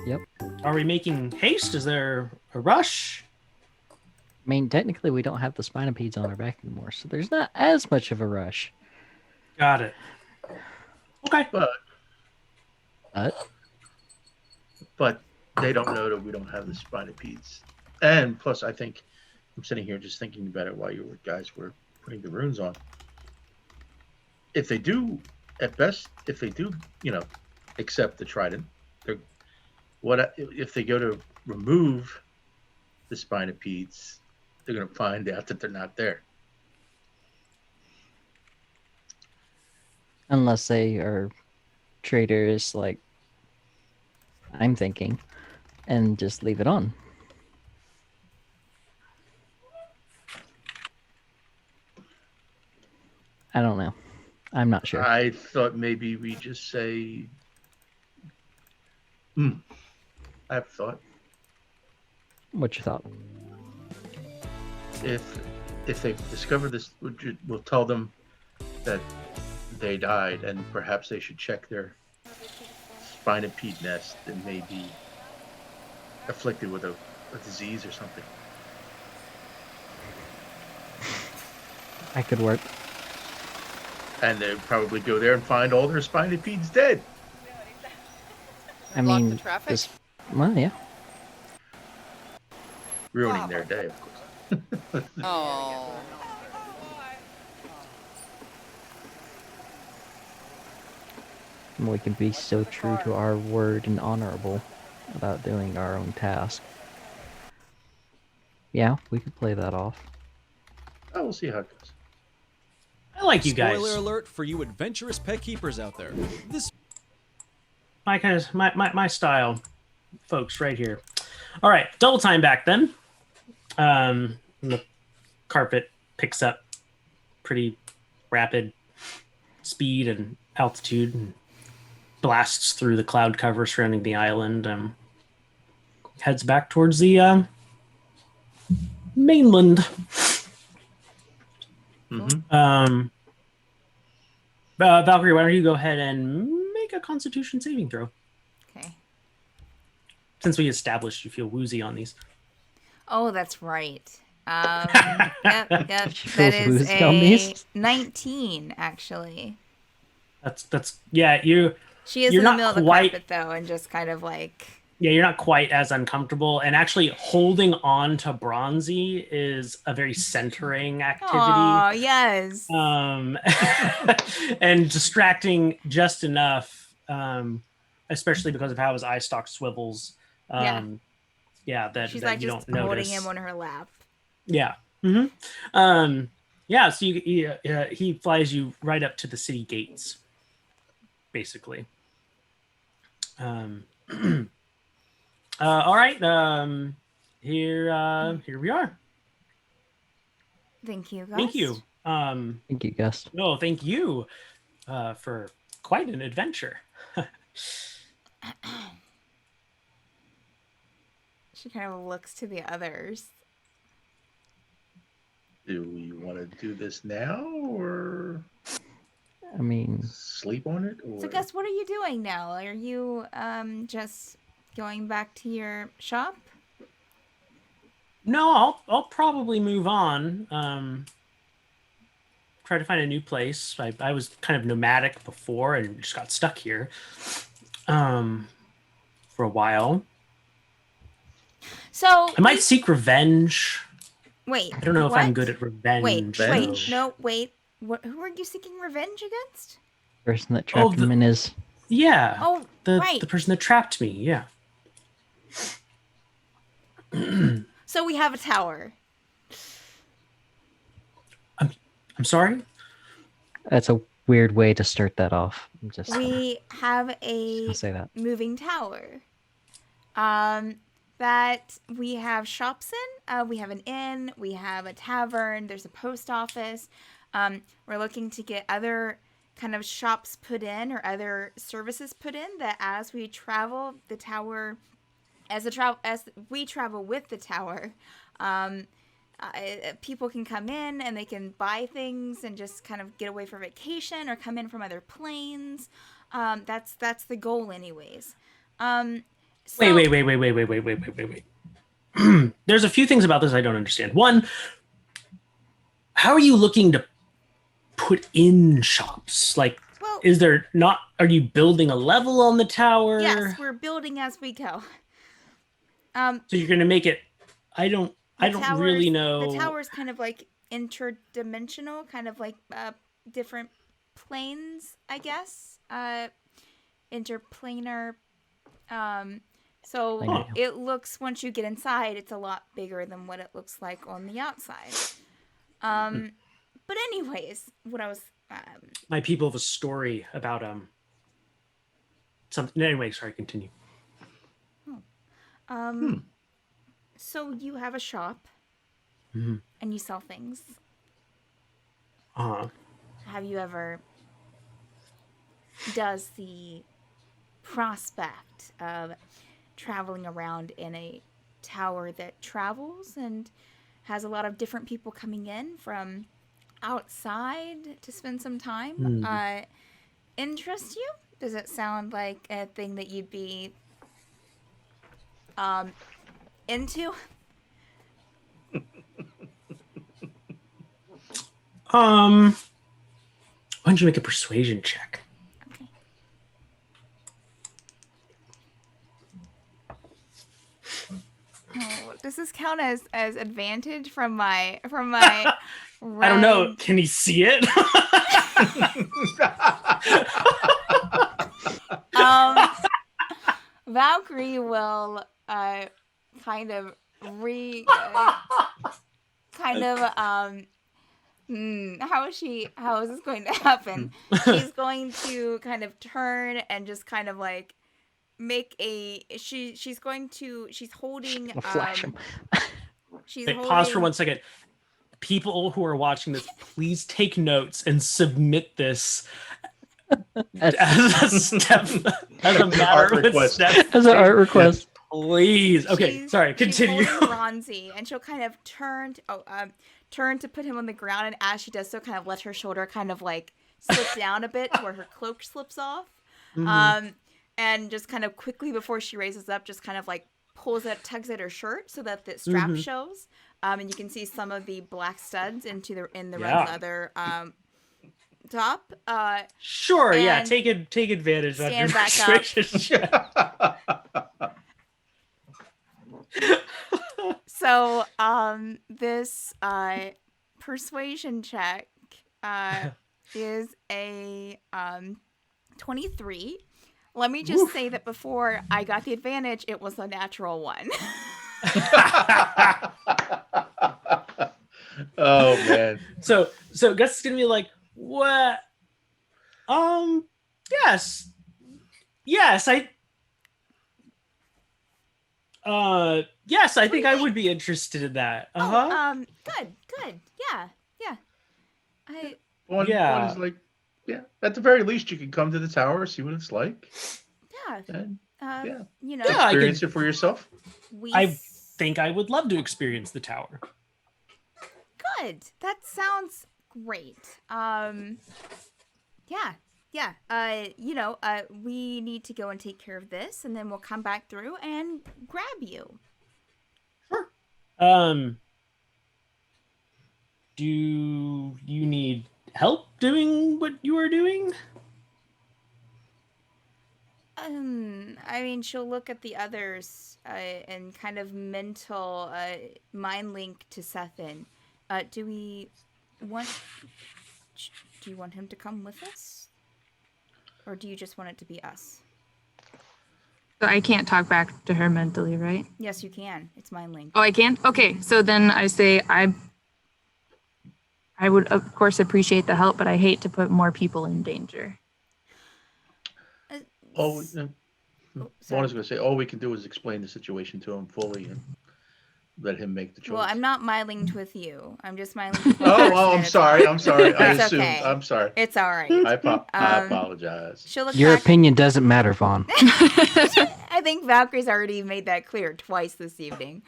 Yep. Are we making haste? Is there a rush? I mean, technically, we don't have the spinopedes on our back anymore, so there's not as much of a rush. Got it. Okay. But they don't know that we don't have the spinopedes. And plus, I think I'm sitting here just thinking about it while you guys were putting the runes on. If they do, at best, accept the trident, if they go to remove the spinopedes, they're going to find out that they're not there. Unless they are traitors, like I'm thinking, and just leave it on. I don't know. I'm not sure. I thought maybe we just say, I have a thought. What's your thought? If they discover this, we'll tell them that they died, and perhaps they should check their spinipede nest and may be afflicted with a disease or something. That could work. And they'd probably go there and find all their spinipedes dead. I Block mean, the traffic? this- well, yeah. Ruining their day, of course. Oh. We can be so true to our word and honorable about doing our own task. Yeah, we could play that off. Oh, we'll see how it goes. I like you guys. Spoiler alert for you adventurous pet keepers out there. This My style, folks, right here. All right, double time back then. The carpet picks up pretty rapid speed and altitude and blasts through the cloud cover surrounding the island. Heads back towards the mainland. Valkyrie, why don't you go ahead and make a Constitution saving throw? Okay. Since we established you feel woozy on these. Oh, that's right. Yep. That is woozy on a these? 19, actually. That's yeah. She is You're in the not middle of the quite- carpet, though, and just kind of like... Yeah, you're not quite as uncomfortable, and actually holding on to Bronzy is a very centering activity. Oh, yes. And distracting just enough, especially because of how his eye stalk swivels. That She's that like you just don't holding notice. him on her lap. Yeah. So he flies you right up to the city gates, basically. All right. Here we are. Thank you, Gust. Thank you. Thank you, Gust. No, thank you for quite an adventure. She kind of looks to the others. Do we want to do this now or I mean, sleep on it? Or... So, Gus, what are you doing now? Are you just going back to your shop? No, I'll probably move on. Try to find a new place. I was kind of nomadic before and just got stuck here for a while. So I might seek revenge. Wait. I don't know if I'm what? good at revenge. Wait. though. No, wait. Who are you seeking revenge against? person that trapped him in his. Yeah. Oh, right. The person that trapped me. Yeah. So we have a tower. I'm sorry. That's a weird way to start that off. I'm just We have a gonna say that. moving tower. That we have shops in. We have an inn. We have a tavern. There's a post office. We're looking to get other kind of shops put in or other services put in that as we travel the tower, as we travel with the tower, people can come in and they can buy things and just kind of get away for vacation or come in from other planes. That's the goal anyways. Wait. There's a few things about this I don't understand. One, how are you looking to put in shops? Like, Well, is there not? Are you building a level on the tower? yes, we're building as we go. So you're going to make it. I don't really know. The tower's kind of like interdimensional, kind of like different planes, I guess. Interplanar. So Huh. it looks, once you get inside, it's a lot bigger than what it looks like on the outside. But anyways, what I was... My people have a story about something. Anyway, sorry, continue. So you have a shop, Mhm. and you sell things. Uh-huh. Have you ever... Does the prospect of traveling around in a tower that travels and has a lot of different people coming in from outside to spend some time interest you? Does it sound like a thing that you'd be into? Why don't you make a persuasion check? Oh, does this count as advantage from my I don't know. Can he see it? Valkyrie will kind of how is this going to happen? She's going to kind of turn and just kind of like make she's holding I'll flash him. she's Wait, holding, pause for 1 second. people who are watching this, please take notes and submit this as a step, as a matter of step. As an art request. Please. Okay, sorry, continue. She's holding Bronzy, and she'll kind of turn to put him on the ground, and as she does so, kind of let her shoulder kind of like slip down a bit to where her cloak slips off. And just kind of quickly before she raises up, just kind of like tugs at her shirt so that the strap shows. And you can see some of the black studs in the red leather top. Sure, yeah. Take advantage of your back persuasion. So this persuasion check is a 23. Let me just say that before I got the advantage, it was a natural one. Oh man. So Gus is gonna be like, what? Yes, I think I would be interested in that. Good, yeah. One is like, yeah. At the very least, you can come to the tower, see what it's like. Yeah. And, experience it for yourself. I think I would love to experience the tower. Good. That sounds great. We need to go and take care of this, and then we'll come back through and grab you. Sure. Do you need help doing what you are doing? I mean, she'll look at the others and kind of mental mind link to Cethin. Do you want him to come with us? Or do you just want it to be us? So I can't talk back to her mentally, right? Yes, you can. It's mind link. Oh, I can? Okay, so then I say I would, of course, appreciate the help, but I hate to put more people in danger. One was going to say, all we can do is explain the situation to him fully and let him make the choice. Well, I'm not mind-linked with you. I'm just mind-linked with I'm sorry. I assumed. Okay. I'm sorry. It's all right. I apologize. Your opinion doesn't matter, Vaughn. I think Valkyrie's already made that clear twice this evening.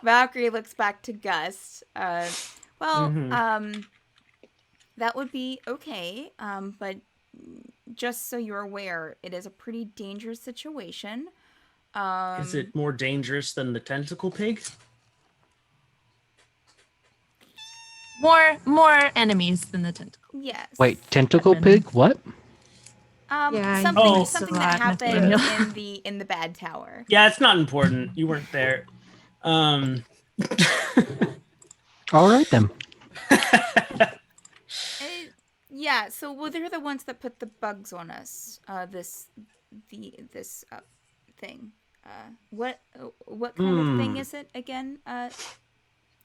Valkyrie looks back to Gust. That would be okay, but just so you're aware, it is a pretty dangerous situation. Is it more dangerous than the tentacle pig? More enemies than the tentacle. Yes. Wait, tentacle pig? What? Something that happened in the bad tower. Yeah, it's not important. You weren't there. All right then. So they're the ones that put the bugs on us. This thing. What kind of thing is it again?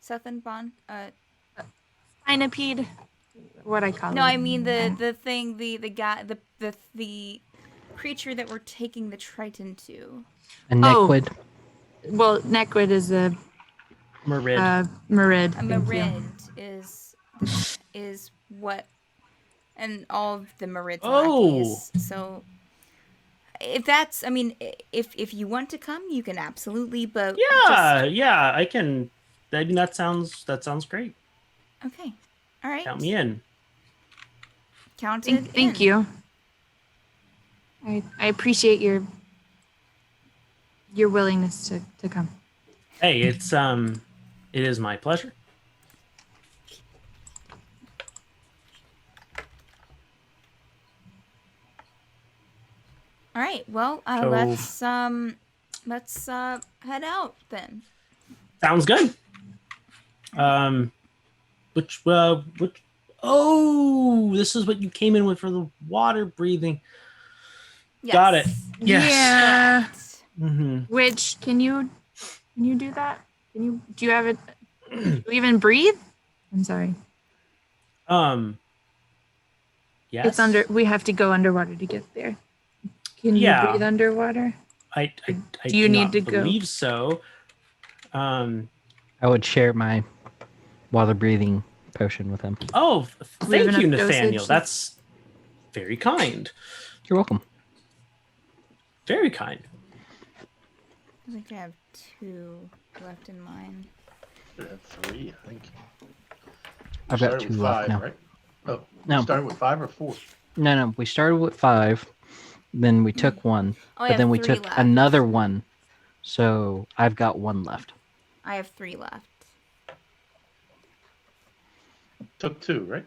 Ceth and Vaughn? Spinipede. What I call it. No, I mean the thing, the guy, the creature that we're taking the Triton to. A nequid. Well, nequid is a Marid. Marid. A Marid is what, and all of the Marids lackeys. So if that's, I mean, if you want to come, you can absolutely. But I can. I mean, that sounds great. Okay, all right. Count me in. Thank you. I appreciate your willingness to come. Hey, it is my pleasure. All right. Well, let's head out then. Sounds good. Which this is what you came in with for the water breathing. Yes. Got it. Yes. Yeah. Mm-hmm. Which can you do that? Do you have it? Do you even breathe? I'm sorry. Yes. It's under. We have to go underwater to get there. Can you breathe underwater? I do you need to believe go? so. I would share my water breathing potion with him. Oh, We have thank you, enough Nathaniel. dosage. That's very kind. You're welcome. Very kind. I think I have 2 left in mine. I have 3, I think. I've got 2 left now. Right? Oh, No. you started with 5 or 4? No, we started with 5, then we took 1, Oh, I but then have we 3 took left. another 1, so I've got 1 left. I have 3 left. Took 2, right?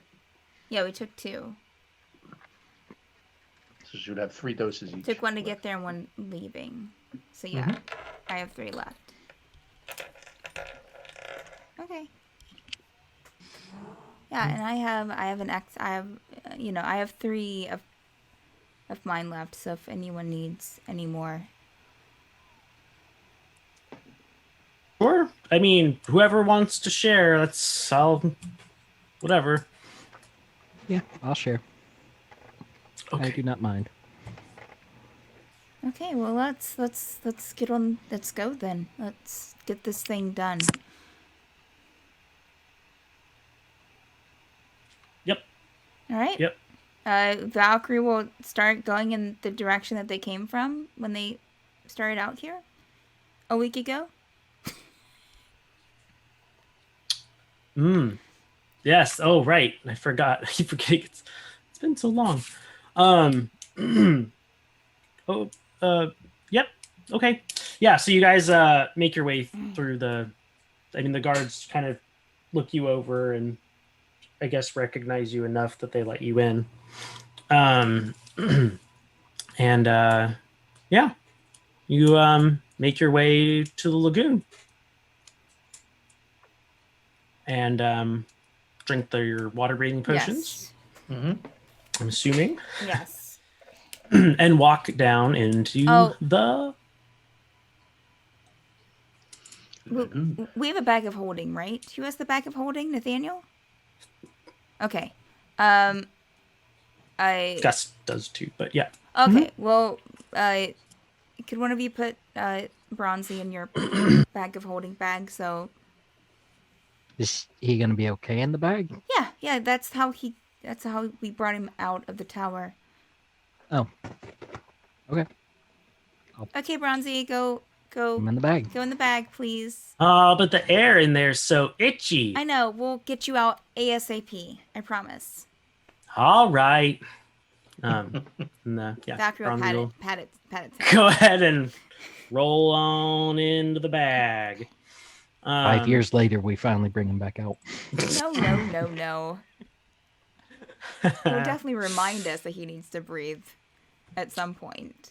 Yeah, we took 2. So you would have 3 doses each. Took 1 to get there and 1 leaving. So yeah, I have 3 left. Okay. Yeah, and I have I have 3 of mine left. So if anyone needs any more, Sure. I mean, whoever wants to share, whatever. Yeah, I'll share. Okay. I do not mind. okay. Well, let's get on. Let's go then. Let's get this thing done. Yep. All right. Yep. Valkyrie will start going in the direction that they came from when they started out here a week ago. Yes. Oh, right. I forgot. I keep forgetting. It's been so long. Yep. Okay. Yeah. So you guys make your way through the guards kind of look you over and I guess recognize you enough that they let you in. And yeah, you make your way to the lagoon and drink your water breathing potions. Yes. Mm-hmm. I'm assuming, Yes. and walk down into Oh. the. We have a bag of holding, right? Who has the bag of holding, Nathaniel? Okay. Gust does too, but yeah. Okay. Well, could one of you put Bronzy in your bag of holding bag? So Is he gonna be okay in the bag? yeah. That's how we brought him out of the tower. Oh. Okay. Okay, Bronzy, go I'm in the bag. go in the bag, please. Oh, but the air in there's so itchy. I know. We'll get you out ASAP. I promise. All right. Yeah. Valkyrie will Bronzy will pat it. go ahead and roll on into the bag. 5 years later, we finally bring him back out. No. He'll definitely remind us that he needs to breathe at some point.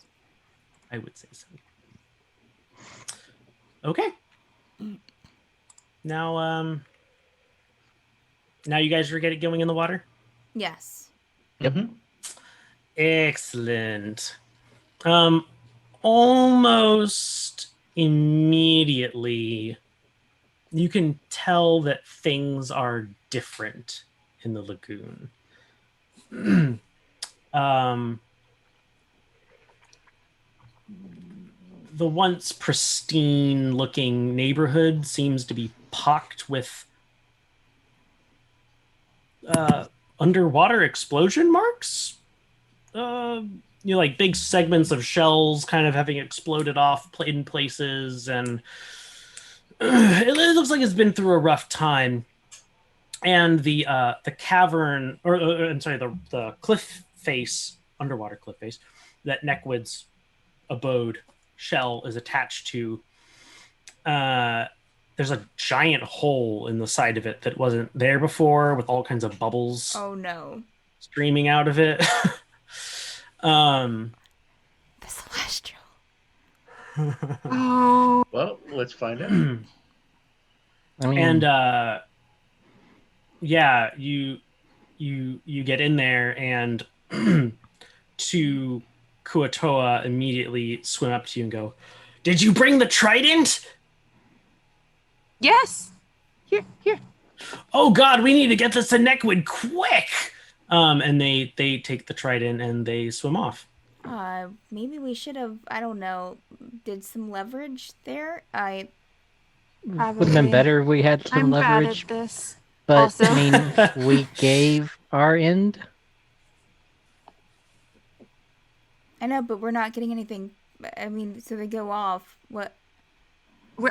I would say so. Okay. Now you guys are getting going in the water? Yes. Mm-hmm. Excellent. Almost immediately you can tell that things are different in the lagoon. The once pristine looking neighborhood seems to be pocked with underwater explosion marks. Like big segments of shells kind of having exploded off in places, and it looks like it's been through a rough time. And the cavern, the cliff face, underwater cliff face, that Neckwood's abode shell is attached to. There's a giant hole in the side of it that wasn't there before, with all kinds of bubbles Oh no. streaming out of it. The celestial. Oh, Well, let's find out. I mean, And yeah, you get in there, and two Kuatoa immediately swim up to you and go, "Did you bring the trident? yes. Here. Oh God, we need to get this to Neckwood quick!" And they take the trident and they swim off. Maybe we should have, I don't know, did some leverage there. would have been better if we had some I'm bad leverage. at this. But Also- I mean, we gave our end. I know, but we're not getting anything. I mean, so they go off. What?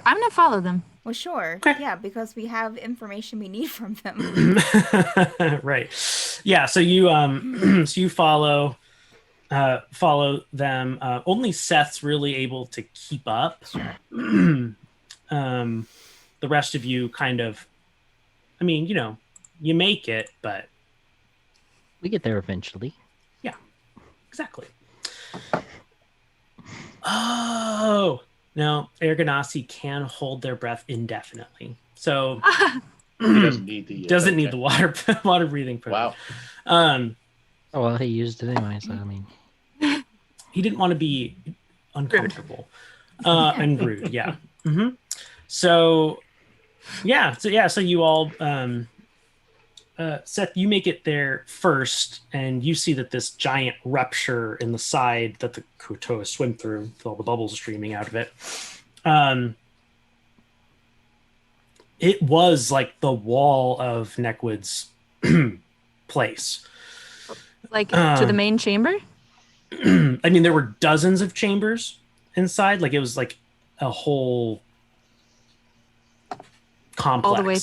I'm gonna follow them. Well, sure. Okay. Yeah, because we have information we need from them. Right. Yeah. So you so you follow them. Only Seth's really able to keep up. Sure. The rest of you kind of, I mean, you make it, but We get there eventually. exactly. Oh no, Ergonasi can hold their breath indefinitely. So He doesn't need the. doesn't need okay. the water breathing program. Wow. Oh well, he used it anyway. So I mean, He didn't want to be uncomfortable and rude. Yeah. So so you all Ceth, you make it there first, and you see that this giant rupture in the side that the Kutoa swim through, with all the bubbles streaming out of it. It was like the wall of Neckwood's place. Like to the main chamber. I mean, there were dozens of chambers inside. Like it was like a whole complex. All the way.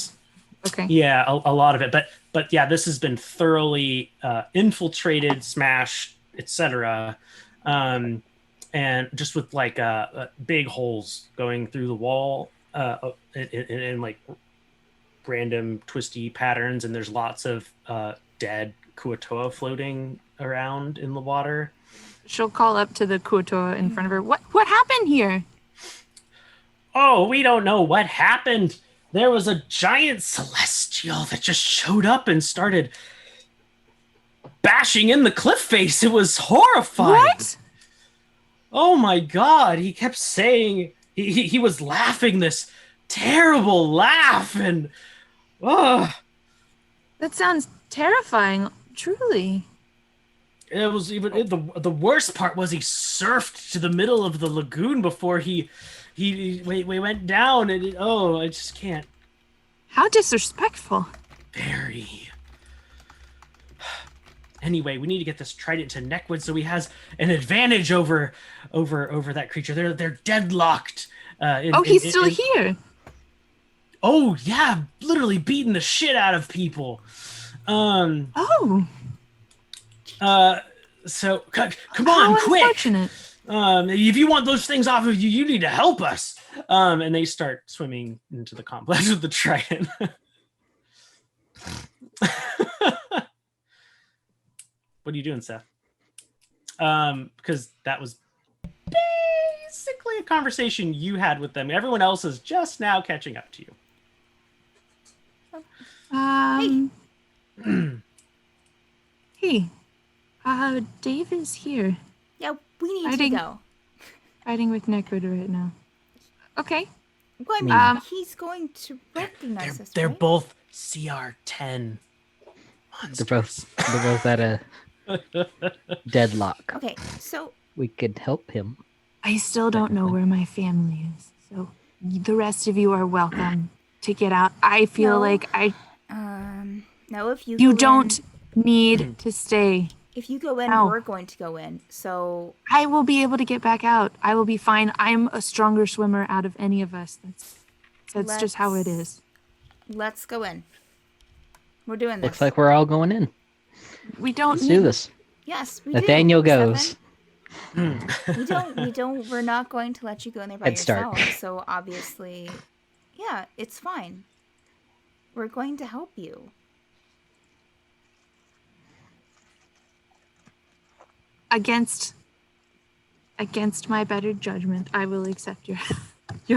Okay. Yeah, a lot of it. But yeah, this has been thoroughly infiltrated, smashed, etc. And just with like big holes going through the wall in like random twisty patterns, and there's lots of dead Kuatoa floating around in the water. She'll call up to the Kuotoa in front of her. What happened here? Oh, we don't know what happened. There was a giant celestial that just showed up and started bashing in the cliff face. It was horrifying. What? Oh my god. He kept saying he was laughing this terrible laugh, and That sounds terrifying. Truly. it was even the worst part was he surfed to the middle of the lagoon before we went down, and I just can't. How disrespectful. Very. Anyway, we need to get this trident to Neckwood so he has an advantage over that creature. They're deadlocked. He's still here. Oh yeah, literally beating the shit out of people. So come on, How quick. unfortunate. If you want those things off of you, you need to help us. And they start swimming into the complex with the trident. What are you doing, Ceth? Because that was basically a conversation you had with them. Everyone else is just now catching up to you. Hey. Dave is here. Yeah, we need Fighting. to go. Fighting with Neckwood right now. Okay. Well, I mean, Um, he's going to recognize us. They're right? both CR10 they're monsters. both at a deadlock. Okay, so We could help him. I still don't know where my family is, so the rest of you are welcome to get out. I feel No. like no, if you you go don't in, need to stay. if you go in, No. we're going to go in. So I will be able to get back out. I will be fine. I'm a stronger swimmer out of any of us. That's just how it is. let's go in. We're doing this. Looks like we're all going in. We don't Let's do this. Yes, we Nathaniel do. goes. Seven. We're not going to let you go in there by Head start. yourself. So obviously, yeah, it's fine. We're going to help you. Against my better judgment, I will accept your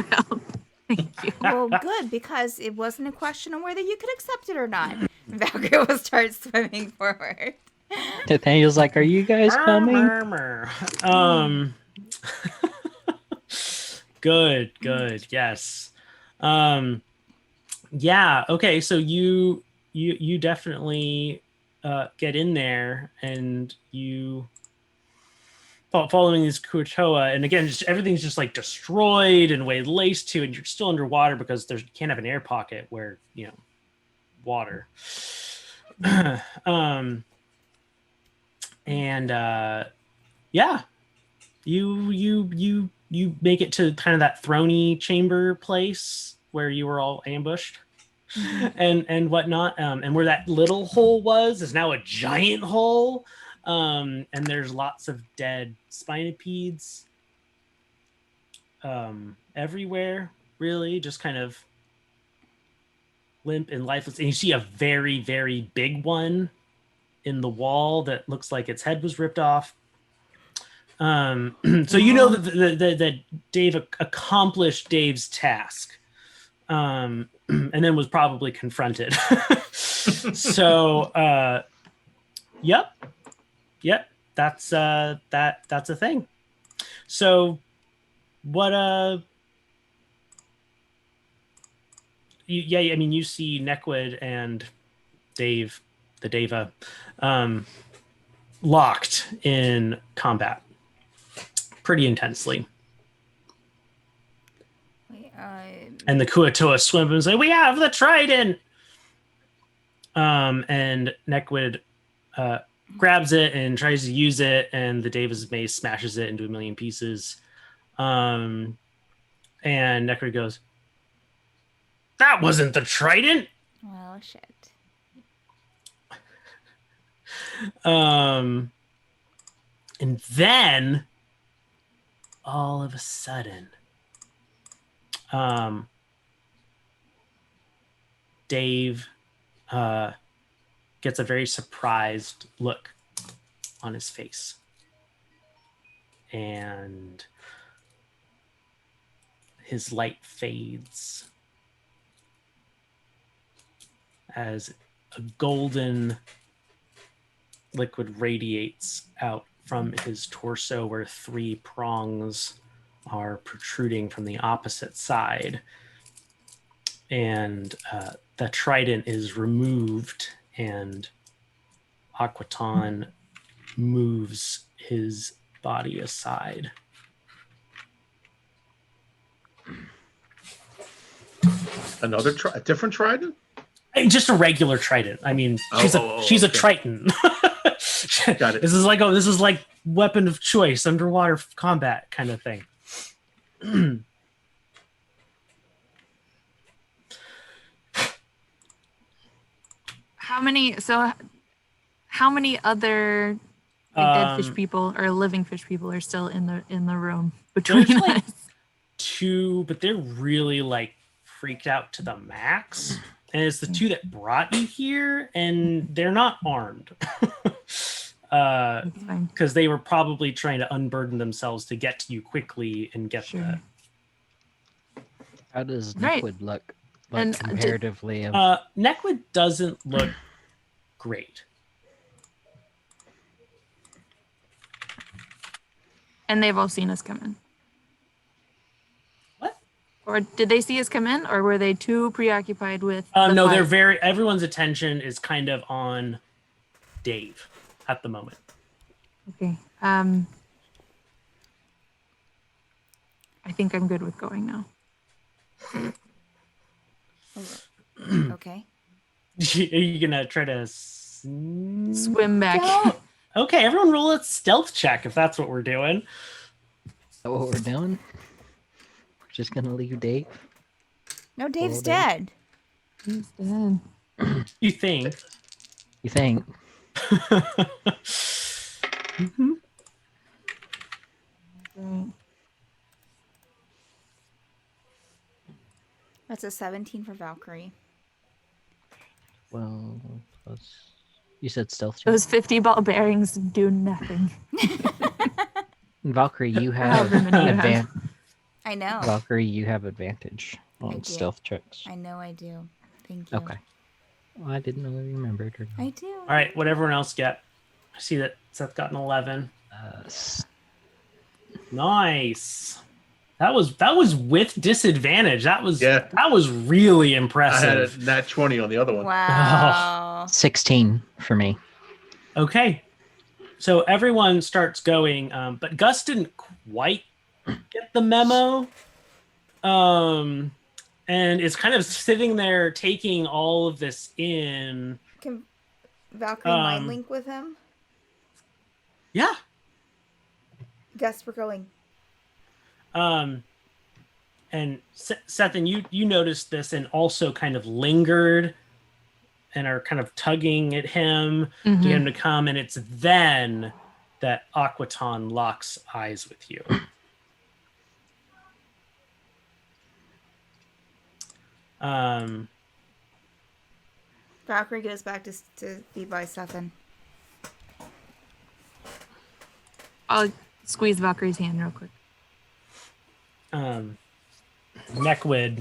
help. Thank you. Well, good, because it wasn't a question of whether you could accept it or not. Valkyrie will start swimming forward. Nathaniel's like, "Are you guys coming?" Good, yes. Yeah, okay, so you definitely get in there, and you following these Kuatoa, and again, just everything's just like destroyed and way laced to, and you're still underwater because you can't have an air pocket where water. And yeah, you make it to kind of that throny chamber place where you were all ambushed. And whatnot, and where that little hole was is now a giant hole, and there's lots of dead spinopedes everywhere, really, just kind of limp and lifeless. And you see a very, very big one in the wall that looks like its head was ripped off. So you know that Dave accomplished Dave's task. And then was probably confronted. So, yep, that's a thing. So, what? I mean, you see Neckwood and Dave, the Deva, locked in combat pretty intensely. And the Kuatoa swim and say, "We have the trident!" And Neckwood grabs it and tries to use it, and the Davis mace smashes it into a million pieces. And Neckwood goes, "That wasn't the trident!" Well, shit. And then, all of a sudden, Dave gets a very surprised look on his face. And his light fades as a golden liquid radiates out from his torso, where 3 prongs are protruding from the opposite side. And the trident is removed, and Aquaton moves his body aside. A different trident? Just a regular trident. I mean, she's a Triton. Got it. This is like weapon of choice, underwater combat kind of thing. How many other dead fish people or living fish people are still in the room between There's like us? 2, but they're really like freaked out to the max. And it's the 2 that brought you here, and they're not armed. Because they were probably trying to unburden themselves to get to you quickly and get Sure. How does Right. Neckwood look? And, Like comparatively, Neckwood doesn't look great. And they've all seen us come in. What? Or did they see us come in, or were they too preoccupied with? No, fight? everyone's attention is kind of on Dave at the moment. Okay. I think I'm good with going now. Okay. Are you gonna try to Swim back. Okay, everyone roll a stealth check if that's what we're doing. is that what we're doing? We're just gonna leave Dave. No, Dave's Well, Dave. dead. He's dead. You think? You think? Mhm. Right. That's a 17 for Valkyrie. Well, you said stealth check. Those 50 ball bearings do nothing. Valkyrie, you have However many you have. I know. Valkyrie, you have advantage I on do. stealth checks. I know I do. Thank you. Okay. Well, I didn't know you remembered or not. I do. All right, what everyone else get? I see that Seth got an 11. Nice. That was with disadvantage. That was really I had impressive. a nat 20 on the other one. Wow. 16 for me. Okay. So everyone starts going, but Gust didn't quite get the memo. And and it's kind of sitting there taking all of this in. Can Valkyrie mind link with him? Yeah. Gust, we're going. And Seth, and you noticed this and also kind of lingered and are kind of tugging at him to get him to come. And it's then that Aquaton locks eyes with you. Valkyrie goes back to be by Stefan. I'll squeeze Valkyrie's hand real quick. Neckwood,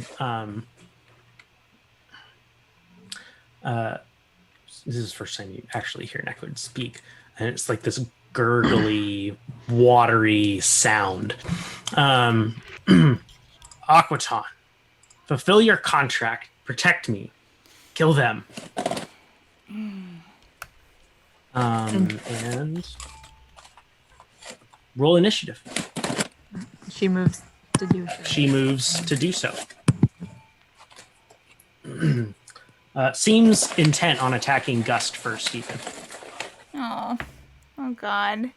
this is the first time you actually hear Neckwood speak, and it's like this gurgly, watery sound. Aquaton, fulfill your contract, protect me, kill them. And roll initiative. She moves to do so. She moves to do so. Seems intent on attacking Gust first, even. Oh God.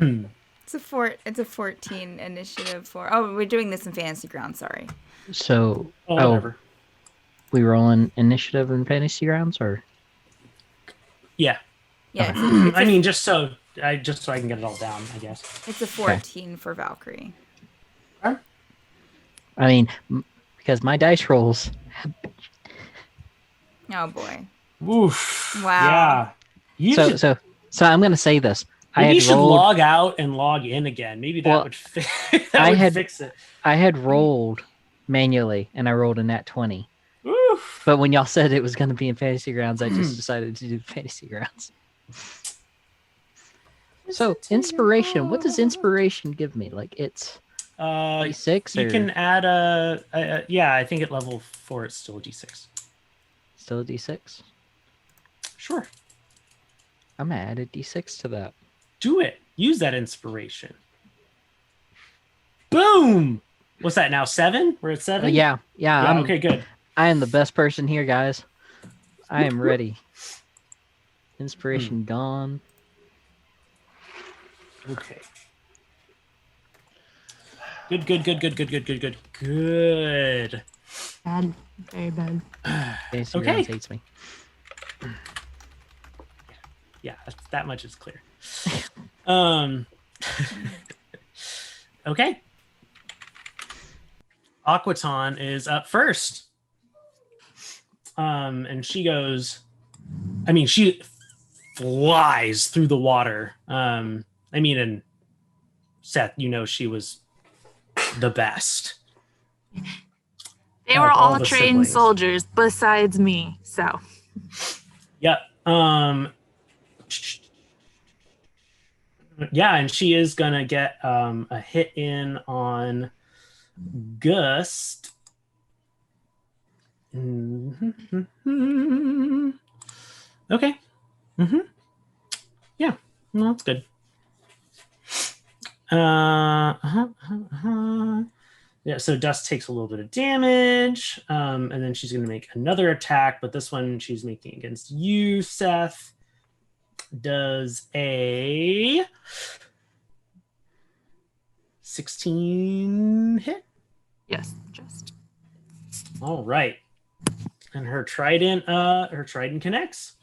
It's a 14 initiative for. Oh, we're doing this in Fantasy Ground. Sorry. So, Whatever. we rolling initiative in Fantasy Grounds, or? Yeah. Yeah. I mean, just so I can get it all down, I guess. It's a 14 for Valkyrie. I mean, because my dice rolls. Oh boy. Oof. Wow. Yeah. So I'm gonna say this. Maybe you should log out and log in again. Maybe that would fix. Fix it. I had rolled manually, and I rolled a nat 20. Oof. But when y'all said it was going to be in Fantasy Grounds, I just decided to do Fantasy Grounds. So inspiration. What does inspiration give me? Like it's D6. You can add a yeah. I think at level 4 it's still a D6. Still a D6. Sure. I'm gonna add a D6 to that. Do it. Use that inspiration. Boom. What's that now? 7? We're at 7. Yeah. Okay. Good. I am the best person here, guys. I am ready. Inspiration gone. Okay. Good. Bad. Very bad. Fantasy Okay. Grounds hates me. Yeah, that much is clear. Okay. Aquaton is up first. And she goes, I mean, she flies through the water. And Ceth, she was the best. They were All all the trained siblings. soldiers besides me, so. Yep. Yeah, and she is gonna get a hit in on Gust. Okay. Yeah, no, that's good. Yeah, so Dust takes a little bit of damage, and then she's going to make another attack, but this one she's making against you, Ceth. Does a 16 hit? Yes, just. All right. And her trident connects,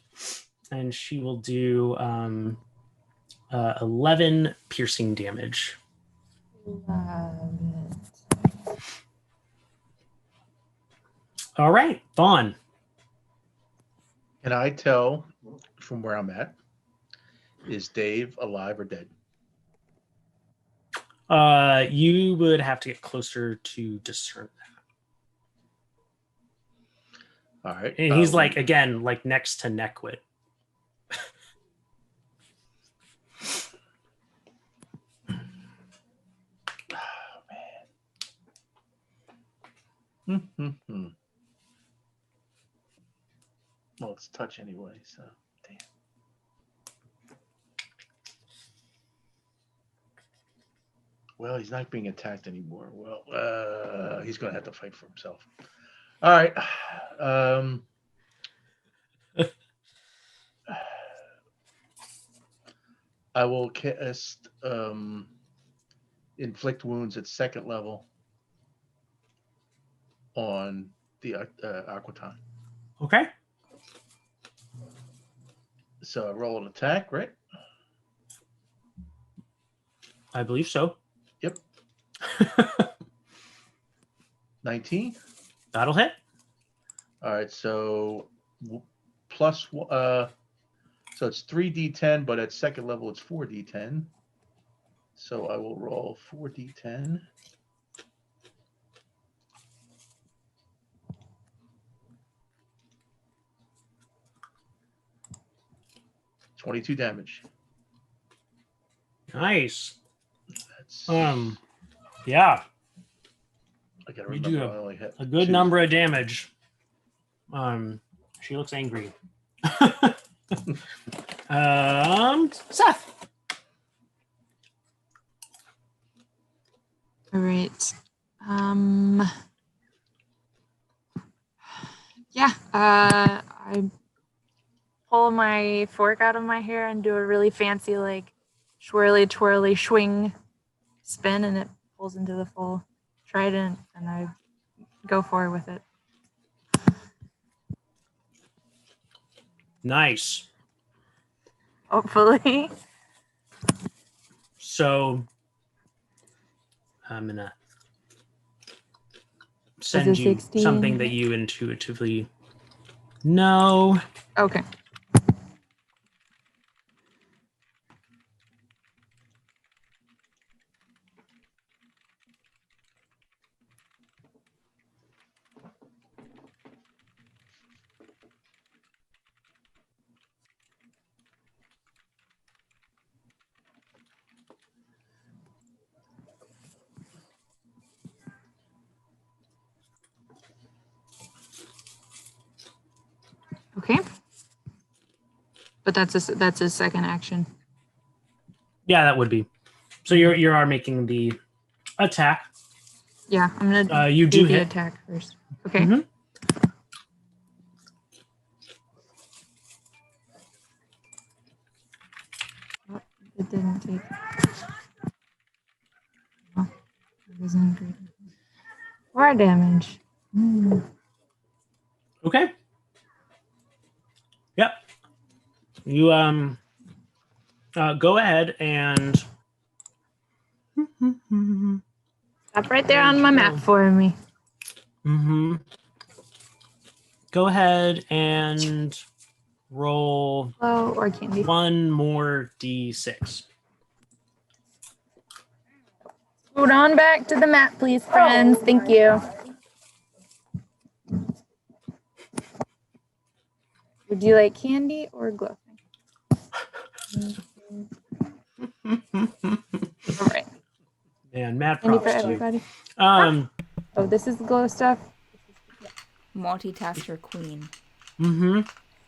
and she will do 11 piercing damage. All right, Vaughan. Can I tell from where I'm at? Is Dave alive or dead? You would have to get closer to discern that. All right. And he's again, next to Neckwood. Well, it's touch anyway, so damn. Well, he's not being attacked anymore. Well, he's going to have to fight for himself. All right. I will cast inflict wounds at 2nd level on the Aquaton. Okay. So I roll an attack, right? I believe so. Yep. 19. That'll hit. All right. So plus so it's 3d10, but at 2nd level it's 4d10. So I will roll 4d10. 22 damage. Nice. That's Yeah, I gotta you remember do I only hit a good 2. number of damage. She looks angry. Ceth. All right. Yeah. I pull my fork out of my hair and do a really fancy, like, swirly, twirly, swing spin, and it pulls into the full trident, and I go forward with it. Nice. Hopefully. So I'm gonna it send you 16? something that you intuitively know. Okay. Okay. But that's a second action. Yeah, that would be. So you are making the attack. Yeah, I'm gonna You do the hit. attack first. Okay. Mhm. Oh, it didn't take. Oh, it wasn't great. 4 damage. Okay. Yep. You go ahead and Stop right there on my map for me. Go ahead and roll Hello, or candy. one more d6. Hold on back to the map, please, friends. Thank you. Would you like candy or glow? All right. Man, mad Candy props for to you. everybody. Um. Oh, this is the glow stuff. Multitasker queen.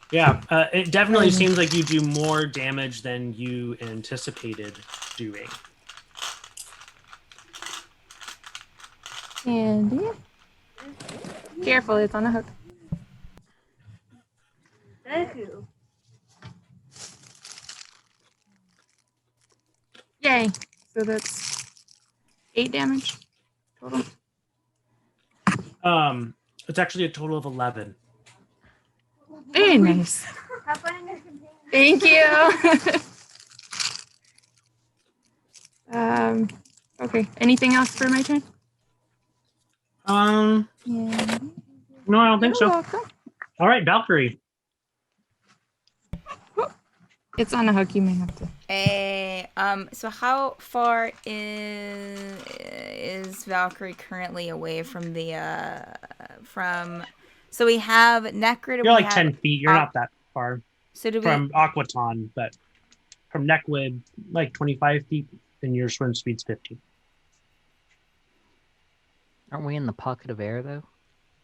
Yeah. It definitely seems like you do more damage than you anticipated doing. Candy. Careful, it's on a hook. Thank you. Yay. So that's 8 damage total. It's actually a total of 11. Very nice. Have fun in your container. Thank you. Okay. Anything else for my turn? Yeah. No, I don't think so. Welcome. All right, Valkyrie. It's on a hook. You may have to. So how far is Valkyrie currently away from the from? So we have Necrid. You're like 10 feet. You're not that far So do we? from Aquaton, but from Neckwid, like 25 feet, and your swim speed's 50. Aren't we in the pocket of air though?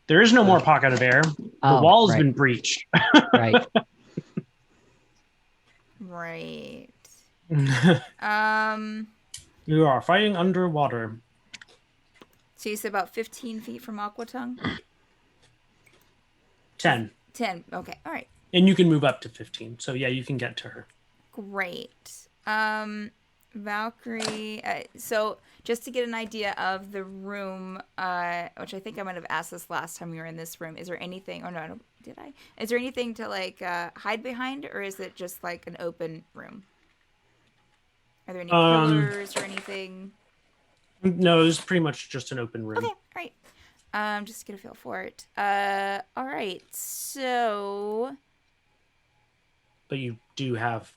There is no more pocket of air. The Oh, wall's right. been breached. Right. Right. You are fighting underwater. So you said about 15 feet from Aquatongue? 10. 10. Okay. All right. And you can move up to 15. So yeah, you can get to her. Great. Valkyrie. So just to get an idea of the room, which I think I might have asked this last time we were in this room. Is there anything? Or no, did I? Is there anything to like hide behind, or is it just like an open room? Are there any pillars or anything? No, it's pretty much just an open room. Okay. All right. Just to get a feel for it. All right. So. But you do have.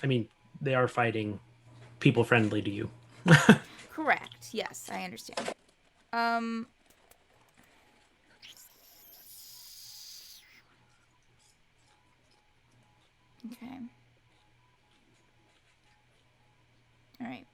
I mean, they are fighting people friendly to you. Correct. Yes, I understand. Okay. All right.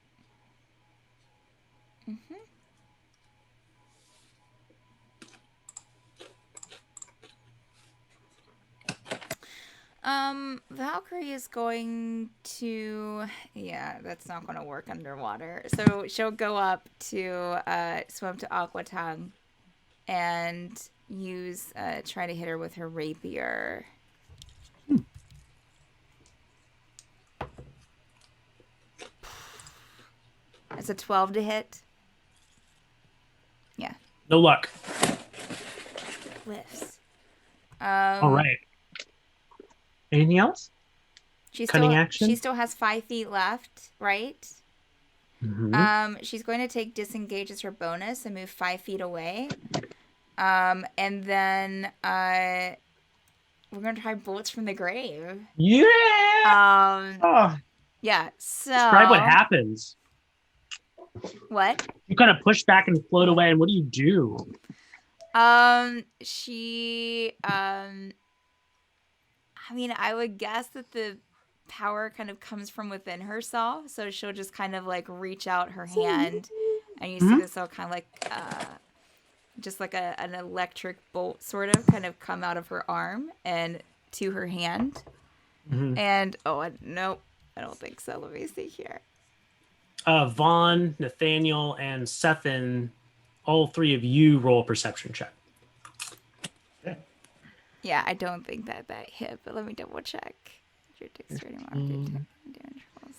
Valkyrie is going to, yeah, that's not going to work underwater. So she'll go up to swim to Aquatongue and try to hit her with her rapier. It's a 12 to hit. Yeah. No luck. Lifts. All right. Anything else? Cunning action? She still has 5 feet left, right? Mm-hmm. She's going to take disengage as her bonus and move 5 feet away. And then we're going to try bullets from the grave. Yeah. Yeah. So Describe what happens. What? You kind of push back and float away, and what do you do? She I mean, I would guess that the power kind of comes from within herself, so she'll just kind of like reach out her hand, and you see this all kind of like just like an electric bolt sort of kind of come out of her arm and to her hand. And nope, I don't think so. Let me see here. Vaughan, Nathaniel, and Ceth, all three of you roll a perception check. Yeah, I don't think that hit, but let me double check. Your dexterity modifier, damage rolls.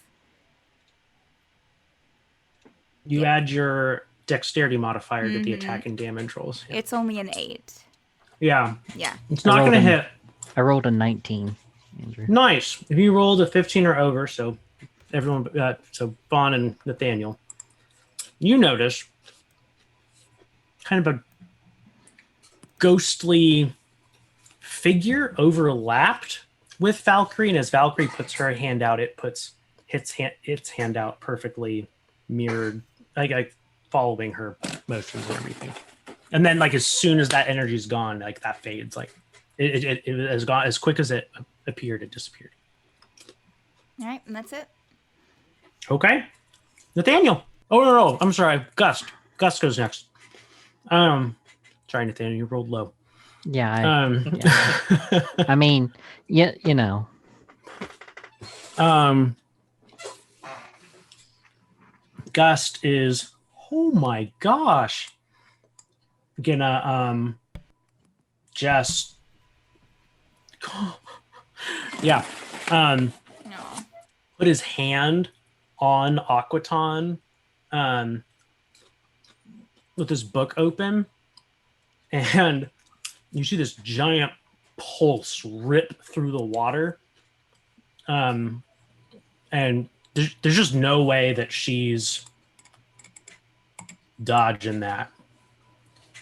You add your dexterity modifier to the attack and damage rolls. Yeah. It's only an 8. Yeah. Yeah. It's not going to hit. I rolled a 19, Andrew. Nice. If you rolled a 15 or over, so everyone, so Vaughn and Nathaniel, you notice kind of a ghostly figure overlapped with Valkyrie, and as Valkyrie puts her hand out, it puts its hand out perfectly mirrored, like following her motions and everything. And then, like as soon as that energy's gone, like that fades. Like it has gone as quick as it appeared. It disappeared. All right, and that's it. Okay, Nathaniel. Oh no, I'm sorry, Gust. Gust goes next. Sorry, Nathaniel, you rolled low. Yeah. I mean, yeah, you know. Gust is, oh my gosh, gonna just yeah, No. put his hand on Aquaton, with his book open, and you see this giant pulse rip through the water. And there's just no way that she's dodging that.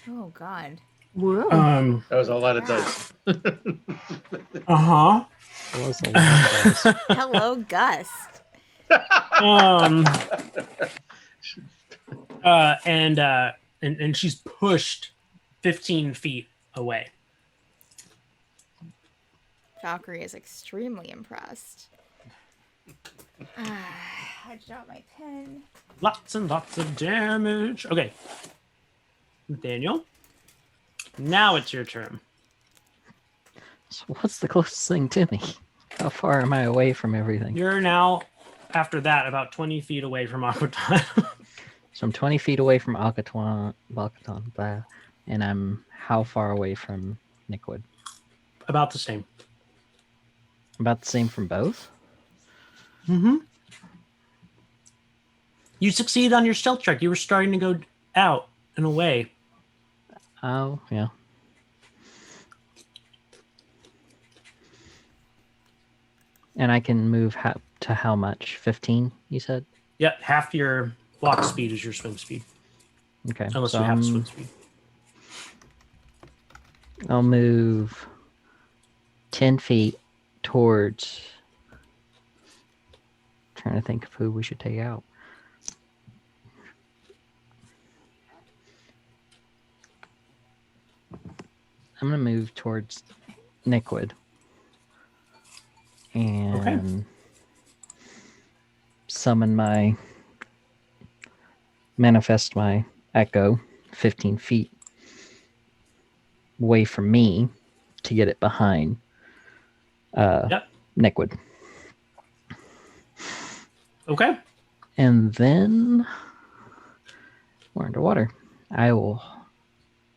Oh God. Whoa. That was a lot of dice. Uh-huh. It was a lot of dice. Hello, Gust. And she's pushed 15 feet away. Valkyrie is extremely impressed. I dropped my pen. Lots and lots of damage. Okay. Nathaniel, now it's your turn. So what's the closest thing to me? How far am I away from everything? You're now after that, about 20 feet away from Aquaton. So I'm 20 feet away from Balkaton, blah, and I'm how far away from Nickwood? About the same. About the same from both? Mm-hmm. You succeeded on your stealth check. You were starting to go out and away. Oh, yeah. And I can move to how much? 15, you said? Yeah, half your walk speed is your swim speed. Okay. Unless so you have swim speed. I'll move 10 feet towards... trying to think of who we should take out. I'm going to move towards Nickwood. And manifest my echo 15 feet away from me to get it behind Nickwood. Okay. And then we're underwater. I will...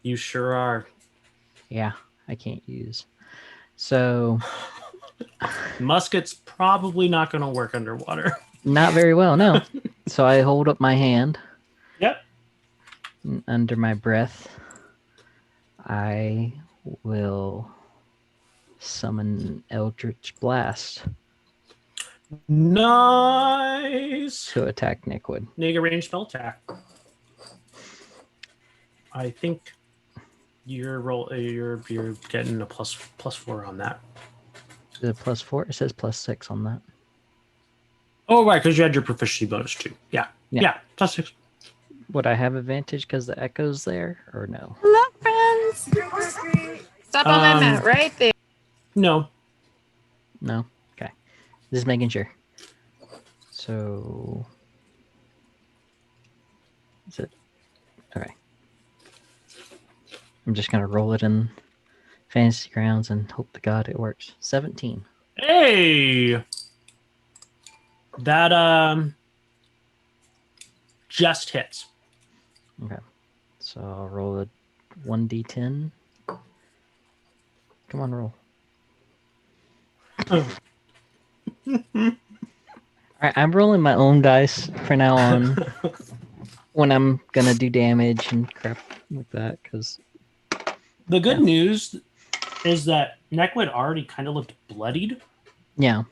You sure are. Yeah, I can't use. So... Musket's probably not going to work underwater. Not very well, no. So I hold up my hand. Yep. Under my breath, I will summon Eldritch Blast Nice. to attack Nickwood. Nega range spell attack. I think you're getting a plus 4 on that. Is it +4? It says +6 on that. Oh, right, because you had your proficiency bonus too. Yeah. Yeah. Yeah, +6. Would I have advantage because the echo's there, or no? Hello, friends. Stop on my mat right there. No. No? Okay. Just making sure. So... is it... Okay. I'm just going to roll it in Fantasy Grounds and hope to God it works. 17. Hey! That, just hits. Okay. So I'll roll a 1d10. Come on, roll. Alright, I'm rolling my own dice for now on when I'm gonna do damage and crap like that, because... The good news is that Neckwood already kind of looked bloodied. Yeah.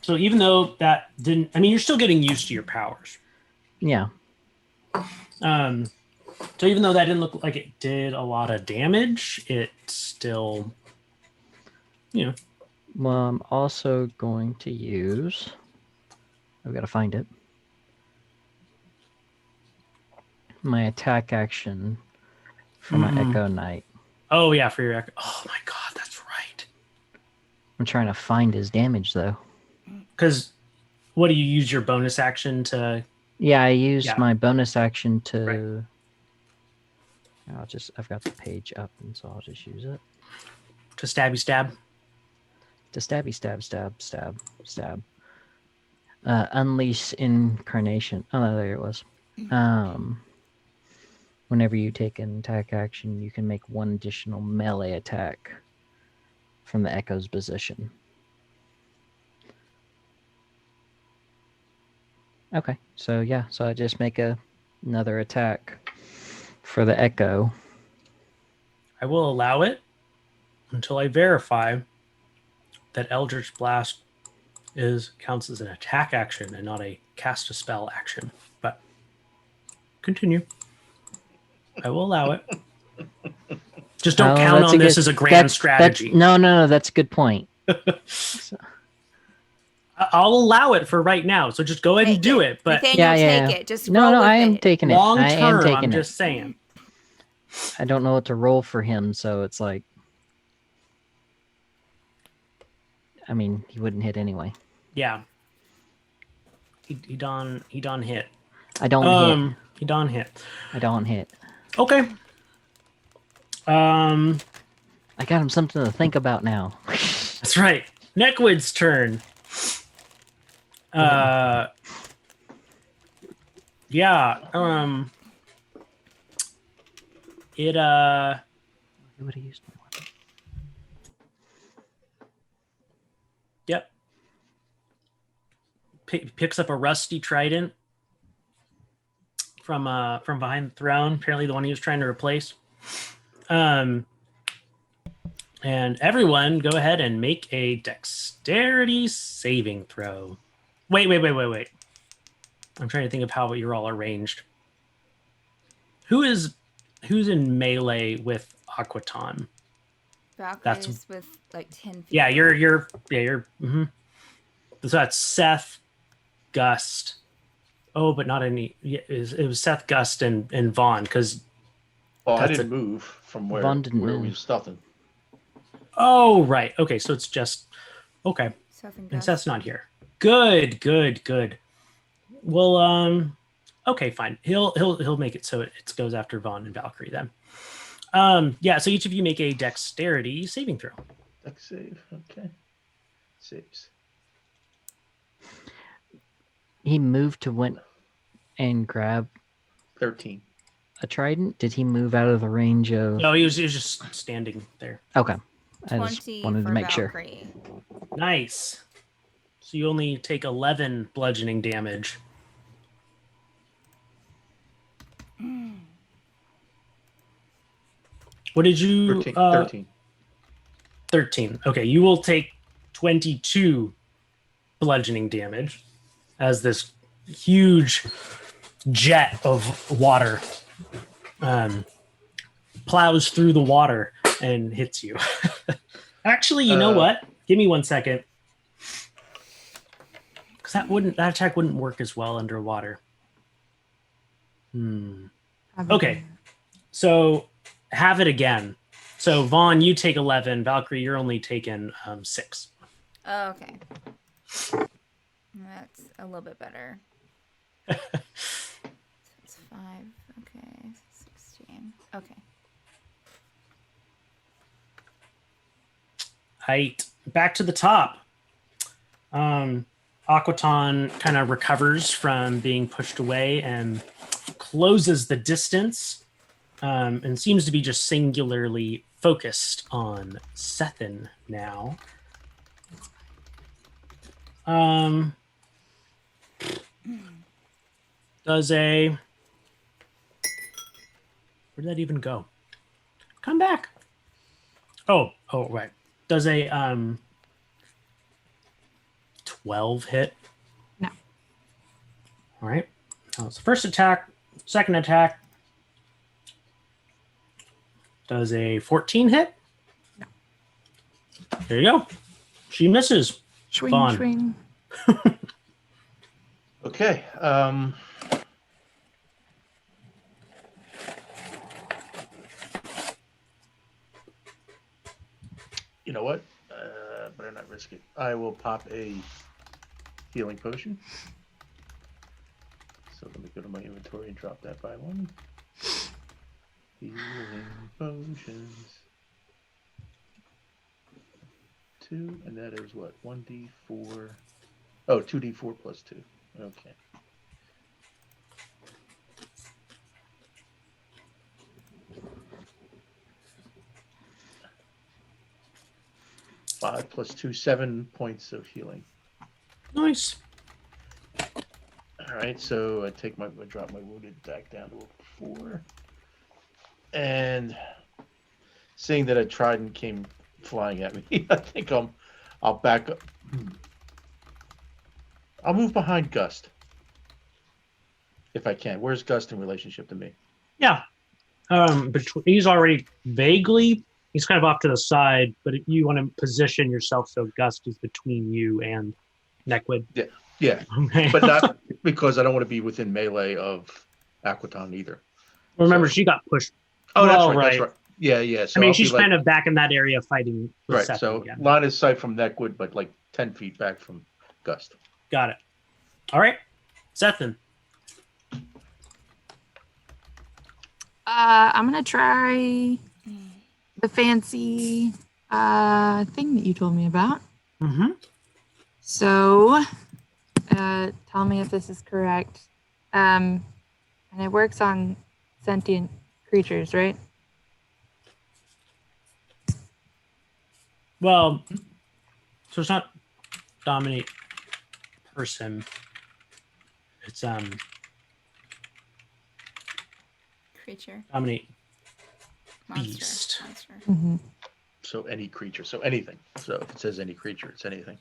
So even though that didn't... I mean, you're still getting used to your powers. Yeah. So even though that didn't look like it did a lot of damage, it still, Well, I'm also going to use... I've got to find it. My attack action for my Echo Knight. Oh, yeah, for your echo. Oh, my God, that's right. I'm trying to find his damage, though. Because what do you use your bonus action to... Yeah, I used my bonus action to... Right. I've got the page up, and so I'll just use it. To stabby stab? To stabby stab, stab, stab, stab. Unleash Incarnation. Oh, no, there it was. Whenever you take an attack action, you can make one additional melee attack from the Echo's position. Okay, so yeah, so I just make another attack for the Echo. I will allow it until I verify that Eldritch Blast counts as an attack action and not a cast a spell action. But continue. I will allow it. Just don't count on this as a grand strategy. No, that's a good point. I'll allow it for right now, so just go ahead and do it. But Nathaniel, take it. Just no, roll with I am it. taking it. Long I am term, taking I'm it. just saying. I don't know what to roll for him, so it's like... I mean, he wouldn't hit anyway. Yeah. He done hit. I don't hit. He done hit. I don't hit. Okay. I got him something to think about now. That's right. Neckwood's turn. Yeah. It Why would I use my weapon? Yep. Picks up a rusty trident from behind the throne. Apparently, the one he was trying to replace. And everyone, go ahead and make a dexterity saving throw. Wait. I'm trying to think of how you're all arranged. Who's in melee with Aquaton? Valkyrie is with like 10 feet. Yeah, you're. Mm-hmm. So that's Ceth, Gust. Oh, but not any. Yeah, it was Ceth, Gust, and Vaughan because. Well, I didn't move from where Vaughn didn't we move. were stuffing. Oh, right. Okay, so it's just okay. Seth and And Gust. Seth's not here. Good. Well, okay, fine. He'll make it so it goes after Vaughan and Valkyrie then. Yeah. So each of you make a dexterity saving throw. Dex save. Okay. Saves. He moved to went and grab 13. a trident. Did he move out of the range of? No, he was just standing there. Okay. I just 20 wanted to for make sure. Valkyrie. Nice. So you only take 11 bludgeoning damage. What did you? 13. 13. 13. Okay, you will take 22 bludgeoning damage as this huge jet of water plows through the water and hits you. Actually, you know what? Give me 1 second. Because that attack wouldn't work as well underwater. Okay. So have it again. So Vaughn, you take 11. Valkyrie, you're only taking 6. Oh, okay. That's a little bit better. It's 5. Okay. 16. Okay. Height. Back to the top. Aquaton kind of recovers from being pushed away and closes the distance and seems to be just singularly focused on Sethin now. Does a... Where did that even go? Come back. Oh, right. Does a 12 hit? No. All right. It's the first attack. Second attack. Does a 14 hit? No. There you go. She misses. Swing, Vaughn. swing. Okay. You know what? Better not risk it. I will pop a healing potion. So let me go to my inventory and drop that by 1. Healing potions. 2, and that is what? 1d4. Oh, 2d4 plus 2. Okay. Five plus 2, 7 points of healing. Nice. All right, so I drop my wounded back down to a 4. And seeing that a trident came flying at me, I think I'll back up. I'll move behind Gust if I can. Where's Gust in relationship to me? Yeah. He's already vaguely. He's kind of off to the side, but if you want to position yourself so Gust is between you and Neckwood. Yeah, Okay. but not because I don't want to be within melee of Aquaton either. Remember, she got pushed. Oh, Well, that's right. right. That's right. Yeah. So I mean, I'll be she's kind of back in that area fighting with right. Seth So again. line of sight from Neckwood, but like 10 feet back from Gust. Got it. All right. Sethin. I'm gonna try the fancy thing that you told me about. Mm-hmm. So tell me if this is correct. And it works on sentient creatures, right? Well, so it's not dominate person. It's Creature. dominate Monster. beast. Monster. Mm-hmm. So any creature. So anything. So if it says any creature, it's anything.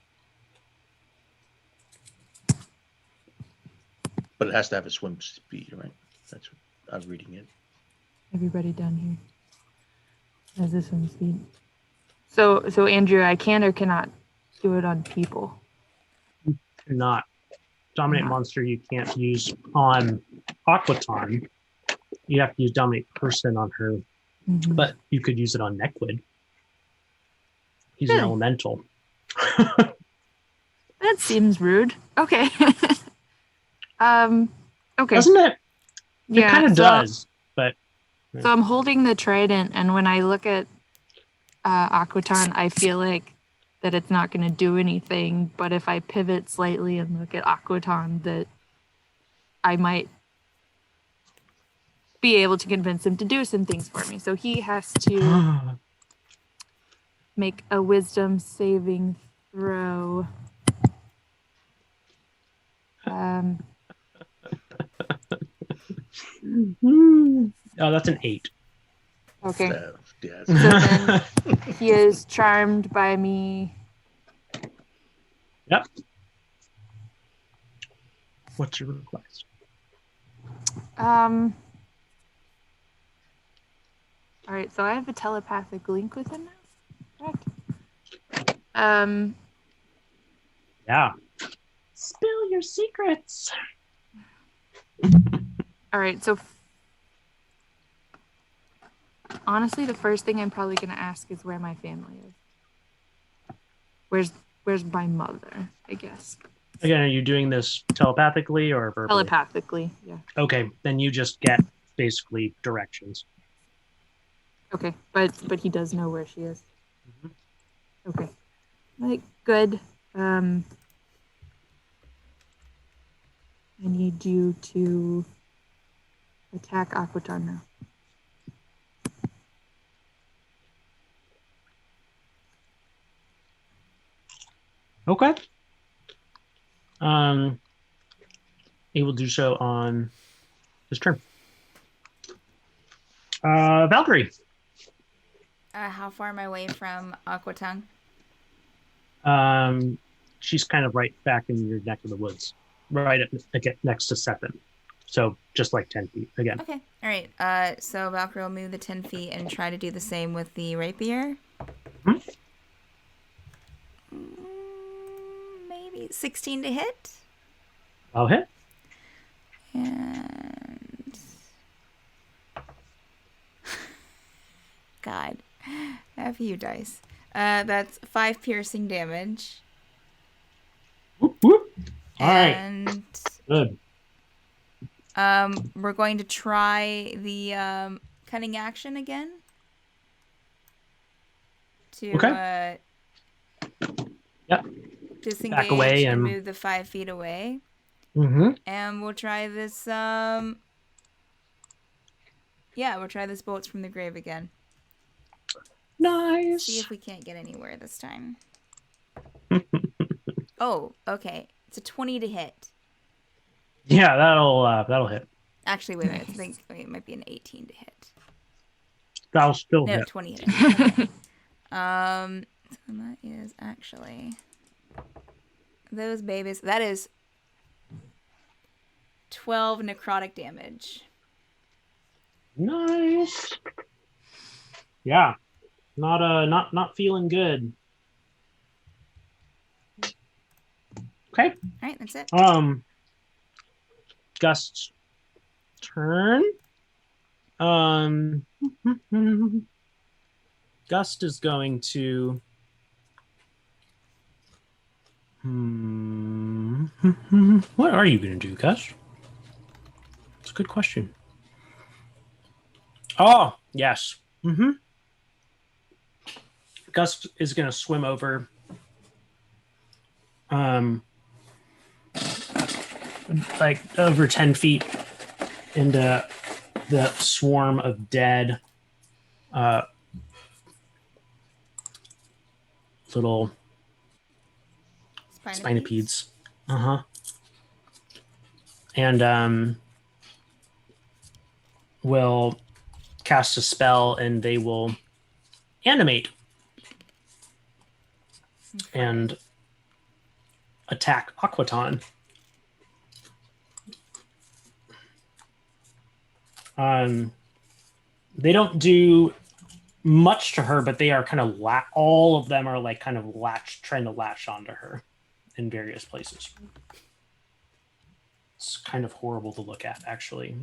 But it has to have a swim speed, right? That's what I'm reading it. Everybody down here has this one speed. So Andrew, I can or cannot do it on people. Not dominate monster. You can't use on Aquaton. You have to use dominate person on her, Mhm. but you could use it on Nequid. He's Really? an elemental. That seems rude. Okay. Okay. Doesn't it? It kind of so, does, but So I'm holding the trident, and when I look at Aquaton, I feel like that it's not going to do anything. But if I pivot slightly and look at Aquaton, that I might be able to convince him to do some things for me. So he has to make a wisdom saving throw. Oh, that's an 8. Okay. Yes. So then he is charmed by me. Yep. What's your request? All right, so I have a telepathic link with him now. Correct. Yeah. Spill your secrets. All right, so honestly, the first thing I'm probably gonna ask is where my family is. Where's my mother? I guess. Again, are you doing this telepathically or verbally? Telepathically, yeah. Okay, then you just get basically directions. Okay, but he does know where she is. Mhm. Okay, like good. I need you to attack Aquaton now. Okay. He will do so on his turn. Valkyrie. How far am I away from Aquatung? She's kind of right back in your neck of the woods, right up next to Ceth. So just like 10 feet again. Okay. All right. So Valkyrie will move the 10 feet and try to do the same with the rapier. Mhm. Maybe 16 to hit. I'll hit. And God, I have a few dice. That's 5 piercing damage. Whoop, whoop. All right. And Good. we're going to try the cunning action again. To Yep. disengage Back away and and move the 5 feet away. Mm-hmm. And we'll try this we'll try this bolts from the grave again. Nice. See if we can't get anywhere this time. Oh, okay. It's a 20 to hit. Yeah, that'll hit. Actually, wait a minute. I think it might be an 18 to hit. That'll still No, hit. 20 hit. Okay. So that is actually those babies. That is 12 necrotic damage. Nice. Yeah. Not feeling good. Okay. All right, that's it. Gust's turn. Gust is going to what are you going to do, Gust? It's a good question. Oh, yes. Gust is going to swim over like over 10 feet into the swarm of dead little spinopedes. Uh-huh. And will cast a spell and they will animate and attack Aquaton. They don't do much to her, but they are kind of all of them are like kind of trying to latch onto her in various places. It's kind of horrible to look at, actually.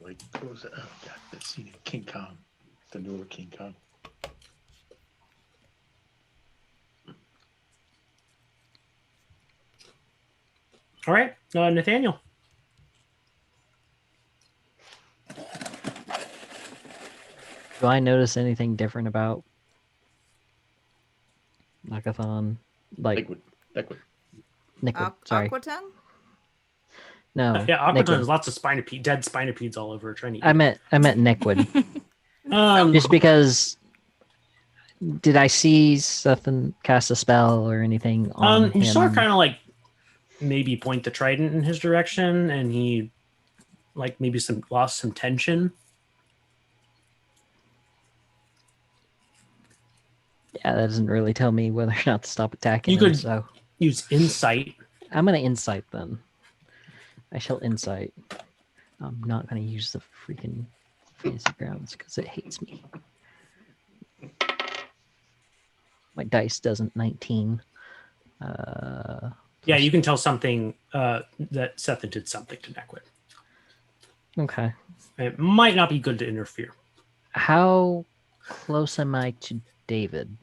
Like, what was it? Oh, God, that scene in King Kong, the newer King Kong. All right, Nathaniel. Do I notice anything different about Knockathon? Like Liquid. Nickwood, sorry. Aquatongue? No. Yeah, Aquaton Nickwood. has lots of dead spinopedes all over trying to eat. I meant Nickwood. Just because did I see something cast a spell or anything on him? You saw kind of like maybe point the trident in his direction, and he like maybe lost some tension. Yeah, that doesn't really tell me whether or not to stop attacking You him, could so use insight. I'm gonna insight then. I shall insight. I'm not gonna use the freaking fancy grounds because it hates me. My dice doesn't 19. Yeah, you can tell something that Ceth did something to Neckwood. Okay. It might not be good to interfere. How close am I to David?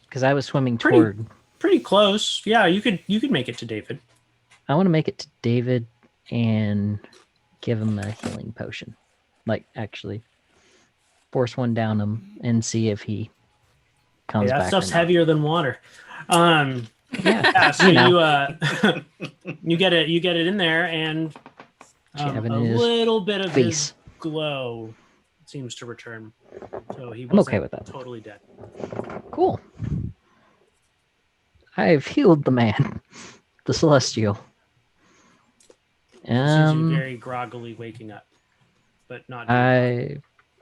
Because I was swimming toward. Pretty close. Yeah, you could make it to David. I want to make it to David and give him a healing potion. Like, actually, force one down him and see if he comes back. That stuff's or not. heavier than water. Yeah, so you get it in there, and a little bit of his glow seems to return. So he wasn't okay with that. Totally dead. Cool. I've healed the man, the celestial. Seems to be very groggily waking up, but not.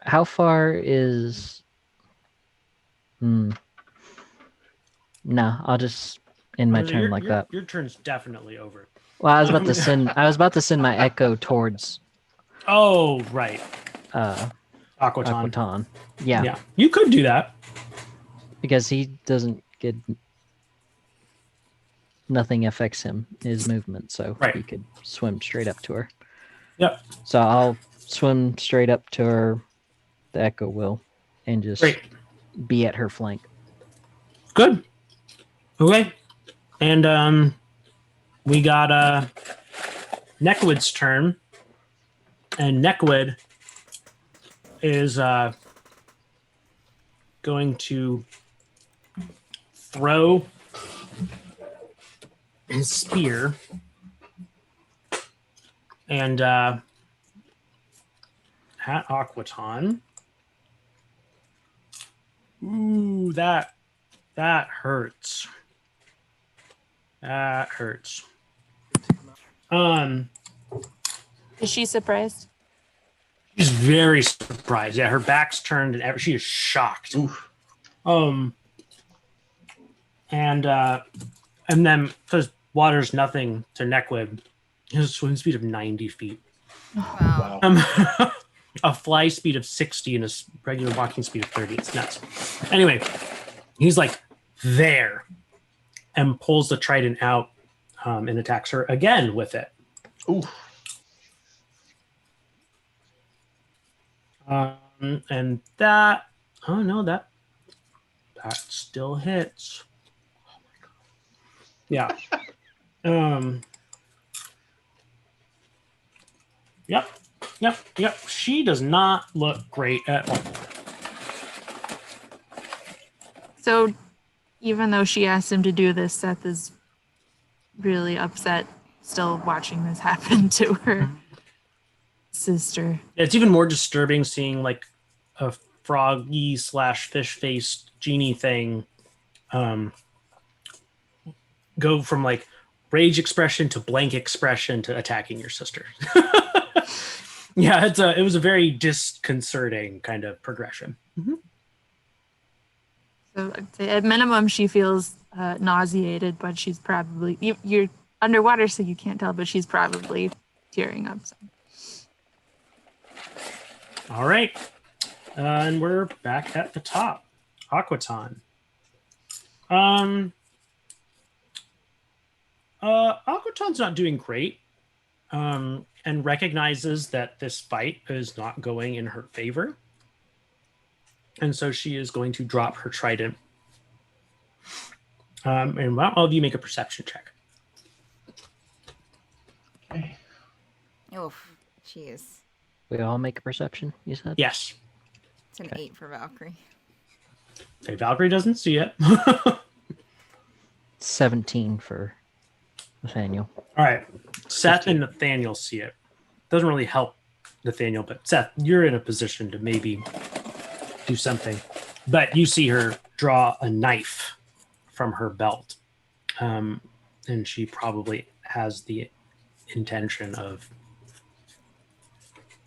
How far is? No, I'll just end my turn like that. Your turn's definitely over. Well, I was about to send. I was about to send my echo towards. Oh right. Aquaton. Yeah. Yeah, you could do that because he doesn't get. Nothing affects him, his movement, so he could swim straight up to her. Yep. So I'll swim straight up to her, the echo will, and just be at her flank. Good. Okay. And we got Neckwood's turn. And Neckwood is going to throw his spear and at Aquaton. Ooh, that hurts. That hurts. Is she surprised? She's very surprised. Yeah, her back's turned and she is shocked. Oof. And then because water's nothing to Neckwood, he has a swim speed of 90 feet. Wow. A fly speed of 60 and a regular walking speed of 30. It's nuts. Anyway, he's like there and pulls the trident out and attacks her again with it. Ooh. And that, oh no, that still hits. Oh my god. Yeah. Yep. She does not look great at all. So even though she asked him to do this, Ceth is really upset still watching this happen to her sister. It's even more disturbing seeing like a froggy / fish faced genie thing go from like rage expression to blank expression to attacking your sister. Yeah, it was a very disconcerting kind of progression. So I'd say at minimum she feels nauseated, but she's probably you're underwater, so you can't tell, but she's probably tearing up. So. All right, and we're back at the top. Aquaton. Aquaton's not doing great, and recognizes that this fight is not going in her favor. And so she is going to drop her trident. And all of you make a perception check. Okay. Oof. Jeez. We all make a perception, you said? Yes. It's an 8 for Valkyrie. Okay, Valkyrie doesn't see it. 17 for Nathaniel. All right. Ceth and Nathaniel see it. Doesn't really help Nathaniel, but Ceth, you're in a position to maybe do something. But you see her draw a knife from her belt. And she probably has the intention of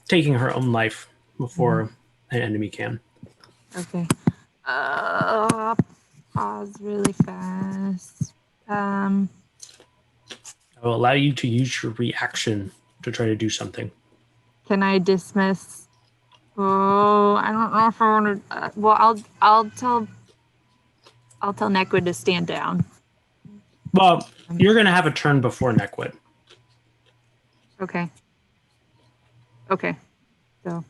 taking her own life before an enemy can. Okay. Pause really fast. I will allow you to use your reaction to try to do something. Can I dismiss? Oh, I don't know if I want to. Well, I'll tell Nequid to stand down. Well, you're going to have a turn before Nequid. Okay. Okay. So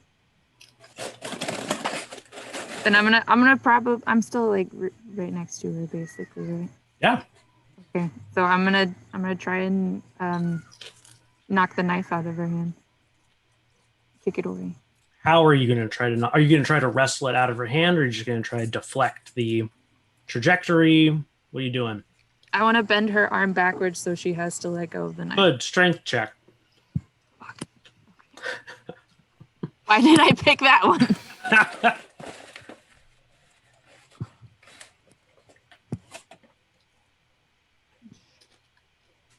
then I'm gonna probably I'm still like right next to her basically, right? Yeah. Okay. So I'm gonna try and knock the knife out of her hand. Kick it away. How are you going to try to? Are you going to try to wrestle it out of her hand, or are you just going to try to deflect the trajectory? What are you doing? I want to bend her arm backwards so she has to let go of the knife. Good strength check. Why did I pick that one?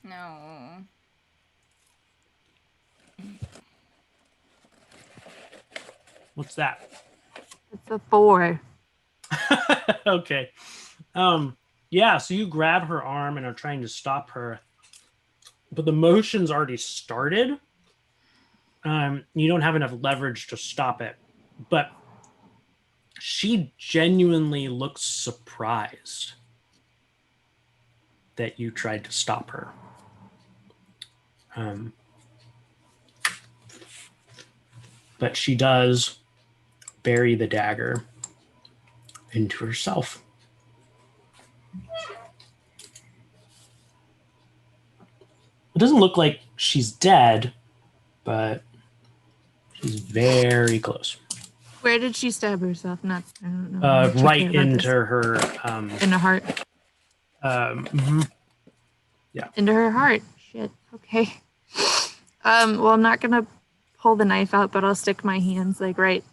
No. What's that? It's a 4. Okay. Yeah, so you grab her arm and are trying to stop her, but the motion's already started. You don't have enough leverage to stop it, but she genuinely looks surprised that you tried to stop her. But she does bury the dagger into herself. It doesn't look like she's dead, but she's very close. Where did she stab herself? I don't know. Right into her. In the heart. Yeah. Into her heart. Shit. Okay. Well, I'm not gonna pull the knife out, but I'll stick my hands like right.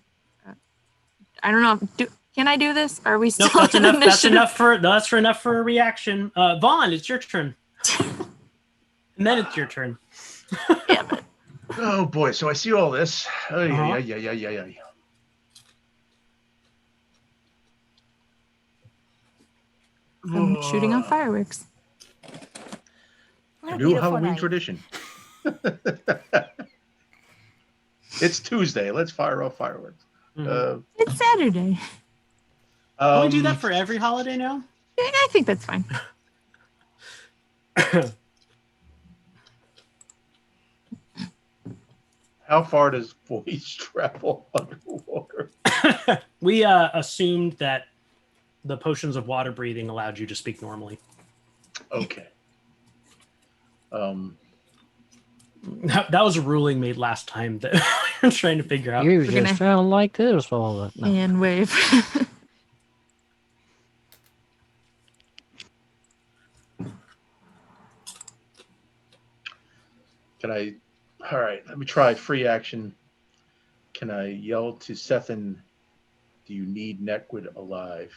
I don't know. Can I do this? Are we still? Nope, that's enough. That's enough for a reaction. Vaughan, it's your turn. And then it's your turn. Damn it. Oh boy! So I see all this. Oh, Uh-huh. yeah. I'm shooting off fireworks. What a New beautiful Halloween night. tradition. It's Tuesday. Let's fire off fireworks. It's Saturday. Can we do that for every holiday now? I think that's fine. How far does voice travel underwater? We assumed that the potions of water breathing allowed you to speak normally. Okay. That was a ruling made last time that we were trying to figure out. You gonna- just sound like this all the time. And wave. Can I? All right, let me try free action. Can I yell to Sethin, do you need Neckwood alive?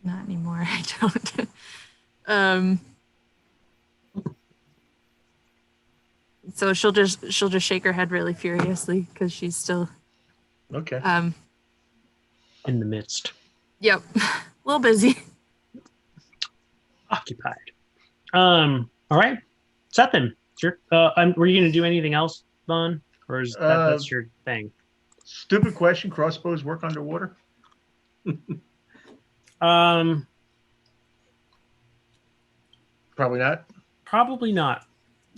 Not anymore. I don't. um. So she'll just shake her head really furiously because she's still Okay. In the midst. Yep. A little busy. Occupied. All right. Sethin, sure. Were you going to do anything else, Vaughn? Or is that's your thing? Stupid question. Crossbows work underwater? Probably not. Probably not.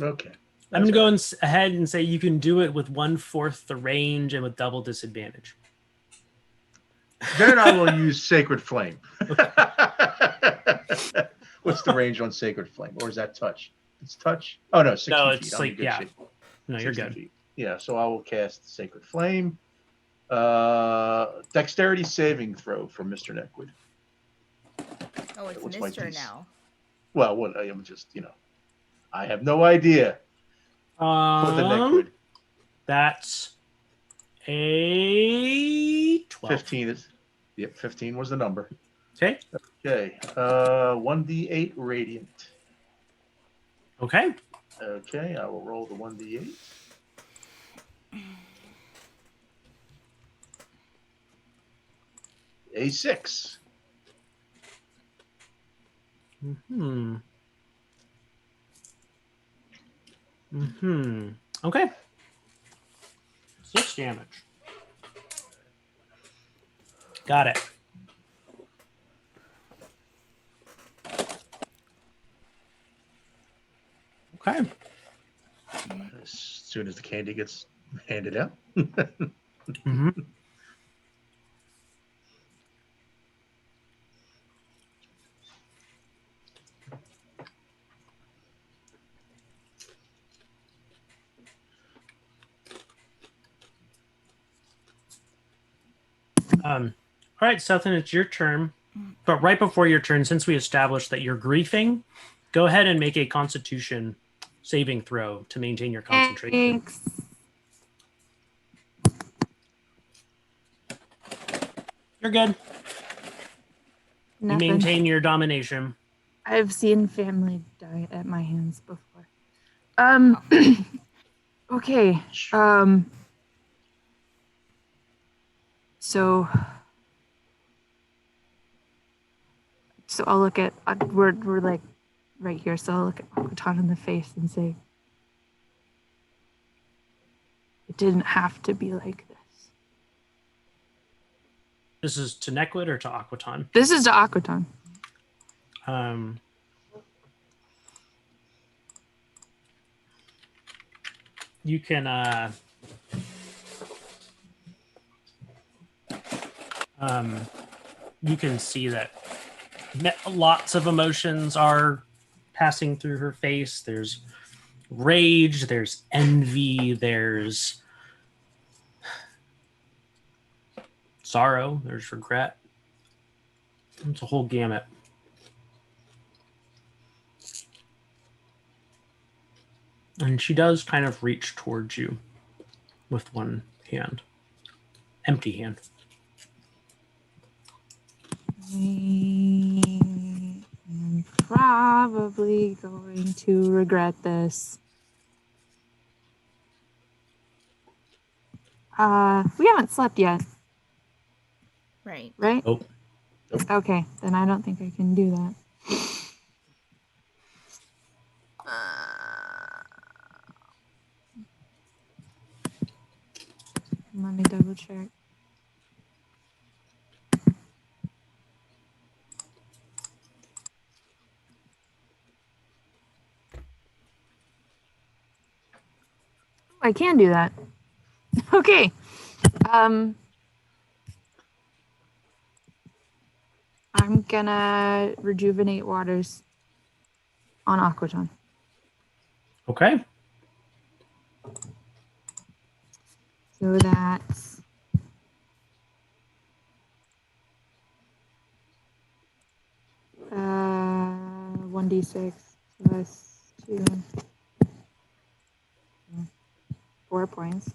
Okay. I'm going to go ahead and say you can do it with 1/4 the range and with double disadvantage. Then I will use Sacred Flame. What's the range on Sacred Flame? Or is that touch? It's touch? Oh, no, 60 No, feet. it's I'm in like, good yeah. shape. No, you're good. Feet. Yeah, so I will cast Sacred Flame. Dexterity saving throw from Mr. Neckwood. Oh, it's What's my Mr. DC? now. Well, what I am just, I have no idea. For the Neckwood. That's a 12. 15 is. Yep, 15 was the number. Okay. Okay. 1d8 radiant. Okay. Okay, I will roll the 1d8. A 6. Okay. 6 damage. Got it. Okay. As soon as the candy gets handed out. Mm-hmm. All right, Sethin, it's your turn. But right before your turn, since we established that you're griefing, go ahead and make a Constitution saving throw to maintain your concentration. Thanks. You're good. Nothing. You maintain your domination. I've seen family die at my hands before. Okay. So I'll look at we're like right here. So I'll look at Aquaton in the face and say, "It didn't have to be like this." This is to Neckwood or to Aquaton? This is to Aquaton. You can you can see that lots of emotions are passing through her face. There's rage, there's envy, there's sorrow, there's regret. It's a whole gamut. And she does kind of reach towards you with one hand. Empty hand. I am probably going to regret this. We haven't slept yet, Right. right? Oh. Okay, then I don't think I can do that. Let me double check. I can do that. Okay. I'm gonna rejuvenate waters on Aquaton. Okay. So that's 1d6 plus 2. 4 points.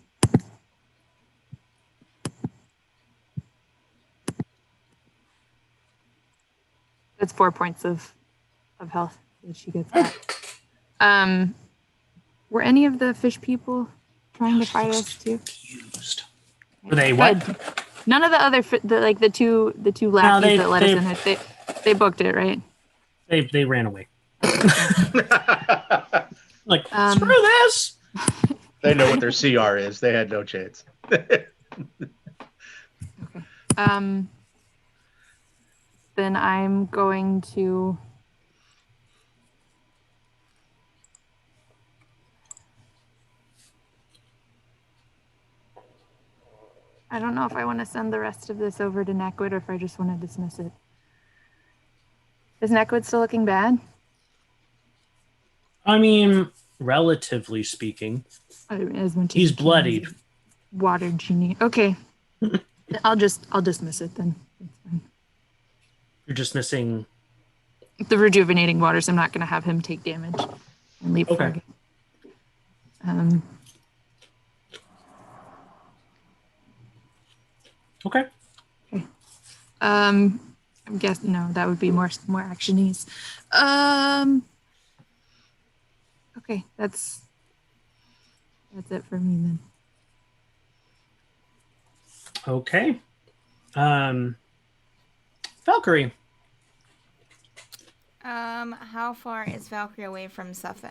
That's 4 points of health that she gets back. Were any of the fish people trying to fight us too? Confused. Were they what? Good. None of the other the two lackeys that let us in it. They booked it, right? They ran away. Like, screw this. They know what their CR is. They had no chance. Then I'm going to. I don't know if I want to send the rest of this over to Neckwood or if I just want to dismiss it. Is Neckwood still looking bad? I mean, relatively speaking, As much as he's he can. bloodied. Water genie. Okay. I'll dismiss it then. That's fine. You're just missing. The rejuvenating waters. I'm not going to have him take damage and leap Okay. Okay. I'm guessing no, that would be more actionies. Okay, that's it for me then. Okay. Valkyrie. How far is Valkyrie away from Ceth?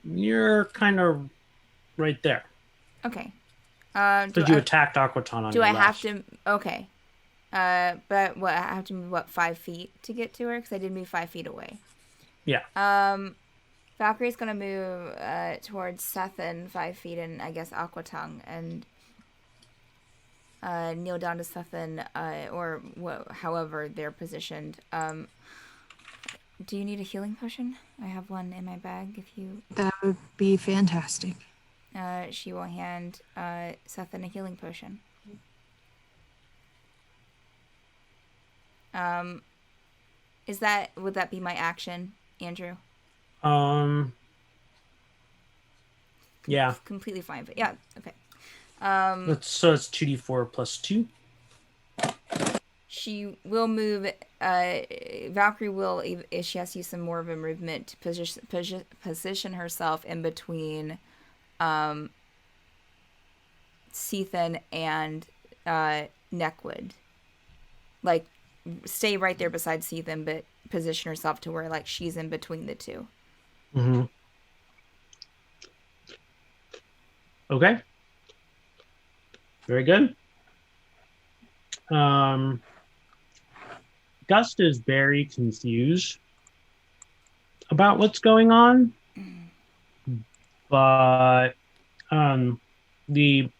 You're kind of right there. Okay. Because you attacked Aquaton on Do your I left. have to? Okay. But what? I have to move 5 feet to get to her because I did move 5 feet away. Yeah. Valkyrie's gonna move towards Ceth and 5 feet, and I guess Aquatongue, and kneel down to Ceth and or however they're positioned. Do you need a healing potion? I have one in my bag. If you. That would be fantastic. She will hand Ceth a healing potion. Would that be my action, Andrew? Yeah. Completely fine, but yeah, okay. So it's 2d4 plus 2. She will move. Valkyrie will, if she has to use some more of a movement to position herself in between Cethan and Neckwood. Like, stay right there beside Cethan, but position herself to where, like, she's in between the two. Mm-hmm. Okay. Very good. Gust is very confused about what's going on, but the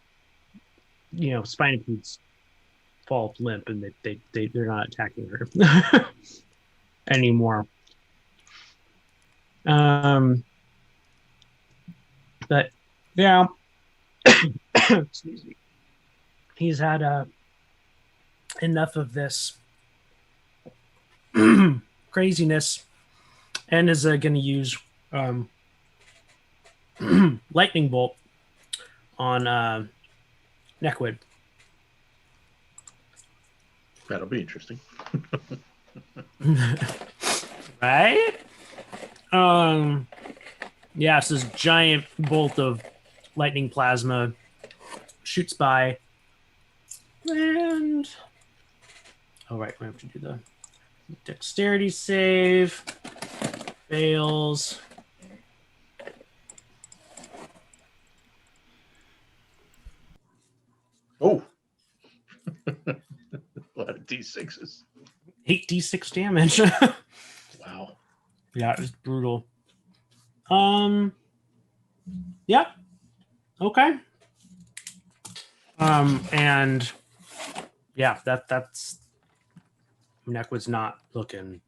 Spinopedes fall limp and they're not attacking her anymore. But yeah, excuse me. He's had enough of this craziness and is going to use lightning bolt on Neckwood. That'll be interesting. Right? Yeah, it's this giant bolt of lightning plasma shoots by. And all right, we have to do the dexterity save. Fails. Oh. A lot of D6s. 8d6 damage. Wow. Yeah, it's brutal. Yeah. Okay. And yeah, that's Neckwood's not looking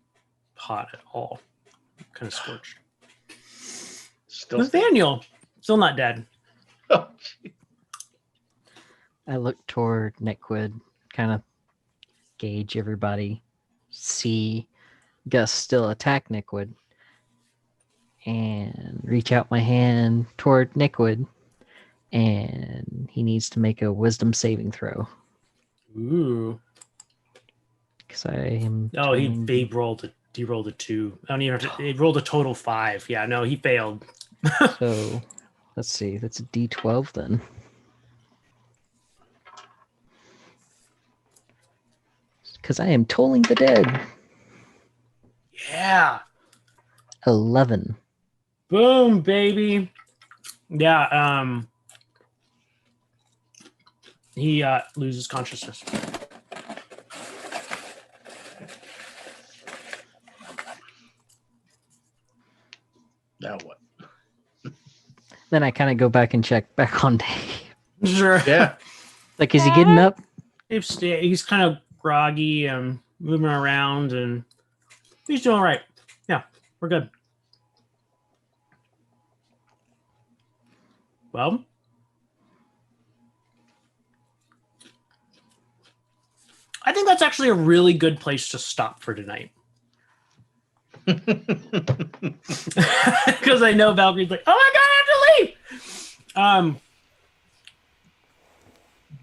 hot at all. Kind of scorched. Still Nathaniel, still not dead. Oh, gee. I look toward Neckwood, kind of gauge everybody, see Gus still attack Neckwood, and reach out my hand toward Nickwood, and he needs to make a wisdom saving throw. Ooh. Because I am. Oh, he rolled a 2. I don't even have to. He rolled a total 5. Yeah, no, he failed. So, let's see. That's a D12 then. Because I am tolling the dead. Yeah. 11. Boom, baby. Yeah. He loses consciousness. Now what? Then I kind of go back and check back on Dave. Sure. Yeah. Like, is he getting up? He's kind of groggy and moving around, and he's doing all right. Yeah, we're good. Well, I think that's actually a really good place to stop for tonight. Because I know Valkyrie's like, oh my god, I have to leave.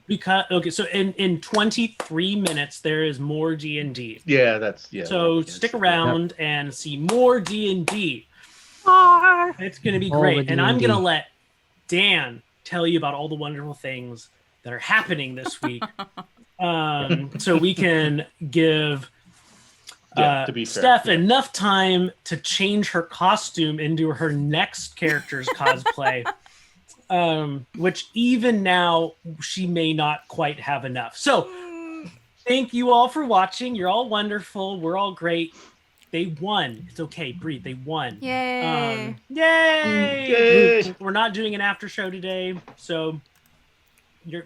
Because okay, so in 23 minutes there is more D&D. Yeah, that's So yeah, stick it's- around and see more D&D. It's going to be All great. the And I'm D&D. going to let Dan tell you about all the wonderful things that are happening this week. So we can give to be fair, Steph yeah. enough time to change her costume into her next character's cosplay. Which even now she may not quite have enough. So thank you all for watching. You're all wonderful. We're all great. They won. It's okay. Breathe. They won. Yay. Yay! Yay! We're not doing an after show today, so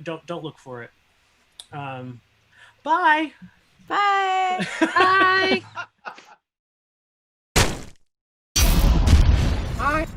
don't look for it. Bye. Bye. Bye. Hi.